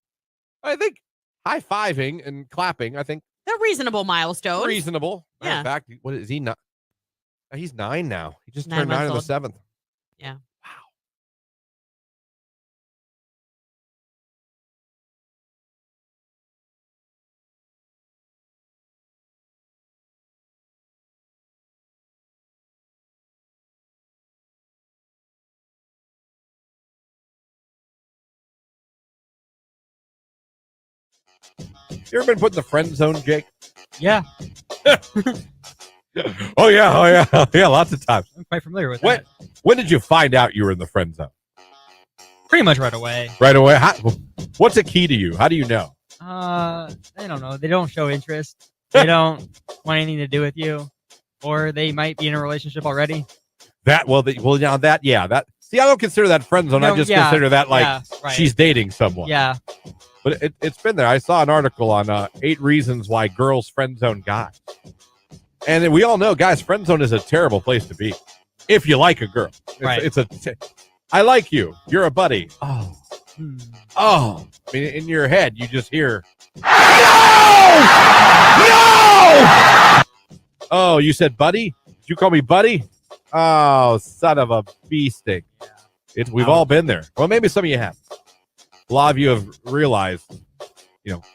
I think high-fiving and clapping, I think. They're reasonable milestones. Reasonable. Yeah. In fact, what is he not? He's 9 now. He just 9 turned 9 on the months 7th. Yeah. Wow. You ever been put in the friend zone, Jake? Yeah, Oh, yeah. Yeah, lots of times. I'm quite familiar with that. When did you find out you were in the friend zone? Pretty much right away. Right away? What's a key to you? How do you know? I don't know. They don't show interest. They don't want anything to do with you, or they might be in a relationship already. See, I don't consider that friend zone. I just consider that like she's dating someone. Yeah. But it's been there. I saw an article on 8 reasons why girls friend zone guys. And we all know, guys, friend zone is a terrible place to be if you like a girl. I like you. You're a buddy. Oh. I mean, in your head, you just hear, no! Oh, you said buddy? Did you call me buddy? Oh, son of a bee stick. We've all been there. Well, maybe some of you have. A lot of you have realized,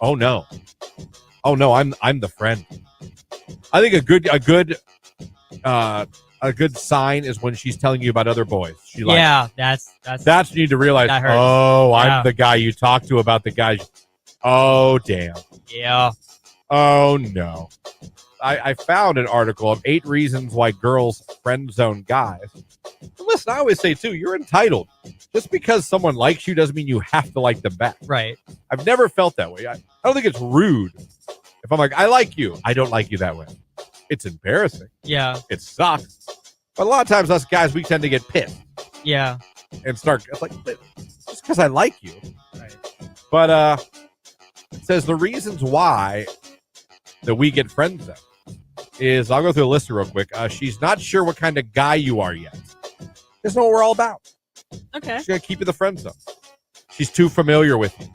oh no, I'm the friend. I think a good sign is when she's telling you about other boys. That's you need to realize. That hurts. Oh, I'm the guy you talk to about the guys. Oh, damn. Yeah. Oh no. I found an article of 8 reasons why girls friend zone guys. Listen, I always say too, you're entitled. Just because someone likes you doesn't mean you have to like them back. Right. I've never felt that way. I don't think it's rude. If I'm like, I like you, I don't like you that way. It's embarrassing. Yeah. It sucks. But a lot of times us guys, we tend to get pissed. Yeah. And start, it's like, just because I like you. Right. But it says the reasons why that we get friend zoned is, I'll go through the list real quick. She's not sure what kind of guy you are yet. That's not what we're all about. Okay. She's going to keep you in the friend zone. She's too familiar with you.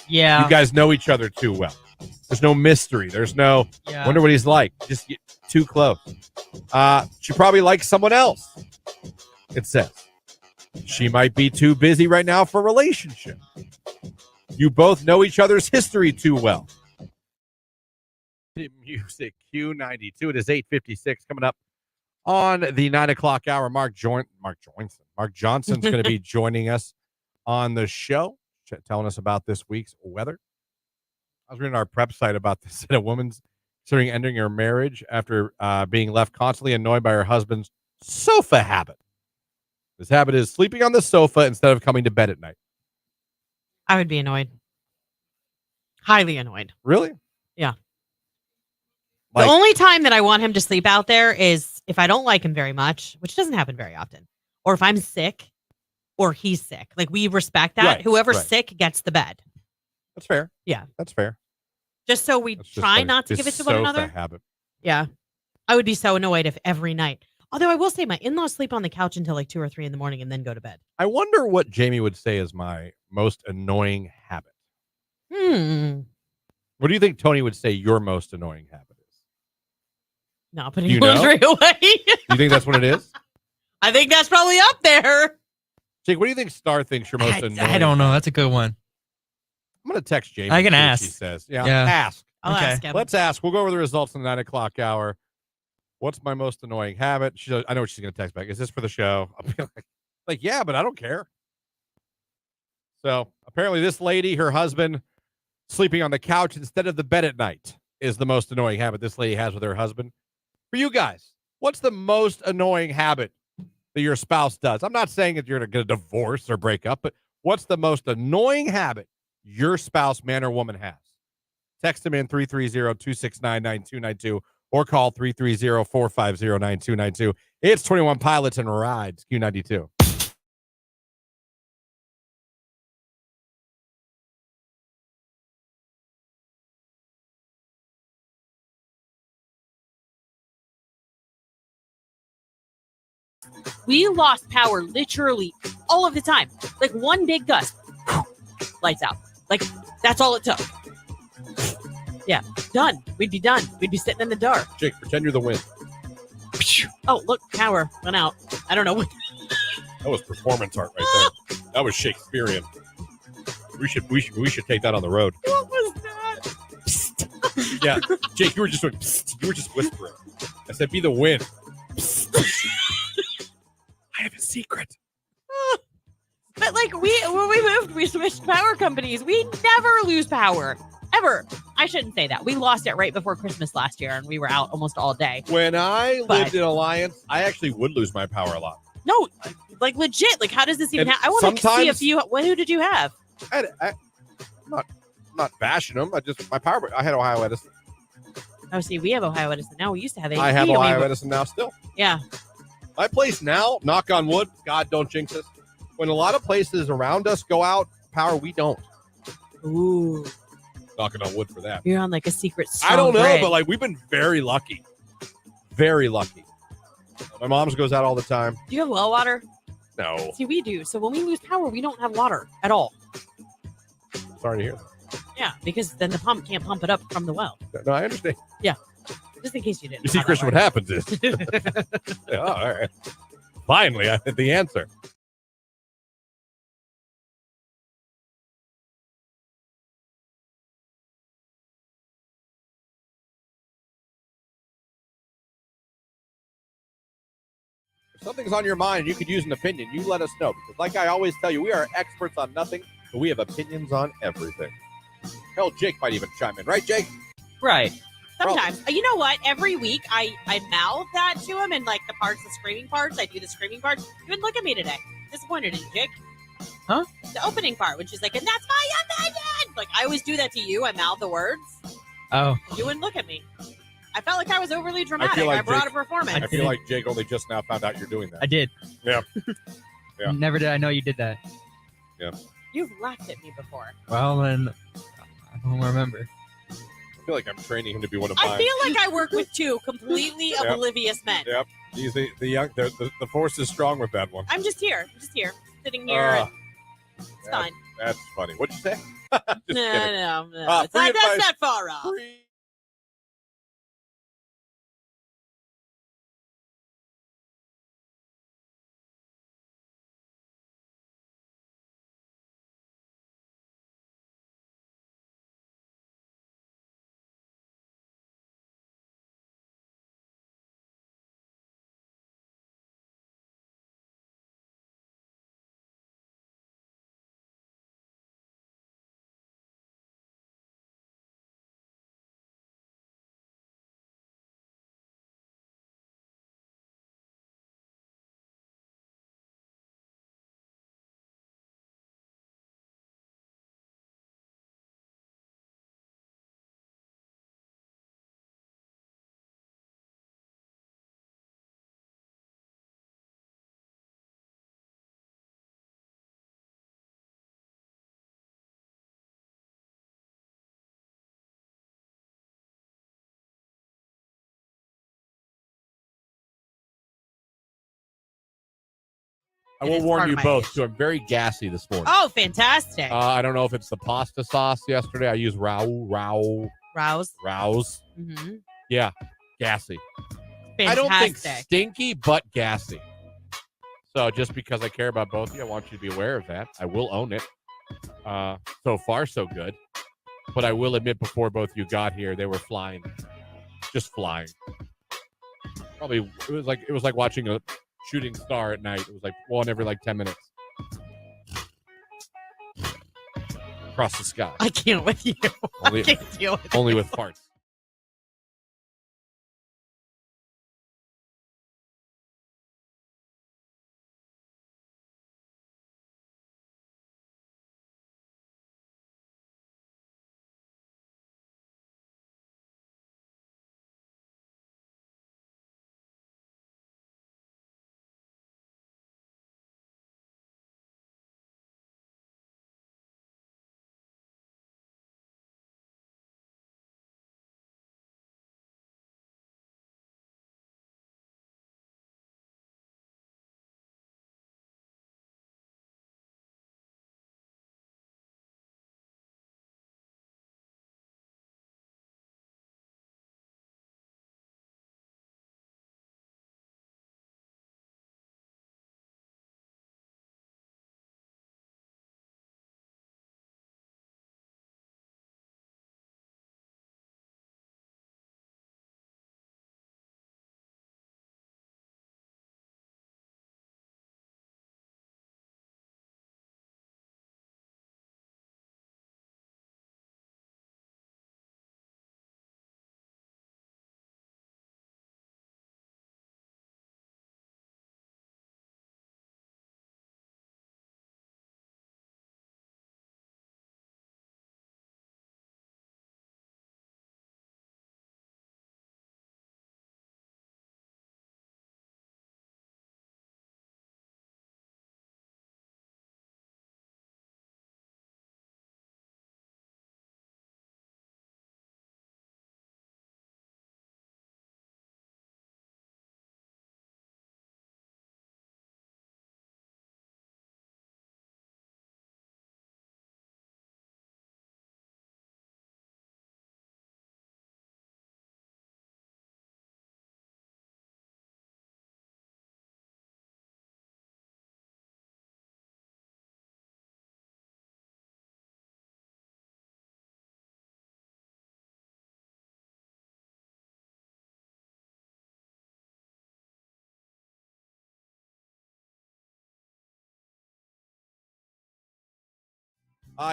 Yeah. You guys know each other too well. There's no mystery. There's no, wonder what he's like. Just get too close. She probably likes someone else. It says. She might be too busy right now for a relationship. You both know each other's history too well. Music Q92. It is 8:56 coming up on the 9 o'clock hour. Mark Johnson's going to be joining us on the show, telling us about this week's weather. I was reading our prep site about this. A woman's considering ending her marriage after being left constantly annoyed by her husband's sofa habit. His habit is sleeping on the sofa instead of coming to bed at night. I would be annoyed. Highly annoyed. Really? Yeah. Like, the only time that I want him to sleep out there is if I don't like him very much, which doesn't happen very often, or if I'm sick or he's sick. Like, we respect that. Right, Whoever's right. sick gets the bed. That's fair. Yeah. That's fair. Just so we That's just try funny. not to His give it to one sofa another. habit. Yeah. I would be so annoyed if every night. Although I will say my in-laws sleep on the couch until like 2 or 3 in the morning and then go to bed. I wonder what Jamie would say is my most annoying habit. What do you think Tony would say your most annoying habit is? Not putting Do you know? laundry away. You think that's what it is? I think that's probably up there. Jake, what do you think Star thinks your most annoying? I don't know. That's a good one. I'm going to text Jamie. I can see what ask. She says, yeah. Yeah. Ask. I'll Okay. ask him. Let's ask. We'll go over the results in the 9 o'clock hour. What's my most annoying habit? I know what she's going to text back. Is this for the show? I'll be like, yeah, but I don't care. So apparently this lady, her husband, sleeping on the couch instead of the bed at night is the most annoying habit this lady has with her husband. For you guys, what's the most annoying habit that your spouse does? I'm not saying that you're going to divorce or break up, but what's the most annoying habit your spouse, man or woman, has? Text them in 330-269-9292 or call 330-450-9292. It's 21 Pilots and Rides, Q92. We lost power literally all of the time. Like one big gust, lights out. Like that's all it took. Yeah, done. We'd be done. We'd be sitting in the dark. Jake, pretend you're the wind. Oh, look, power went out. I don't know what. That was performance art right there. That was Shakespearean. We should take that on the road. What was that? Psst. Yeah, Jake, you were just whispering. I said, be the wind. I have a secret. But like when we moved, we switched power companies. We never lose power. Ever. I shouldn't say that. We lost it right before Christmas last year, and we were out almost all day. When I lived in Alliance, I actually would lose my power a lot. No, like legit. Like, how does this even And happen? I want to see if you. Who did you have? I'm not bashing them. I had Ohio Edison. Oh, see, we have Ohio Edison now. We used to have AT. I have Ohio Edison now still. Yeah. My place now, knock on wood, God, don't jinx us. When a lot of places around us go out, power, we don't. Ooh. Knocking on wood for that. You're on like a secret strong I don't know, grid. but like we've been very lucky. Very lucky. My mom's goes out all the time. Do you have well water? No. See, we do. So when we lose power, we don't have water at all. Sorry to hear that. Yeah, because then the pump can't pump it up from the well. No, I understand. Yeah. Just in case you didn't. You see, Christian, what happens is. Yeah, all right. Finally, I had the answer. If something's on your mind and you could use an opinion, you let us know. Because like I always tell you, we are experts on nothing, but we have opinions on everything. Hell, Jake might even chime in. Right, Jake? Right. Sometimes. You know what? Every week I mouth that to him and like the screaming parts. I do the screaming parts. You wouldn't look at me today. Disappointed in you, Jake. Huh? The opening part, which is like, and that's my opinion. Like, I always do that to you. I mouth the words. Oh. You wouldn't look at me. I felt like I was overly dramatic. feel like I brought Jake- a performance. I feel like Jake only just now found out you're doing that. I did. Yeah. Yeah. Never did I know you did that. You've laughed at me before. Well, then I don't remember. I feel like I'm training him to be one of I mine. feel like I work with two completely Yep. oblivious men. Yep. He's the young. The force is strong with that one. I'm just here. Sitting here. Uh, And it's fine. That's funny. What'd you say? Just kidding. No. Free That's advice. not far off. Free I It will is warn part you of my both, age. too. I'm very gassy this morning. Oh, fantastic. I don't know if it's the pasta sauce yesterday. I used Rouse. Rouse. Mm-hmm. Yeah, gassy. Fantastic. I don't think stinky, but gassy. So just because I care about both of you, I want you to be aware of that. I will own it. So far, so good. But I will admit, before both you got here, they were flying, just flying. Probably it was like watching a shooting star at night. It was like one every 10 minutes across the sky. I can't with you. Only, I can't deal with only you. with farts.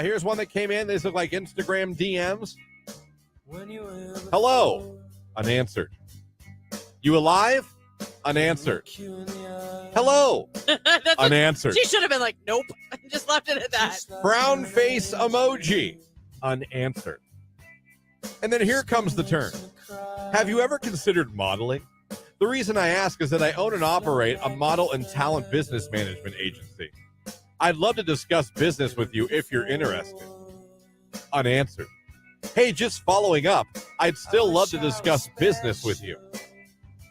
Here's one that came in. These look like Instagram DMs. Hello. Unanswered. You alive? Unanswered. Hello. Unanswered. She should have been like, nope. Just left it at that. Frown face emoji. Unanswered. And then here comes the turn. Have you ever considered modeling? The reason I ask is that I own and operate a model and talent business management agency. I'd love to discuss business with you if you're interested. Unanswered. Hey, just following up, I'd still love to discuss business with you.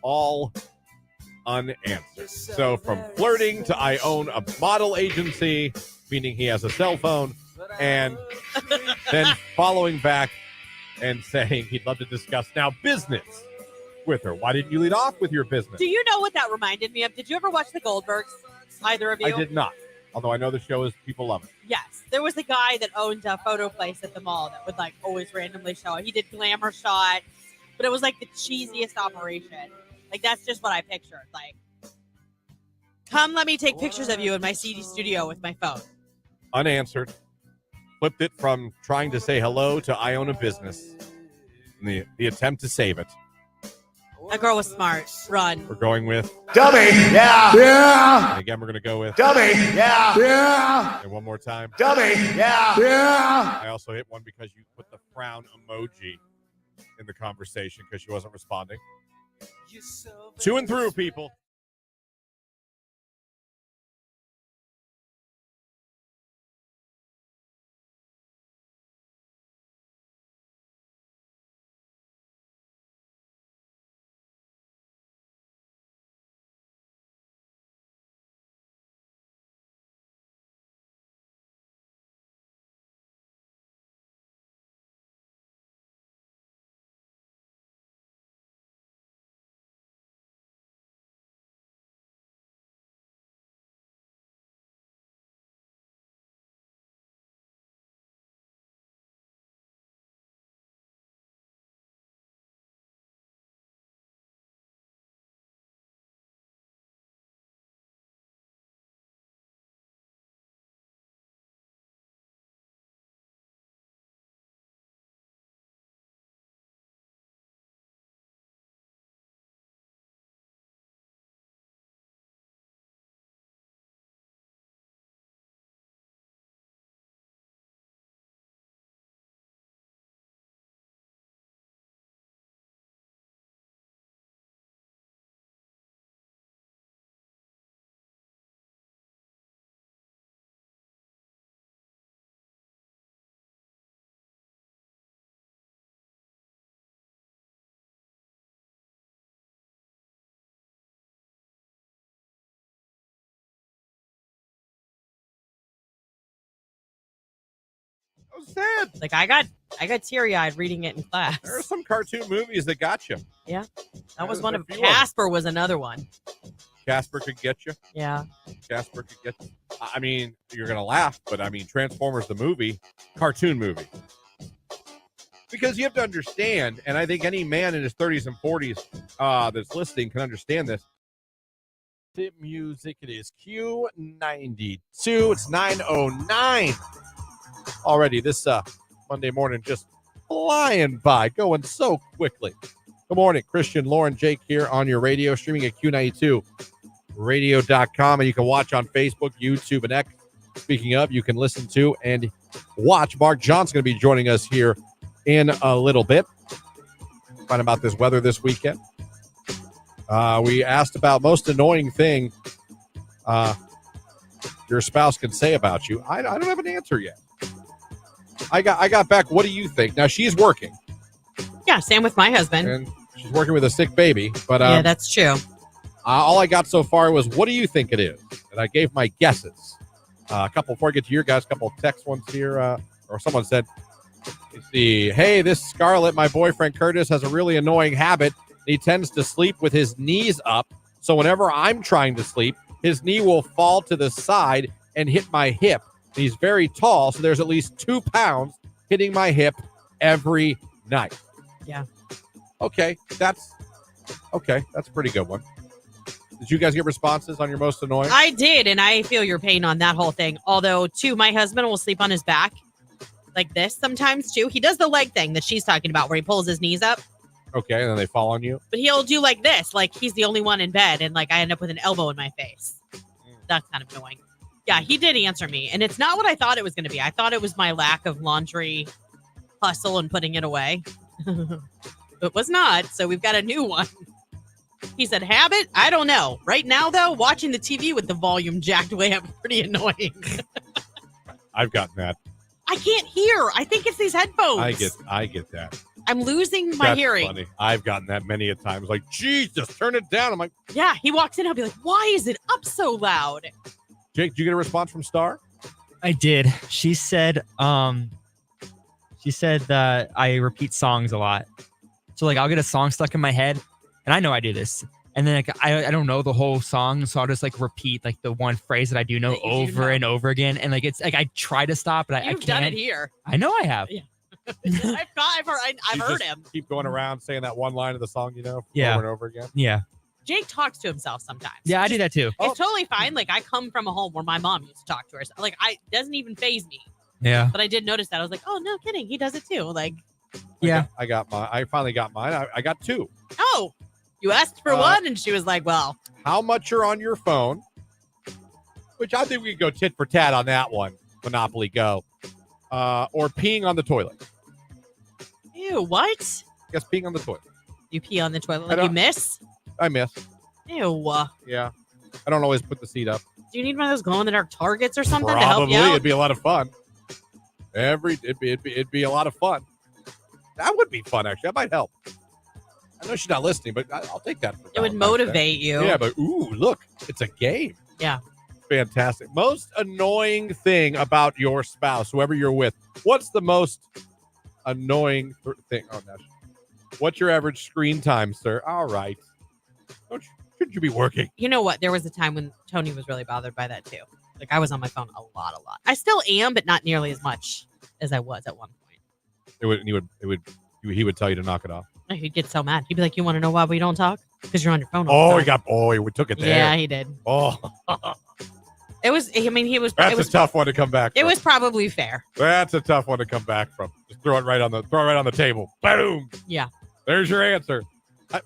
All unanswered. So from flirting to I own a model agency, meaning he has a cell phone, and then following back and saying he'd love to discuss now business with her. Why didn't you lead off with your business? Do you know what that reminded me of? Did you ever watch The Goldbergs? Either of you? I did not. Although I know the show is, people love it. Yes. There was a guy that owned a photo place at the mall that would always randomly show it. He did glamour shots, but it was the cheesiest operation. That's just what I pictured. Come let me take pictures of you in my CD studio with my phone. Unanswered. Flipped it from trying to say hello to I own a business. And the attempt to save it. That girl was smart. Run. We're going with Dummy. Yeah. Yeah. And again, we're going to go with Dummy. Yeah. Yeah. And one more time. Dummy. Yeah. Yeah. I also hit one because you put the frown emoji in the conversation because she wasn't responding. To and through, people. sad. Like I got teary-eyed reading it in class. There are some cartoon movies that got you. Yeah. That was There's one a of few of them. Casper was another one. Casper could get you. Yeah. Casper could get you. I mean, you're going to laugh, but I mean, Transformers the movie, cartoon movie. Because you have to understand, and I think any man in his 30s and 40s that's listening can understand this. Hit music. It is Q92. It's 9:09 already. This Monday morning just flying by, going so quickly. Good morning, Christian, Lauren, Jake here on your radio, streaming at Q92radio.com, and you can watch on Facebook, YouTube, and X. Speaking of, you can listen to and watch. Mark John's going to be joining us here in a little bit. Find about this weather this weekend. We asked about most annoying thing your spouse can say about you. I don't have an answer yet. I got back. What do you think? Now she's working. Yeah, same with my husband. And she's working with a sick baby. But yeah, that's true. All I got so far was, what do you think it is? And I gave my guesses. A couple before I get to your guys. A couple of text ones here, or someone said, "Let's see. Hey, this Scarlett, my boyfriend Curtis has a really annoying habit. He tends to sleep with his knees up. So whenever I'm trying to sleep, his knee will fall to the side and hit my hip. He's very tall, so there's at least 2 pounds hitting my hip every night." Yeah. Okay, that's a pretty good one. Did you guys get responses on your most annoying? I did, and I feel your pain on that whole thing. Although, too, my husband will sleep on his back like this sometimes, too. He does the leg thing that she's talking about where he pulls his knees up. Okay, and then they fall on you? But he'll do like this, like he's the only one in bed, and like I end up with an elbow in my face. That's kind of annoying. Yeah, he did answer me, and it's not what I thought it was going to be. I thought it was my lack of laundry hustle and putting it away. It was not, so we've got a new one. He said, habit? I don't know. Right now, though, watching the TV with the volume jacked way up is pretty annoying. I've gotten that. I can't hear. I think it's these headphones. I get that. I'm losing my That's hearing. Funny. I've gotten that many a times. Like, Jesus, turn it down. I'm like, yeah, he walks in. I'll be like, why is it up so loud? Jake, did you get a response from Star? I did. She said that I repeat songs a lot. So like I'll get a song stuck in my head, and I know I do this. And then like I don't know the whole song, so I'll just like repeat like the one phrase that I do know over and over again. And like it's like I try to stop, but I can't. You've done it here. I know I have. Yeah. I've heard him. Keep going around saying that one line of the song, over and over again. Yeah. Jake talks to himself sometimes. Yeah, I do that too. It's totally fine. Like I come from a home where my mom used to talk to herself. Like doesn't even faze me. Yeah. But I did notice that. I was like, oh, no kidding. He does it too. Like, yeah. I finally got mine. I got 2. Oh, you asked for one, and she was like, well. How much you're on your phone, which I think we could go tit for tat on that one. Monopoly Go. Or peeing on the toilet. Ew, what? I guess peeing on the toilet. You pee on the toilet like you miss? I miss. Ew. Yeah. I don't always put the seat up. Do you need one of those glow-in-the-dark targets or something Probably. to help you out? It'd be a lot of fun. It'd be a lot of fun. That would be fun, actually. That might help. I know she's not listening, but I'll take that. It would motivate you. Yeah, but ooh, look, it's a game. Yeah. Fantastic. Most annoying thing about your spouse, whoever you're with. What's the most annoying thing? Oh, no. What's your average screen time, sir? All right. Shouldn't you be working? You know what? There was a time when Tony was really bothered by that, too. Like, I was on my phone a lot. I still am, but not nearly as much as I was at one point. He would tell you to knock it off. He'd get so mad. He'd be like, you want to know why we don't talk? Because you're on your phone all the the time. We took it there. Yeah, he did. Oh. It was, he was. That's a tough one to come back from. It was probably fair. That's a tough one to come back from. Just throw it right on the table. Boom. Yeah. There's your answer. Damn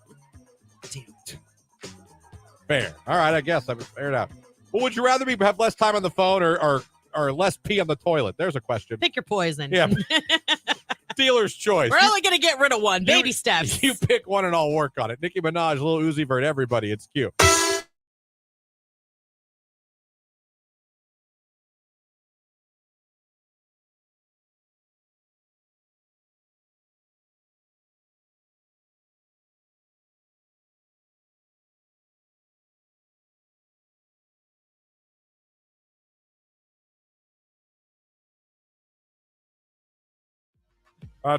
it. Fair. All right, I guess I would fair it out. Well, would you rather have less time on the phone or less pee on the toilet? There's a question. Pick your poison. Yeah. Dealer's choice. We're only going to get rid of one. Baby steps. You pick one and I'll work on it. Nicki Minaj, Lil Uzi Vert, everybody. It's cute.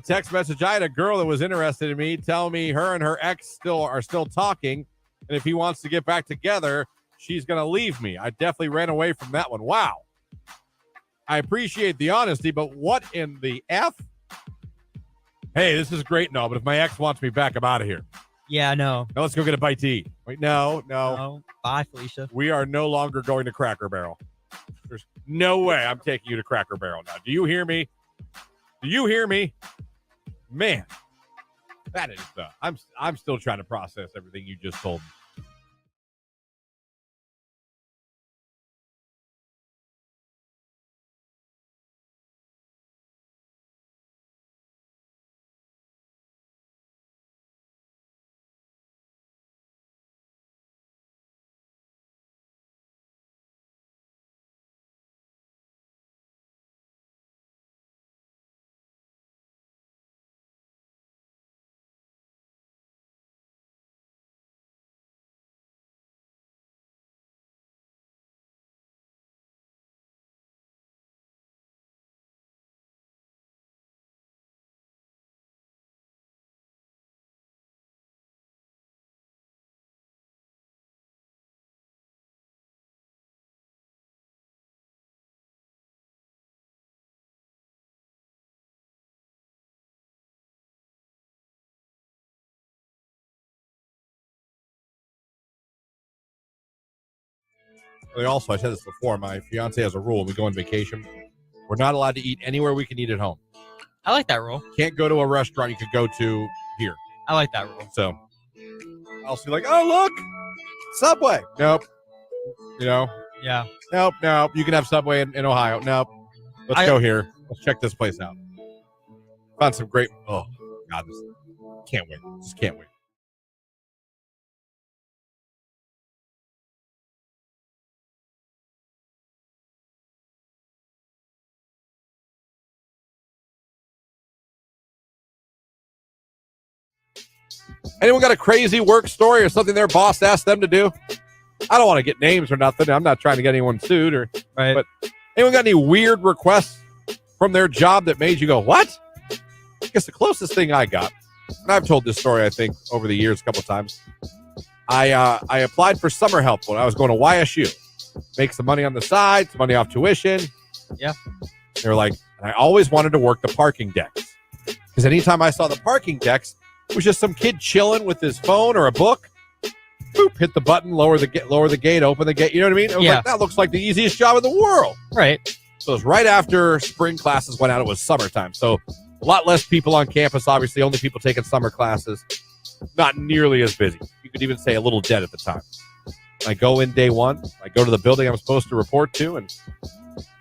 Text message. I had a girl that was interested in me tell me her and her ex are still talking. And if he wants to get back together, she's going to leave me. I definitely ran away from that one. Wow. I appreciate the honesty, but what in the F? Hey, this is great and all, but if my ex wants me back, I'm out of here. Yeah, no. Now let's go get a bite to eat. Wait, no. Bye, Felicia. We are no longer going to Cracker Barrel. There's no way I'm taking you to Cracker Barrel now. Do you hear me? Man, that is I'm still trying to process everything you just told me. Also, I said this before, my fiance has a rule. When we go on vacation, we're not allowed to eat anywhere we can eat at home. I like that rule. Can't go to a restaurant you could go to here. I like that rule. So I'll see like, oh, look, Subway. Nope. Yeah. Nope. You can have Subway in Ohio. Nope. Let's go here. Let's check this place out. Found some great, oh, God, can't wait. Just can't wait. Anyone got a crazy work story or something their boss asked them to do? I don't want to get names or nothing. I'm not trying to get anyone sued right. But anyone got any weird requests from their job that made you go, what? I guess the closest thing I got, and I've told this story, I think, over the years a couple times. I applied for summer help when I was going to YSU. Make some money on the side, some money off tuition. Yeah. They were like, and I always wanted to work the parking decks. Because anytime I saw the parking decks, it was just some kid chilling with his phone or a book. Boop, hit the button, lower the gate, open the gate. You know what I mean? I was like, that looks like the easiest job in the world. Right. So it was right after spring classes went out. It was summertime. So a lot less people on campus, obviously. Only people taking summer classes. Not nearly as busy. You could even say a little dead at the time. I go in day one. I go to the building I'm supposed to report to, and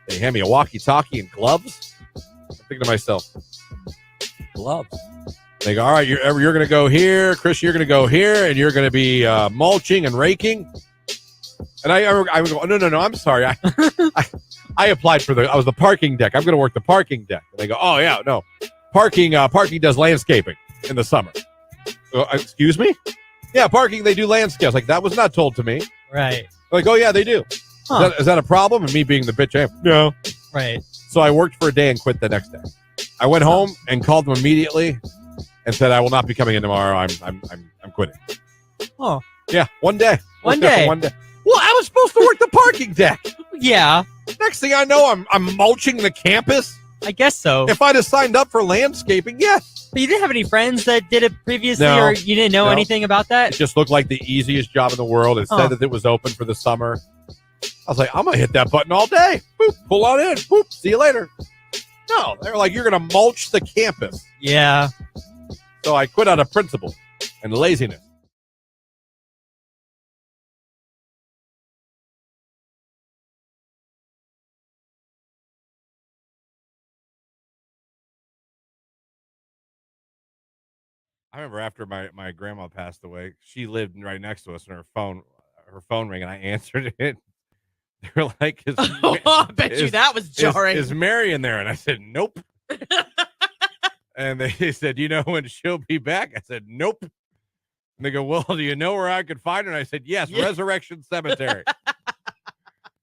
they hand me a walkie-talkie and gloves. I'm thinking to myself, gloves? They go, all right, you're going to go here. Chris, you're going to go here, and you're going to be mulching and raking. And I would go, no, I'm sorry. I applied for I was the parking deck. I'm going to work the parking deck. And they go, oh, yeah, no. Parking does landscaping in the summer. Excuse me? Yeah, parking, they do landscapes. Like, that was not told to me. Right. Like, oh, yeah, they do. Huh. Is that a problem? And me being the bitch I am? No. Right. So I worked for a day and quit the next day. I went home and called them immediately and said, I will not be coming in tomorrow. I'm quitting. Oh. Yeah, one day. One day. Well, I was supposed to work the parking deck. Yeah. Next thing I know, I'm mulching the campus. I guess so. If I'd have signed up for landscaping, yes. But you didn't have any friends that did it previously, No. or you didn't know anything about that? It just looked like the easiest job in the world. It said that it was open for the summer. I was like, I'm going to hit that button all day. Boop, pull on in. Boop, see you later. No, they were like, you're going to mulch the campus. Yeah. So I quit out of principle and laziness. I remember after my grandma passed away, she lived right next to us, and her phone rang, and I answered it. They were like, I bet you that was jarring. Is Mary in there? And I said, nope. And they said, you know when she'll be back? I said, nope. And they go, well, do you know where I could find her? And I said, yes, Resurrection Cemetery.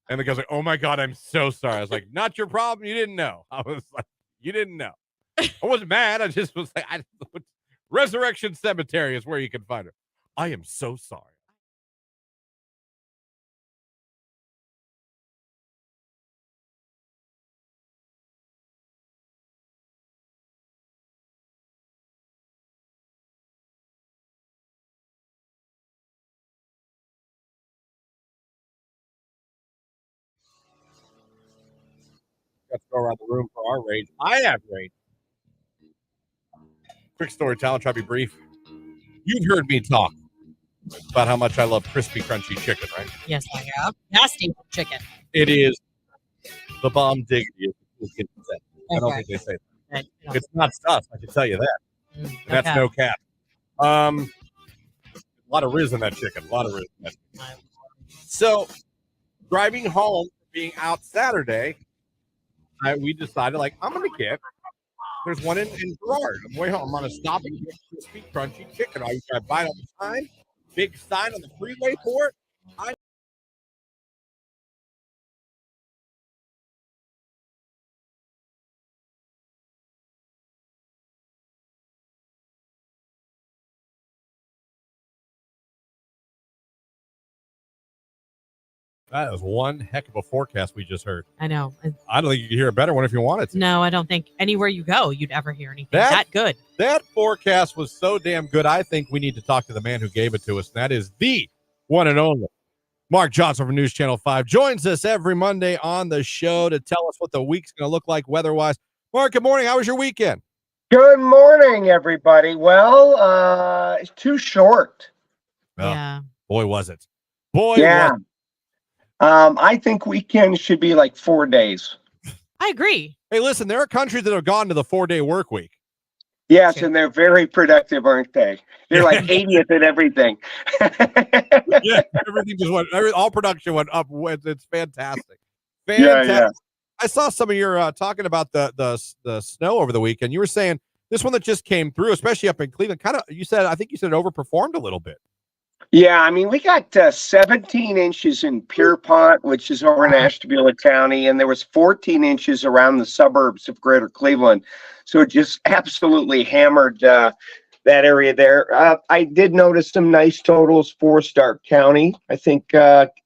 And the guy's like, oh my God, I'm so sorry. I was like, not your problem. You didn't know. I was like, you didn't know. I wasn't mad. I just was like, Resurrection Cemetery is where you can find her. I am so sorry. Let's go around the room for our rage. I have rage. Quick story, Tyler. Try to be brief. You've heard me talk about how much I love crispy, crunchy chicken, right? Yes, I have. Nasty chicken. It is the bomb diggity. I don't think they say that. It's not stuff. I can tell you that. And that's no cap. A lot of riz in that chicken. A lot of riz in that chicken. So, driving home, being out Saturday, we decided, like, I'm going to get. There's one in Girard. On the way home, I'm going to stop and get crispy, crunchy chicken. I buy it all the time. Big sign on the freeway for it. That is one heck of a forecast we just heard. I know. I don't think you could hear a better one if you wanted to. No, I don't think anywhere you go, you'd ever hear anything that good. That forecast was so damn good. I think we need to talk to the man who gave it to us. And that is the one and only Mark Johnson from News Channel 5. Joins us every Monday on the show to tell us what the week's going to look like weather-wise. Mark, good morning. How was your weekend? Good morning, everybody. Well, it's too short. Yeah. Boy, was it. Boy, yeah. was it. I think weekends should be like 4 days. I agree. Hey, listen, there are countries that have gone to the 4-day work week. Yes, and they're very productive, aren't they? They're like 80th at everything. Yeah, everything just went. All production went up. It's fantastic. Fantastic. Yeah. I saw some of your talking about the snow over the weekend. You were saying this one that just came through, especially up in Cleveland. I think you said it overperformed a little bit. Yeah, I mean, we got 17 inches in Pierpont, which is over in Ashtabula County, and there was 14 inches around the suburbs of Greater Cleveland. So it just absolutely hammered that area there. I did notice some nice totals for Stark County. I think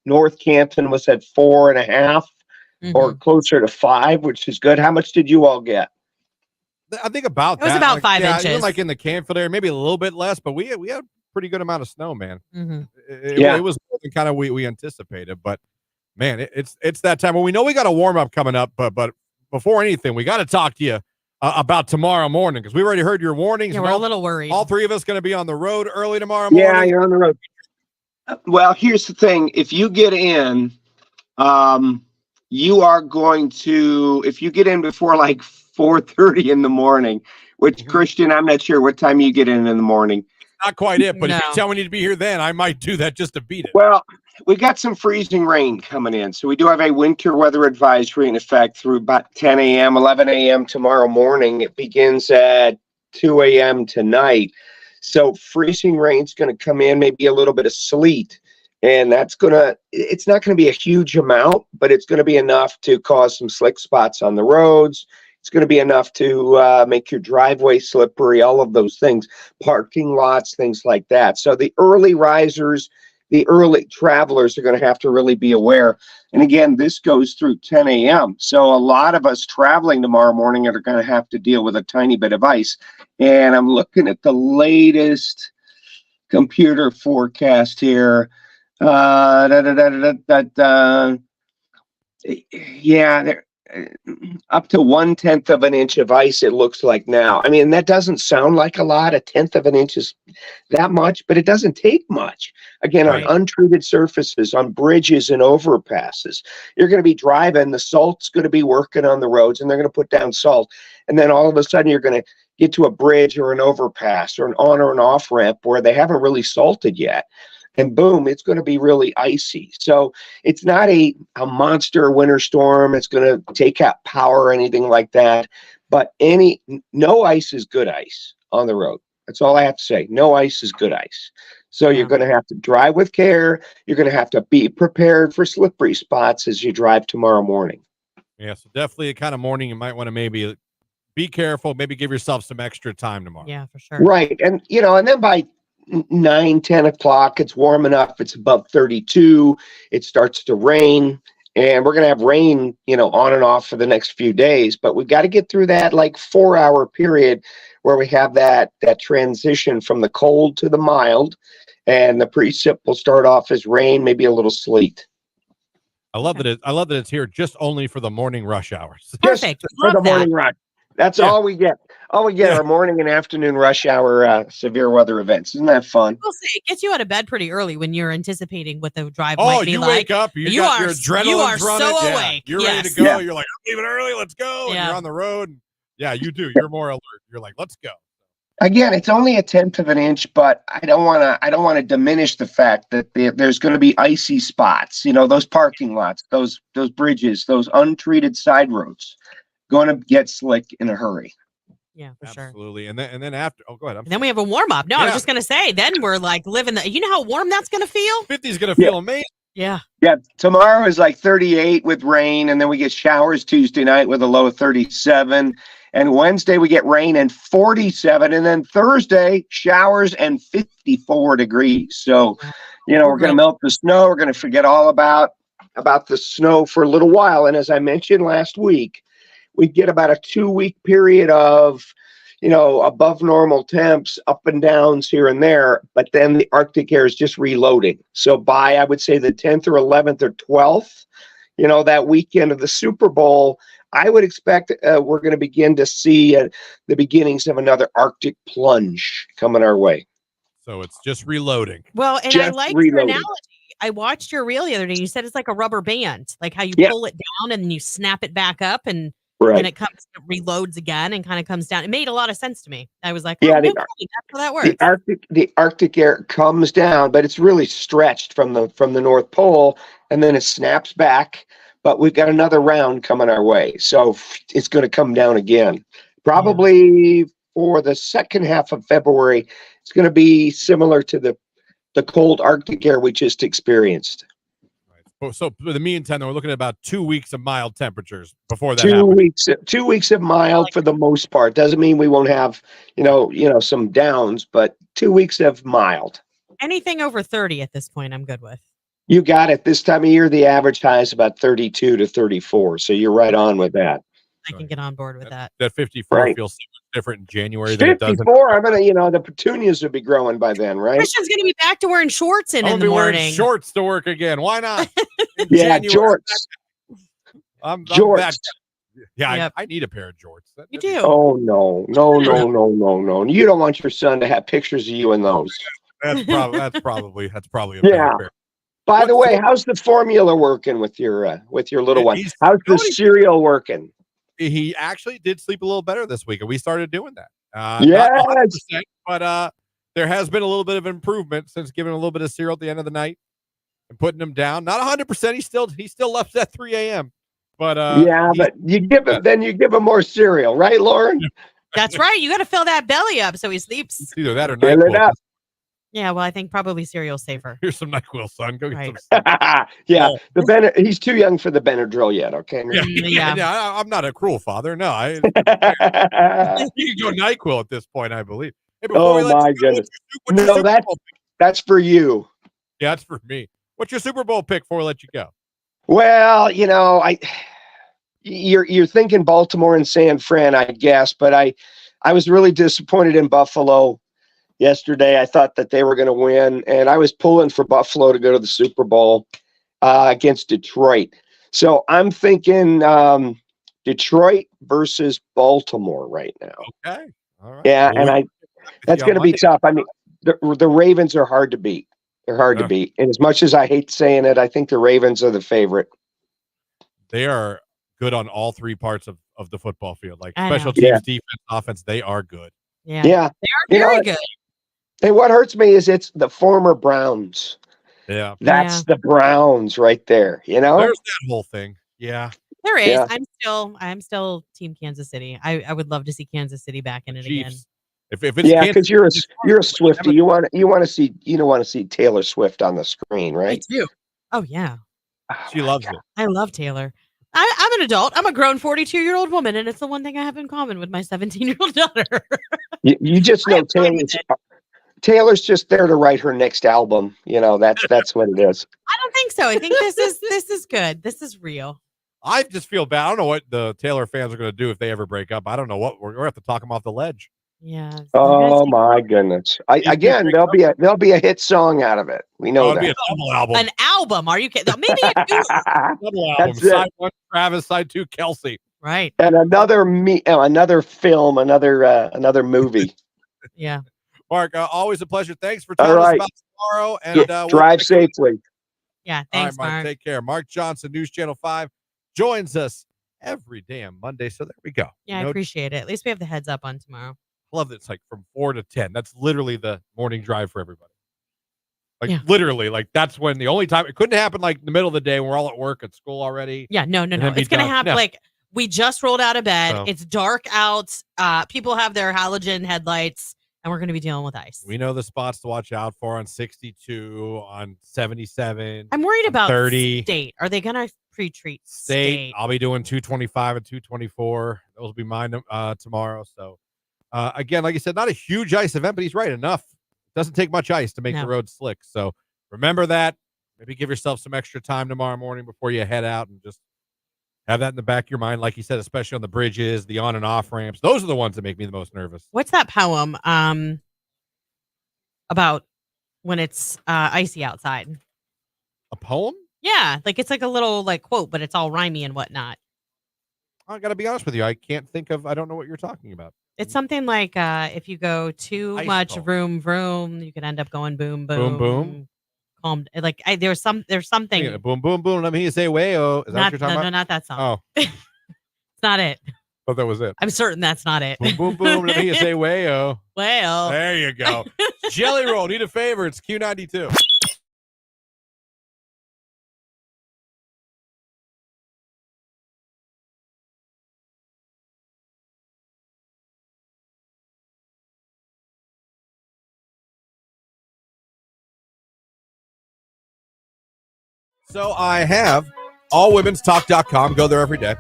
North Canton was at 4.5 or closer to 5, which is good. How much did you all get? I think about that. It was about 5 inches. Even like in the Canfield area, maybe a little bit less, but we had pretty good amount of snow, man. It was more than kind of we anticipated, but man, it's that time. Well, we know we got a warm up coming up, but before anything, we got to talk to you about tomorrow morning because we already heard your warnings. Yeah, we're a little worried. All three of us going to be on the road early tomorrow morning. Yeah, you're on the road. Well, here's the thing: if you get in, you are going to. If you get in before like 4:30 in the morning, which Christian, I'm not sure what time you get in the morning. Not quite it, but if you tell me to be here then, I might do that just to beat it. Well, we got some freezing rain coming in. So we do have a winter weather advisory in effect through about 10 a.m., 11 a.m. tomorrow morning. It begins at 2 a.m. tonight. So freezing rain's going to come in, maybe a little bit of sleet. And it's not going to be a huge amount, but it's going to be enough to cause some slick spots on the roads. It's going to be enough to make your driveway slippery, all of those things, parking lots, things like that. So the early risers, the early travelers are going to have to really be aware. And again, this goes through 10 a.m. So a lot of us traveling tomorrow morning are going to have to deal with a tiny bit of ice. And I'm looking at the latest computer forecast here. Up to 1/10 of an inch of ice, it looks like now. I mean, that doesn't sound like a lot. 1/10 of an inch is that much, but it doesn't take much. Again, right. On untreated surfaces, on bridges and overpasses, you're going to be driving. The salt's going to be working on the roads, and they're going to put down salt. And then all of a sudden, you're going to get to a bridge or an overpass or an on or an off ramp where they haven't really salted yet. And boom, it's going to be really icy. So it's not a monster winter storm. It's going to take out power or anything like that. But no ice is good ice on the road. That's all I have to say. No ice is good ice. So you're going to have to drive with care. You're going to have to be prepared for slippery spots as you drive tomorrow morning. Yeah, so definitely a kind of morning you might want to maybe be careful. Maybe give yourself some extra time tomorrow. Yeah, for sure. Right. And, and then by 9, 10 o'clock, it's warm enough. It's above 32. It starts to rain. And we're going to have rain, on and off for the next few days. But we've got to get through that 4-hour period where we have that transition from the cold to the mild. And the precip will start off as rain, maybe a little sleet. I love that it's here just only for the morning rush hours. Perfect. Just for the morning rush. That's all we get. All we get are morning and afternoon rush hour severe weather events. Isn't that fun? I'll say it gets you out of bed pretty early when you're anticipating what the drive Oh, might be you like. wake up, you got your adrenaline you are running. so Yeah. awake. You're ready to go. You're like, I'm leaving early. Let's go. And you're on the road. Yeah, you do. You're more alert. You're like, let's go. Again, it's only 1/10 of an inch, but I don't want to diminish the fact that there's going to be icy spots. Those parking lots, those bridges, those untreated side roads, going to get slick in a hurry. Yeah, for sure. Absolutely. And then after, go ahead. Then we have a warm up. No, I was just going to say, then we're living you know how warm that's going to feel? 50 is going to feel amazing. Yeah. Yeah. Tomorrow is 38 with rain, and then we get showers Tuesday night with a low of 37. And Wednesday we get rain and 47. And then Thursday, showers and 54 degrees. So, we're going to melt the snow. We're going to forget all about the snow for a little while. And as I mentioned last week, we get about a 2-week period of, above normal temps, up and downs here and there. But then the Arctic air is just reloading. So by, I would say, the 10th or 11th or 12th, that weekend of the Super Bowl, I would expect we're going to begin to see the beginnings of another Arctic plunge coming our way. So it's just reloading. Well, and Just I like reloading. your analogy. I watched your reel the other day. You said it's like a rubber band, like how you pull it down and then you snap it back up and it reloads again and kind of comes down. It made a lot of sense to me. I was like, that's how that works. The Arctic air comes down, but it's really stretched from the North Pole, and then it snaps back. But we've got another round coming our way, so it's going to come down again. Probably for the second half of February, it's going to be similar to the cold Arctic air we just experienced. Right. So for the meantime, we're looking at about 2 weeks of mild temperatures before that happens. 2 weeks of mild for the most part. Doesn't mean we won't have some downs, but 2 weeks of mild. Anything over 30 at this point, I'm good with. You got it. This time of year, the average high is about 32 to 34. So you're right on with that. I can get on board with that. That 54 feels different in January than it does. 54, I'm going to, the petunias will be be growing by then, right? Christian's going to be back to wearing shorts in the morning. Wearing shorts to work again. Why not? Yeah, jorts. I'm jorts. back. Yeah, I need a pair of jorts. You do. Oh, no. You don't want your son to have pictures of you in those. That's probably a better pair. By the way, how's the formula working with your little one? How's the cereal working? He actually did sleep a little better this week, and we started doing that. Yes, not 100%, but there has been a little bit of improvement since giving him a little bit of cereal at the end of the night and putting him down. Not 100%. He still left at 3 a.m. But but you give him more cereal, right, Lauren? That's right. You got to fill that belly up so he sleeps. It's either that or Fill it NyQuil. up. Yeah, well, I think probably cereal's safer. Here's some NyQuil, son. Go get some. He's too young for the Benadryl yet. Okay. Yeah. I'm not a cruel father. No, you can go NyQuil at this point, I believe. Hey, my goodness! No, that's for you. Yeah, that's for me. What's your Super Bowl pick before we let you go? Well, you're thinking Baltimore and San Fran, I guess, but I was really disappointed in Buffalo yesterday. I thought that they were going to win, and I was pulling for Buffalo to go to the Super Bowl against Detroit. So I'm thinking Detroit versus Baltimore right now. Okay. All right. Yeah, and that's going to be tough. I mean, the Ravens are hard to beat. They're hard to beat. And as much as I hate saying it, I think the Ravens are the favorite. They are good on all three parts of the football field, like special teams, defense, offense. They are good. Yeah. They are very good. And what hurts me is it's the former Browns. Yeah. That's the Browns right there, There's that whole thing. Yeah. There is. Yeah. I'm still Team Kansas City. I would love to see Kansas City back in it again. If it's because you're a Swiftie. You want to see Taylor Swift on the screen, right? I do. Oh yeah. She loves it. I love Taylor. I'm an adult. I'm a grown 42-year-old woman, and it's the one thing I have in common with my 17-year-old daughter. You just know Taylor's just there to write her next album. That's what it is. I don't think so. I think this is good. This is real. I just feel bad. I don't know what the Taylor fans are going to do if they ever break up. I don't know what we're going to have to talk them off the ledge. Yeah. Oh my goodness! There'll be a hit song out of it. We know It'll be that. a double album. An album? Are you kidding? Maybe a duo. Double album. Side 1, Travis. Side 2, Kelsey. Right. And another film, another movie. Yeah. Mark, always a pleasure. Thanks for telling us about tomorrow. And drive safely. Yeah. Thanks, all right, Mark. Take care. Mark Johnson, News Channel 5, joins us every damn Monday. So there we go. Yeah, I appreciate it. At least we have the heads up on tomorrow. I love that it's like from 4 to 10. That's literally the morning drive for everybody. Literally, that's when the only time it couldn't happen like in the middle of the day when we're all at work at school already. Yeah, no. It's going to happen we just rolled out of bed. So. It's dark out. People have their halogen headlights, and we're going to be dealing with ice. We know the spots to watch out for on 62, on 77. I'm worried about 30. State. Are they going to pre-treat State? I'll be doing 225 and 224. Those will be mine tomorrow. So, again, like I said, not a huge ice event, but he's right. Enough. Doesn't take much ice to make the road slick. So remember that. Maybe give yourself some extra time tomorrow morning before you head out and just have that in the back of your mind. Like you said, especially on the bridges, the on and off ramps. Those are the ones that make me the most nervous. What's that poem about when it's icy outside? A poem? Yeah. It's like a little quote, but it's all rhymey and whatnot. I got to be honest with you. I can't think of, I don't know what you're talking about. It's something like if you go too much vroom vroom, you could end up going boom boom boom. Calm. There's something. Yeah, boom boom boom. Let me say wayo. Is that what you're talking about? No, not that song. Oh, it's not it. Thought that was it. I'm certain that's not it. Boom boom boom. Let me say wayo. Well, there you go. Jelly roll. Need a favor? It's Q92. So I have allwomenstalk.com. Go there every day.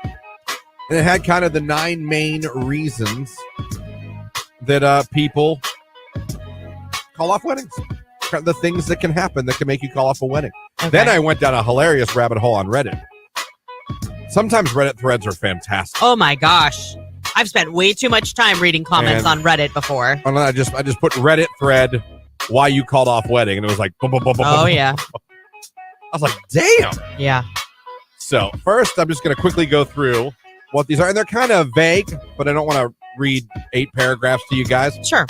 And it had kind of the 9 main reasons that people call off weddings. The things that can happen that can make you call off a wedding. Okay. Then I went down a hilarious rabbit hole on Reddit. Sometimes Reddit threads are fantastic. Oh my gosh. I've spent way too much time reading comments on Reddit before. And I just put Reddit thread why you called off wedding, and it was like boom, boom, boom, boom, boom, yeah. I was like, damn. Yeah. So first, I'm just going to quickly go through what these are. And they're kind of vague, but I don't want to read 8 paragraphs to you guys. Sure.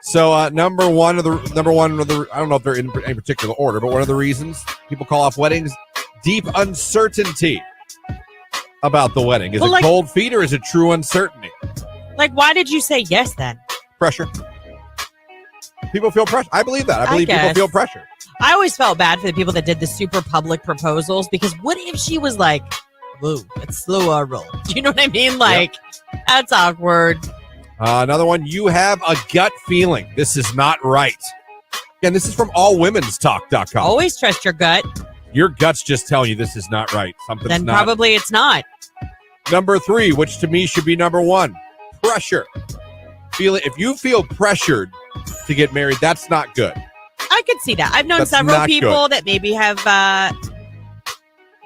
So number one, I don't know if they're in any particular order, but one of the reasons people call off weddings, deep uncertainty about the wedding. Is it cold feet or is it true uncertainty? Why did you say yes then? Pressure. People feel pressure. I believe that. I believe people feel pressure. I always felt bad for the people that did the super public proposals because what if she was like, whoa, it's slow roll. Do you know what I mean? That's awkward. Another one, you have a gut feeling. This is not right. And this is from allwomenstalk.com. Always trust your gut. Your gut's just telling you this is not right. Something's then not. Probably it's not. Number 3, which to me should be number 1, pressure. If you feel pressured to get married, that's not good. I could see that. I've known several people that maybe have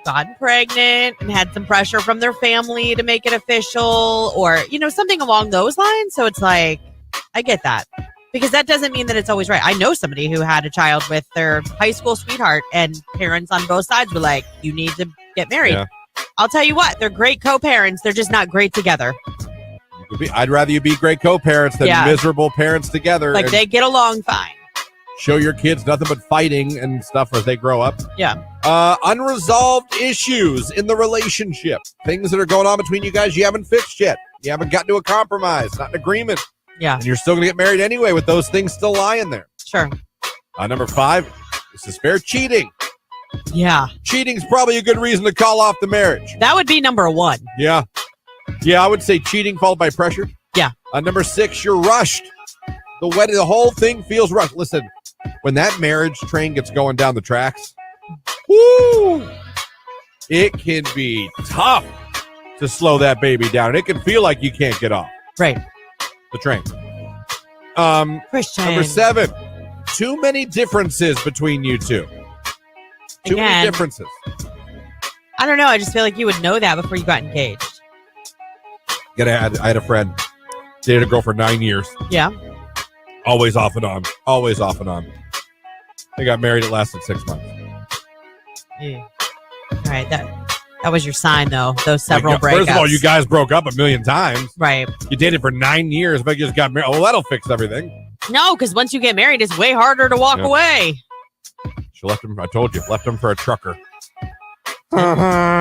gotten pregnant and had some pressure from their family to make it official or, something along those lines. So it's like, I get that because that doesn't mean that it's always right. I know somebody who had a child with their high school sweetheart and parents on both sides were like, you need to get married. Yeah. I'll tell you what, they're great co-parents. They're just not great together. I'd rather you be great co-parents than miserable parents together. They get along fine. Show your kids nothing but fighting and stuff as they grow up. Yeah. Unresolved issues in the relationship. Things that are going on between you guys you haven't fixed yet. You haven't gotten to a compromise, not an agreement. Yeah. And you're still going to get married anyway with those things still lying there. Sure. Number 5, this is fair, cheating. Yeah. Cheating's probably a good reason to call off the marriage. That would be number 1. Yeah. Yeah, I would say cheating followed by pressure. Yeah. Number 6, you're rushed. The wedding, the whole thing feels rushed. Listen, when that marriage train gets going down the tracks, woo! it can be tough to slow that baby down. It can feel like you can't get off Right. the train. Christian. Number 7, too many differences between you two. Too many Again. differences. I don't know. I just feel like you would know that before you got engaged. I had a friend, dated a girl for 9 years. Yeah. Always off and on. Always off and on. They got married. It lasted 6 months. Yeah. All right. That was your sign, though. Those several breakups. First of all, you guys broke up a million times. Right. You dated for 9 years, but you just got married. Oh, that'll fix everything. No, because once you get married, it's way harder to walk away. She left him. I told you, left him for a trucker. 10-4,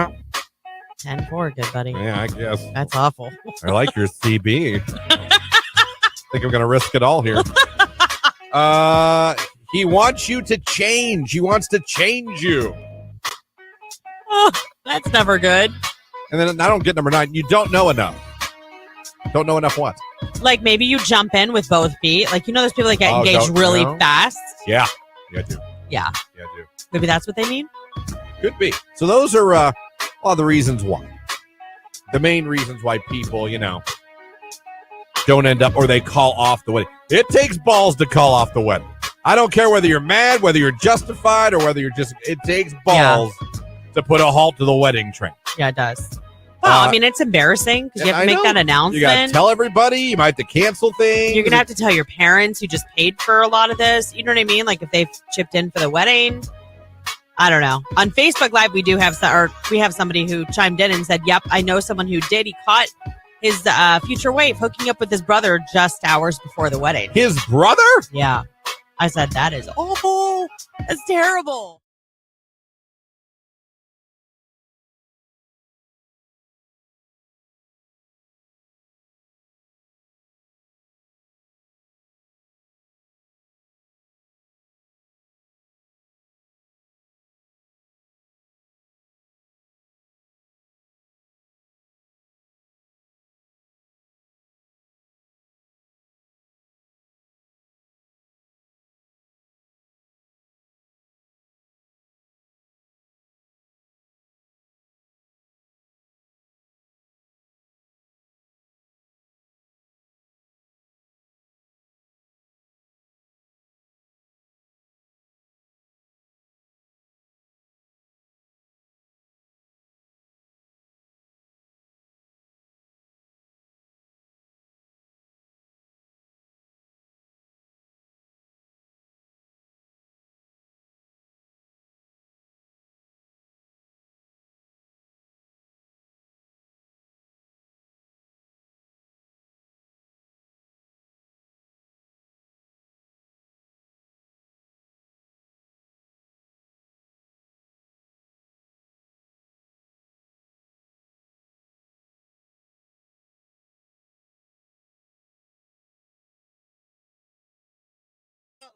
good buddy. Yeah, I guess. That's awful. I like your CB. Think I'm gonna risk it all here. He wants you to change. He wants to change you. Oh, that's never good. And then I don't get number 9. You don't know enough. Don't know enough what? Like maybe you jump in with both feet. Like, those people that get Oh, engaged don't really know? fast. Yeah. Yeah, I do. Yeah. Yeah, I do. Maybe that's what they mean. Could be. So those are a lot of the reasons why. The main reasons why people, don't end up or they call off the wedding. It takes balls to call off the wedding. I don't care whether you're mad, whether you're justified, or whether it takes balls to put a halt to the wedding train. Yeah, it does. Well, it's embarrassing because you have to make that announcement. You got to tell everybody. You might have to cancel things. You're going to have to tell your parents who just paid for a lot of this. You know what I mean? Like if they've chipped in for the wedding. I don't know. On Facebook Live, we have somebody who chimed in and said, yep, I know someone who did. He caught his future wife hooking up with his brother just hours before the wedding. His brother? Yeah. I said, that is awful. That's terrible.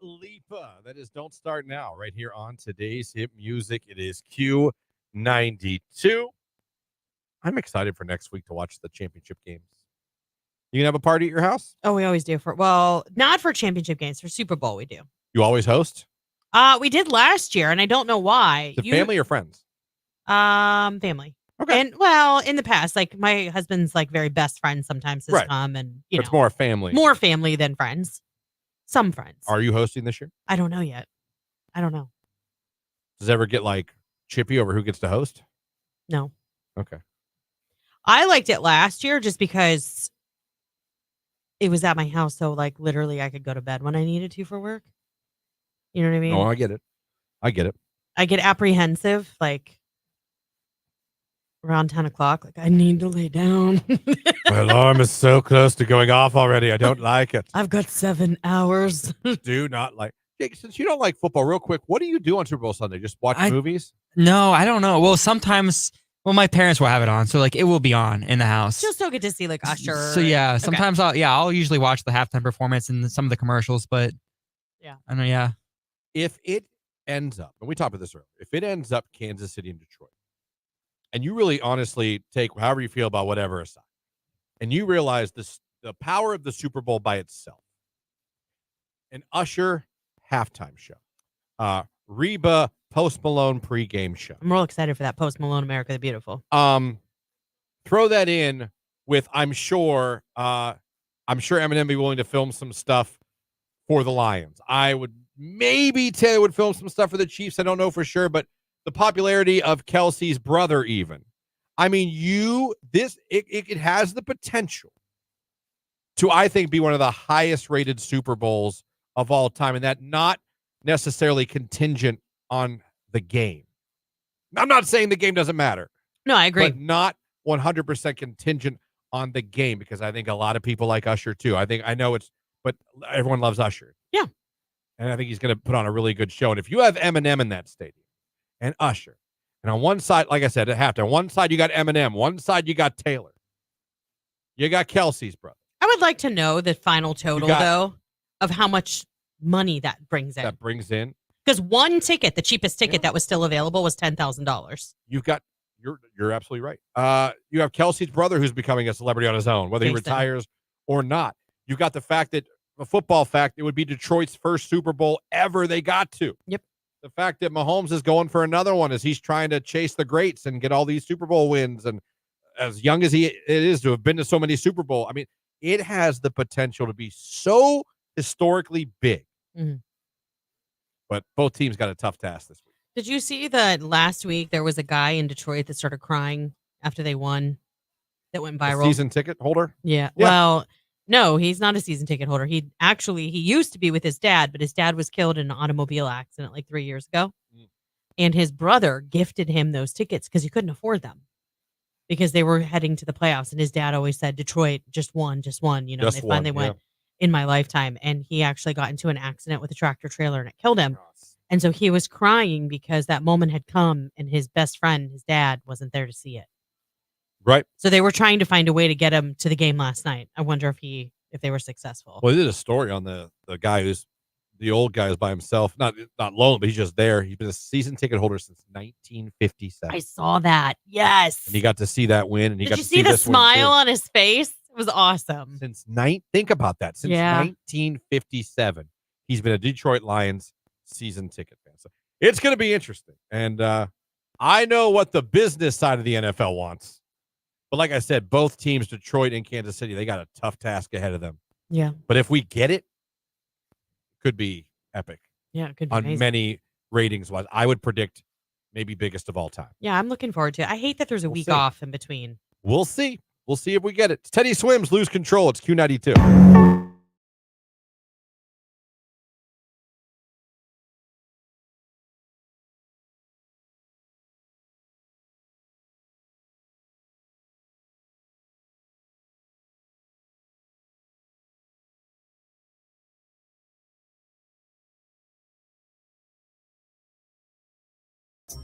Lipa. That is Don't Start Now right here on today's hit music. It is Q92. I'm excited for next week to watch the championship games. You gonna have a party at your house? Oh, we always do not for championship games, for Super Bowl we do. You always host? We did last year, and I don't know why. Is it family or friends? Family. Okay. And in the past, like my husband's like very best friend sometimes has come, and It's more family. More family than friends. Some friends. Are you hosting this year? I don't know yet. I don't know. Does it ever get like chippy over who gets to host? No. Okay. I liked it last year just because it was at my house, so like literally I could go to bed when I needed to for work. You know what I mean? Oh, I get it. I get apprehensive, like around 10 o'clock. Like, I need to lay down. My alarm is so close to going off already. I don't like it. I've got 7 hours. Do not like. Jake, since you don't like football, real quick, what do you do on Super Bowl Sunday? Just watch movies? No, I don't know. Well, sometimes, my parents will have it on, so like it will be on in the house. You'll still get to see like Usher. So yeah, sometimes I'll usually watch the halftime performance and some of the commercials, but yeah, I know. Yeah, if it ends up, and we talked about this earlier, if it ends up Kansas City and Detroit, and you really honestly take however you feel about whatever aside, and you realize the power of the Super Bowl by itself, an Usher halftime show, Reba Post Malone pregame show. I'm real excited for that Post Malone America the Beautiful. Throw that in with I'm sure Eminem be willing to film some stuff for the Lions. I would maybe Taylor would film some stuff for the Chiefs. I don't know for sure, but the popularity of Kelsey's brother, even. I mean, it has the potential to, I think, be one of the highest rated Super Bowls of all time, and that not necessarily contingent on the game. I'm not saying the game doesn't matter. No, I agree. But not 100% contingent on the game, because I think a lot of people like Usher too. But everyone loves Usher. Yeah. And I think he's going to put on a really good show. And if you have Eminem in that stadium and Usher, and on one side, like I said, at halftime, one side you got Eminem, one side you got Taylor. You got Kelsey's brother. I would like to know the final total, though, of how much money that brings in. Because one ticket, the cheapest ticket that was still available, was $10,000. You're absolutely right. You have Kelsey's brother, who's becoming a celebrity on his own, whether he retires or not. You've got the fact that, a football fact, it would be Detroit's first Super Bowl ever they got to. Yep. The fact that Mahomes is going for another one as he's trying to chase the greats and get all these Super Bowl wins. And as young as it is to have been to so many Super Bowl, I mean, it has the potential to be so historically big. Mm-hmm. But both teams got a tough task this week. Did you see that last week there was a guy in Detroit that started crying after they won, that went viral? A season ticket holder? Yeah. Well, no, he's not a season ticket holder. He used to be with his dad, but his dad was killed in an automobile accident like 3 years ago. And his brother gifted him those tickets because he couldn't afford them, because they were heading to the playoffs. And his dad always said, Detroit just won. You know, and they finally went in my lifetime. And he actually got into an accident with a tractor trailer and it killed him. And so he was crying because that moment had come and his best friend, his dad, wasn't there to see it. Right. So they were trying to find a way to get him to the game last night. I wonder if they were successful. Well, they did a story on the guy the old guy who's by himself, not lonely, but he's just there. He's been a season ticket holder since 1957. I saw that. Yes. And he got to see that win. And he Did got you to see the smile on his face? It was awesome. Think about that. Since 1957, he's been a Detroit Lions season ticket fan. So it's going to be interesting. And I know what the business side of the NFL wants. But like I said, both teams, Detroit and Kansas City, they got a tough task ahead of them. Yeah. But if we get it, could be epic. Yeah, it could be on amazing. Many ratings wise. I would predict maybe biggest of all time. Yeah, I'm looking forward to it. I hate that there's a week off in between. We'll see. We'll see if we get it. Teddy Swims, Lose Control. It's Q92.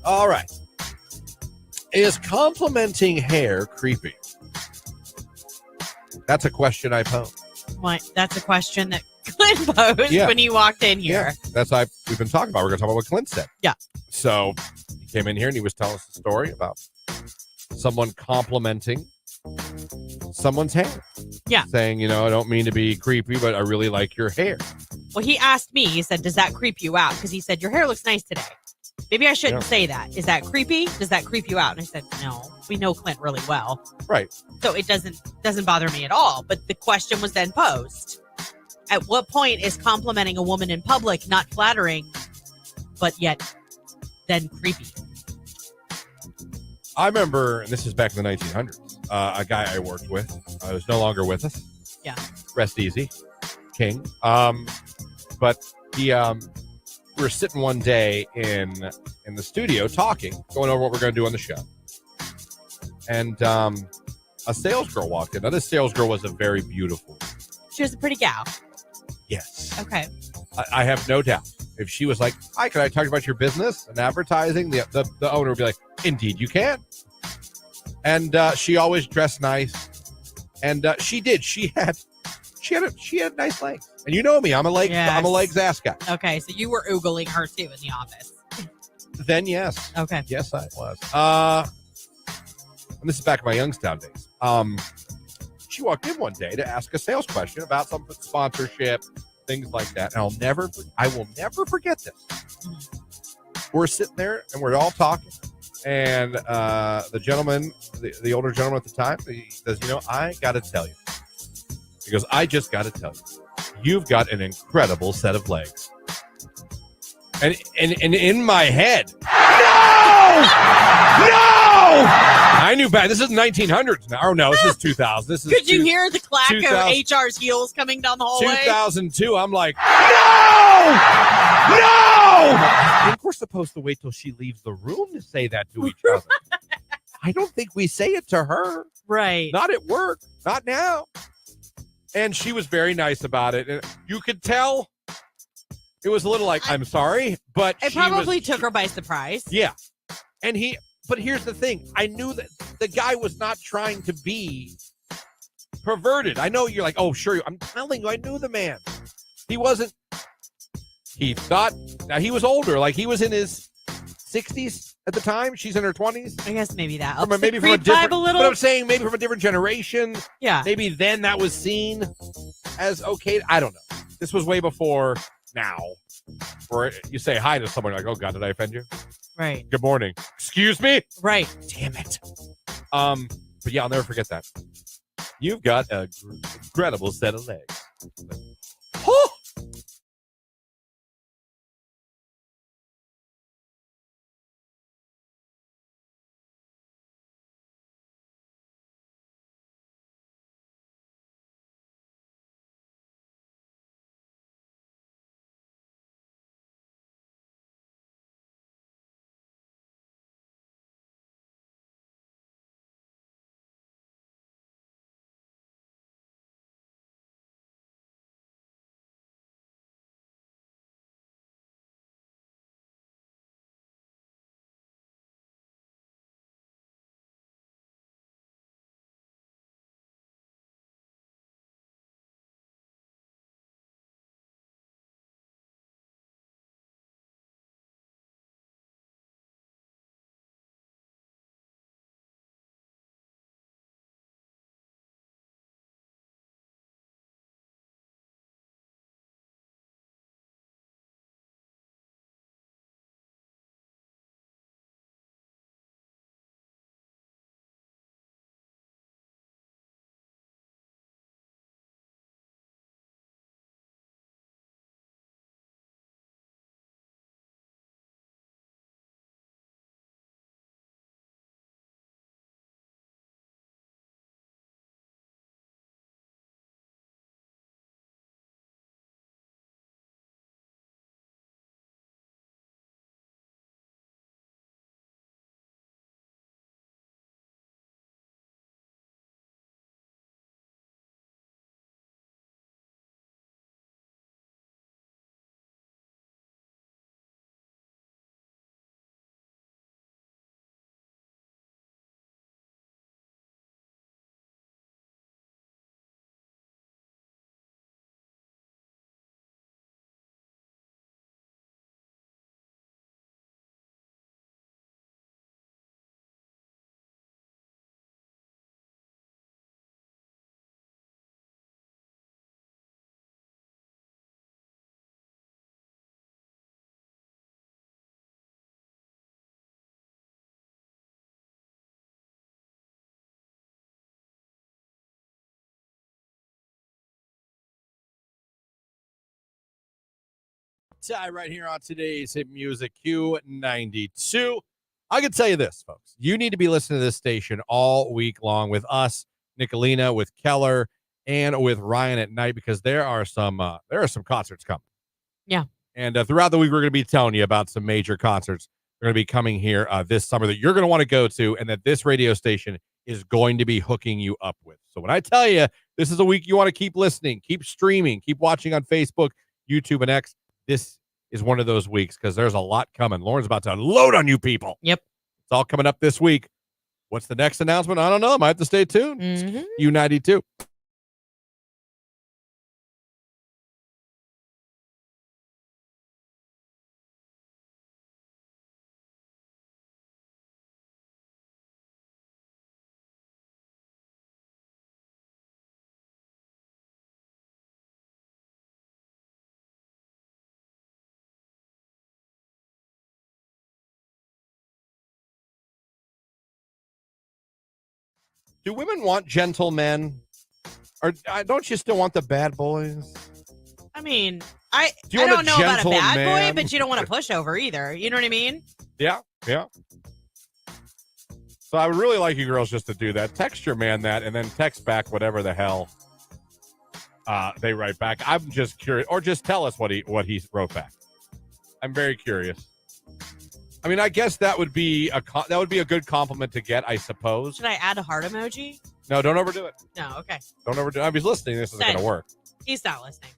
All right. Is complimenting hair creepy? That's a question I pose. What? That's a question that Clint posed when he walked in here. Yeah, that's what we've been talking about. We're going to talk about what Clint said. Yeah. So he came in here and he was telling us a story about someone complimenting someone's hair. Yeah. Saying, I don't mean to be creepy, but I really like your hair. Well, he asked me, he said, does that creep you out? Because he said, your hair looks nice today. Maybe I shouldn't say that. Is that creepy? Does that creep you out? And I said, no, we know Clint really well. Right. So it doesn't bother me at all. But the question was then posed. At what point is complimenting a woman in public not flattering, but yet then creepy? I remember, and this is back in the 1900s, a guy I worked with who's no longer with us. Yeah. Rest easy. King. But he... we were sitting one day in the studio talking, going over what we're going to do on the show. And a sales girl walked in. Now, this sales girl was a very beautiful. She was a pretty gal. Yes. Okay. I have no doubt. If she was like, hi, can I talk about your business and advertising? The owner would be like, indeed you can. And she always dressed nice. And she did. She had nice legs. And you know me, I'm a legs ass guy. Okay, so you were oogling her too in the office. Then yes. Okay. Yes, I was. And this is back in my Youngstown days. She walked in one day to ask a sales question about some sponsorship, things like that. And I will never forget this. we're sitting there and we're all talking. And the gentleman, the older gentleman at the time, he says, I got to tell you. He goes, I just got to tell you, you've got an incredible set of legs. And in my head, no! I knew back. This is 1900s now. Oh, no, this is 2000. This is. Could you hear the clack of HR's heels coming down the hallway? 2002. I'm like, no! And of course, supposed to wait till she leaves the room to say that to each other. I don't think we say it to her. Right. Not at work. Not now. And she was very nice about it. And you could tell it was a little like, I'm sorry, but it probably took her by surprise. Yeah. But here's the thing. I knew that the guy was not trying to be perverted. I know you're like, oh, sure. I'm telling you, I knew the man. He wasn't. He thought, now he was older. Like he was in his 60s at the time. She's in her 20s. I guess maybe that. Maybe from a different, but I'm saying maybe from a different generation. Yeah. Maybe then that was seen as okay. I don't know. This was way before now. Where you say hi to someone, like, oh God, did I offend you? Right. Good morning. Excuse me? Right. Damn it. But yeah, I'll never forget that. You've got an incredible set of legs. Oh! Right here on today's Hit Music Q92. I can tell you this, folks. You need to be listening to this station all week long with us, Nicolina, with Keller, and with Ryan at night because there are some concerts coming. Yeah. And throughout the week, we're going to be telling you about some major concerts that are going to be coming here this summer that you're going to want to go to and that this radio station is going to be hooking you up with. So when I tell you this is a week you want to keep listening, keep streaming, keep watching on Facebook, YouTube, and X, this is one of those weeks because there's a lot coming. Lauren's about to unload on you people. Yep. It's all coming up this week. What's the next announcement? I don't know. I might have to stay tuned. Mm-hmm. Q92. Do women want gentlemen? Or don't you still want the bad boys? I mean, I Do you want don't a know about a bad gentleman? boy, but you don't want a pushover either. You know what I mean? Yeah. So I would really like you girls just to do that. Text your man that, and then text back whatever the hell they write back. I'm just curious, or just tell us what he wrote back. I'm very curious. I mean, I guess that would be a good compliment to get, I suppose. Should I add a heart emoji? No, don't overdo it. No, okay. Don't overdo it. I was listening. This isn't going to work. He's not listening.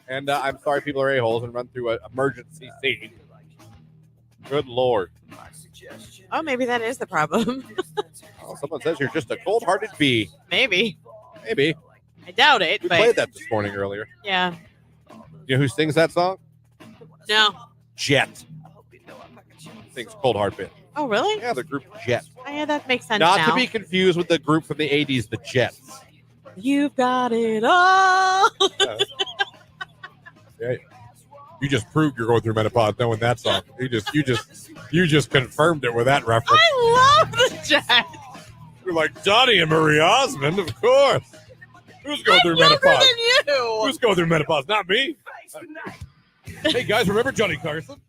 And I'm sorry people are a-holes and run through an emergency scene. Good Lord. Oh, maybe that is the problem. Oh, someone says you're just a cold-hearted bee. Maybe. I doubt it. We but played that this morning earlier. Yeah. You know who sings that song? No. Jet. Sings Cold Hard Bit. Oh, really? Yeah, the group Jet. Oh, yeah, that makes sense Not now. to be confused with the group from the 80s, the Jets. You've got it all. Yeah. You just proved you're going through menopause knowing that song. You just confirmed it with that reference. I love the Jets. You're like Johnny and Marie Osmond, of course. Who's going through menopause? Younger than you. Who's going through menopause? Not me. Hey guys, remember Johnny Carson?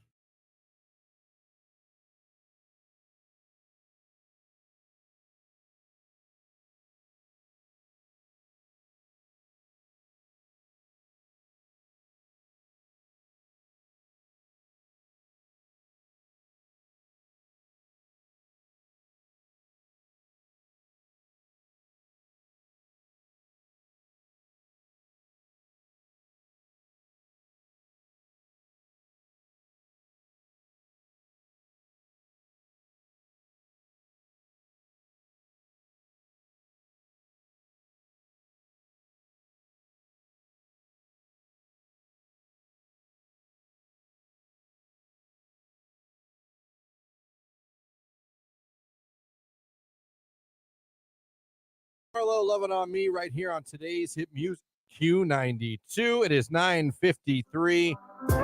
Hello, loving on me right here on today's Hit Music Q92. It is 9:53,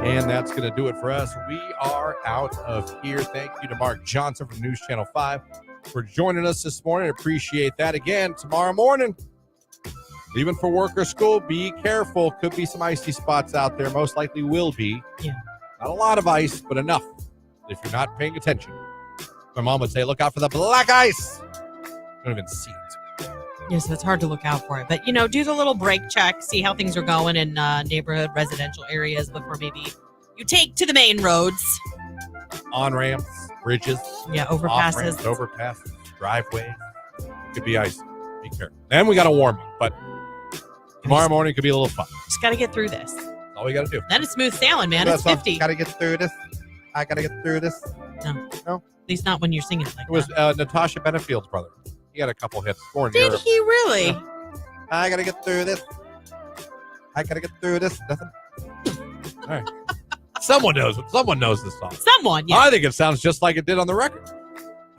and that's going to do it for us. We are out of here. Thank you to Mark Johnson from News Channel 5 for joining us this morning. Appreciate that. Again, tomorrow morning, leaving for work or school, be careful. Could be some icy spots out there. Most likely will be. Yeah. Not a lot of ice, but enough if you're not paying attention. My mom would say, look out for the black ice. Don't even see it. Yeah, so it's hard to look out for it. But, do the little brake check, see how things are going in neighborhood residential areas before maybe you take to the main roads. On-ramps, bridges. Yeah, overpasses, driveways. Could be icy. Be careful. Then we got to warm up, but tomorrow morning could be a little fun. Just got to get through this. That's all we got to do. Then it's smooth sailing, man. It's 50. Got to get through this. I got to get through this. No. At least not when you're singing it like that. It was Natasha Benefield's brother. He had a couple hits. Did he really? Yeah. I got to get through this. I got to get through this. Nothing. All right. Someone knows this song. Someone, yeah. I think it sounds just like it did on the record.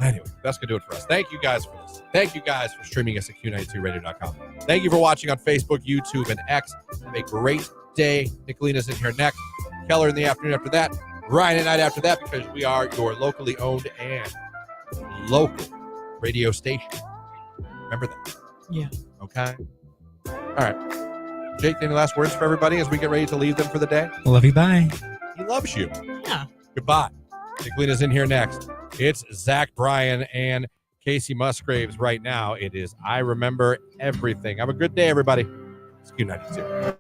Anyway, that's going to do it for us. Thank you guys for this. Thank you guys for streaming us at Q92radio.com. Thank you for watching on Facebook, YouTube, and X. Have a great day. Nicolina's in here next. Keller in the afternoon after that. Ryan at night after that, because we are your locally owned and local radio station. Remember that. Yeah. Okay. All right. Jake, any last words for everybody as we get ready to leave them for the day? Love you. Bye. He loves you. Yeah. Goodbye. Nicolina's in here next. It's Zach Bryan and Casey Musgraves right now. It is I Remember Everything. Have a good day, everybody. It's Q92.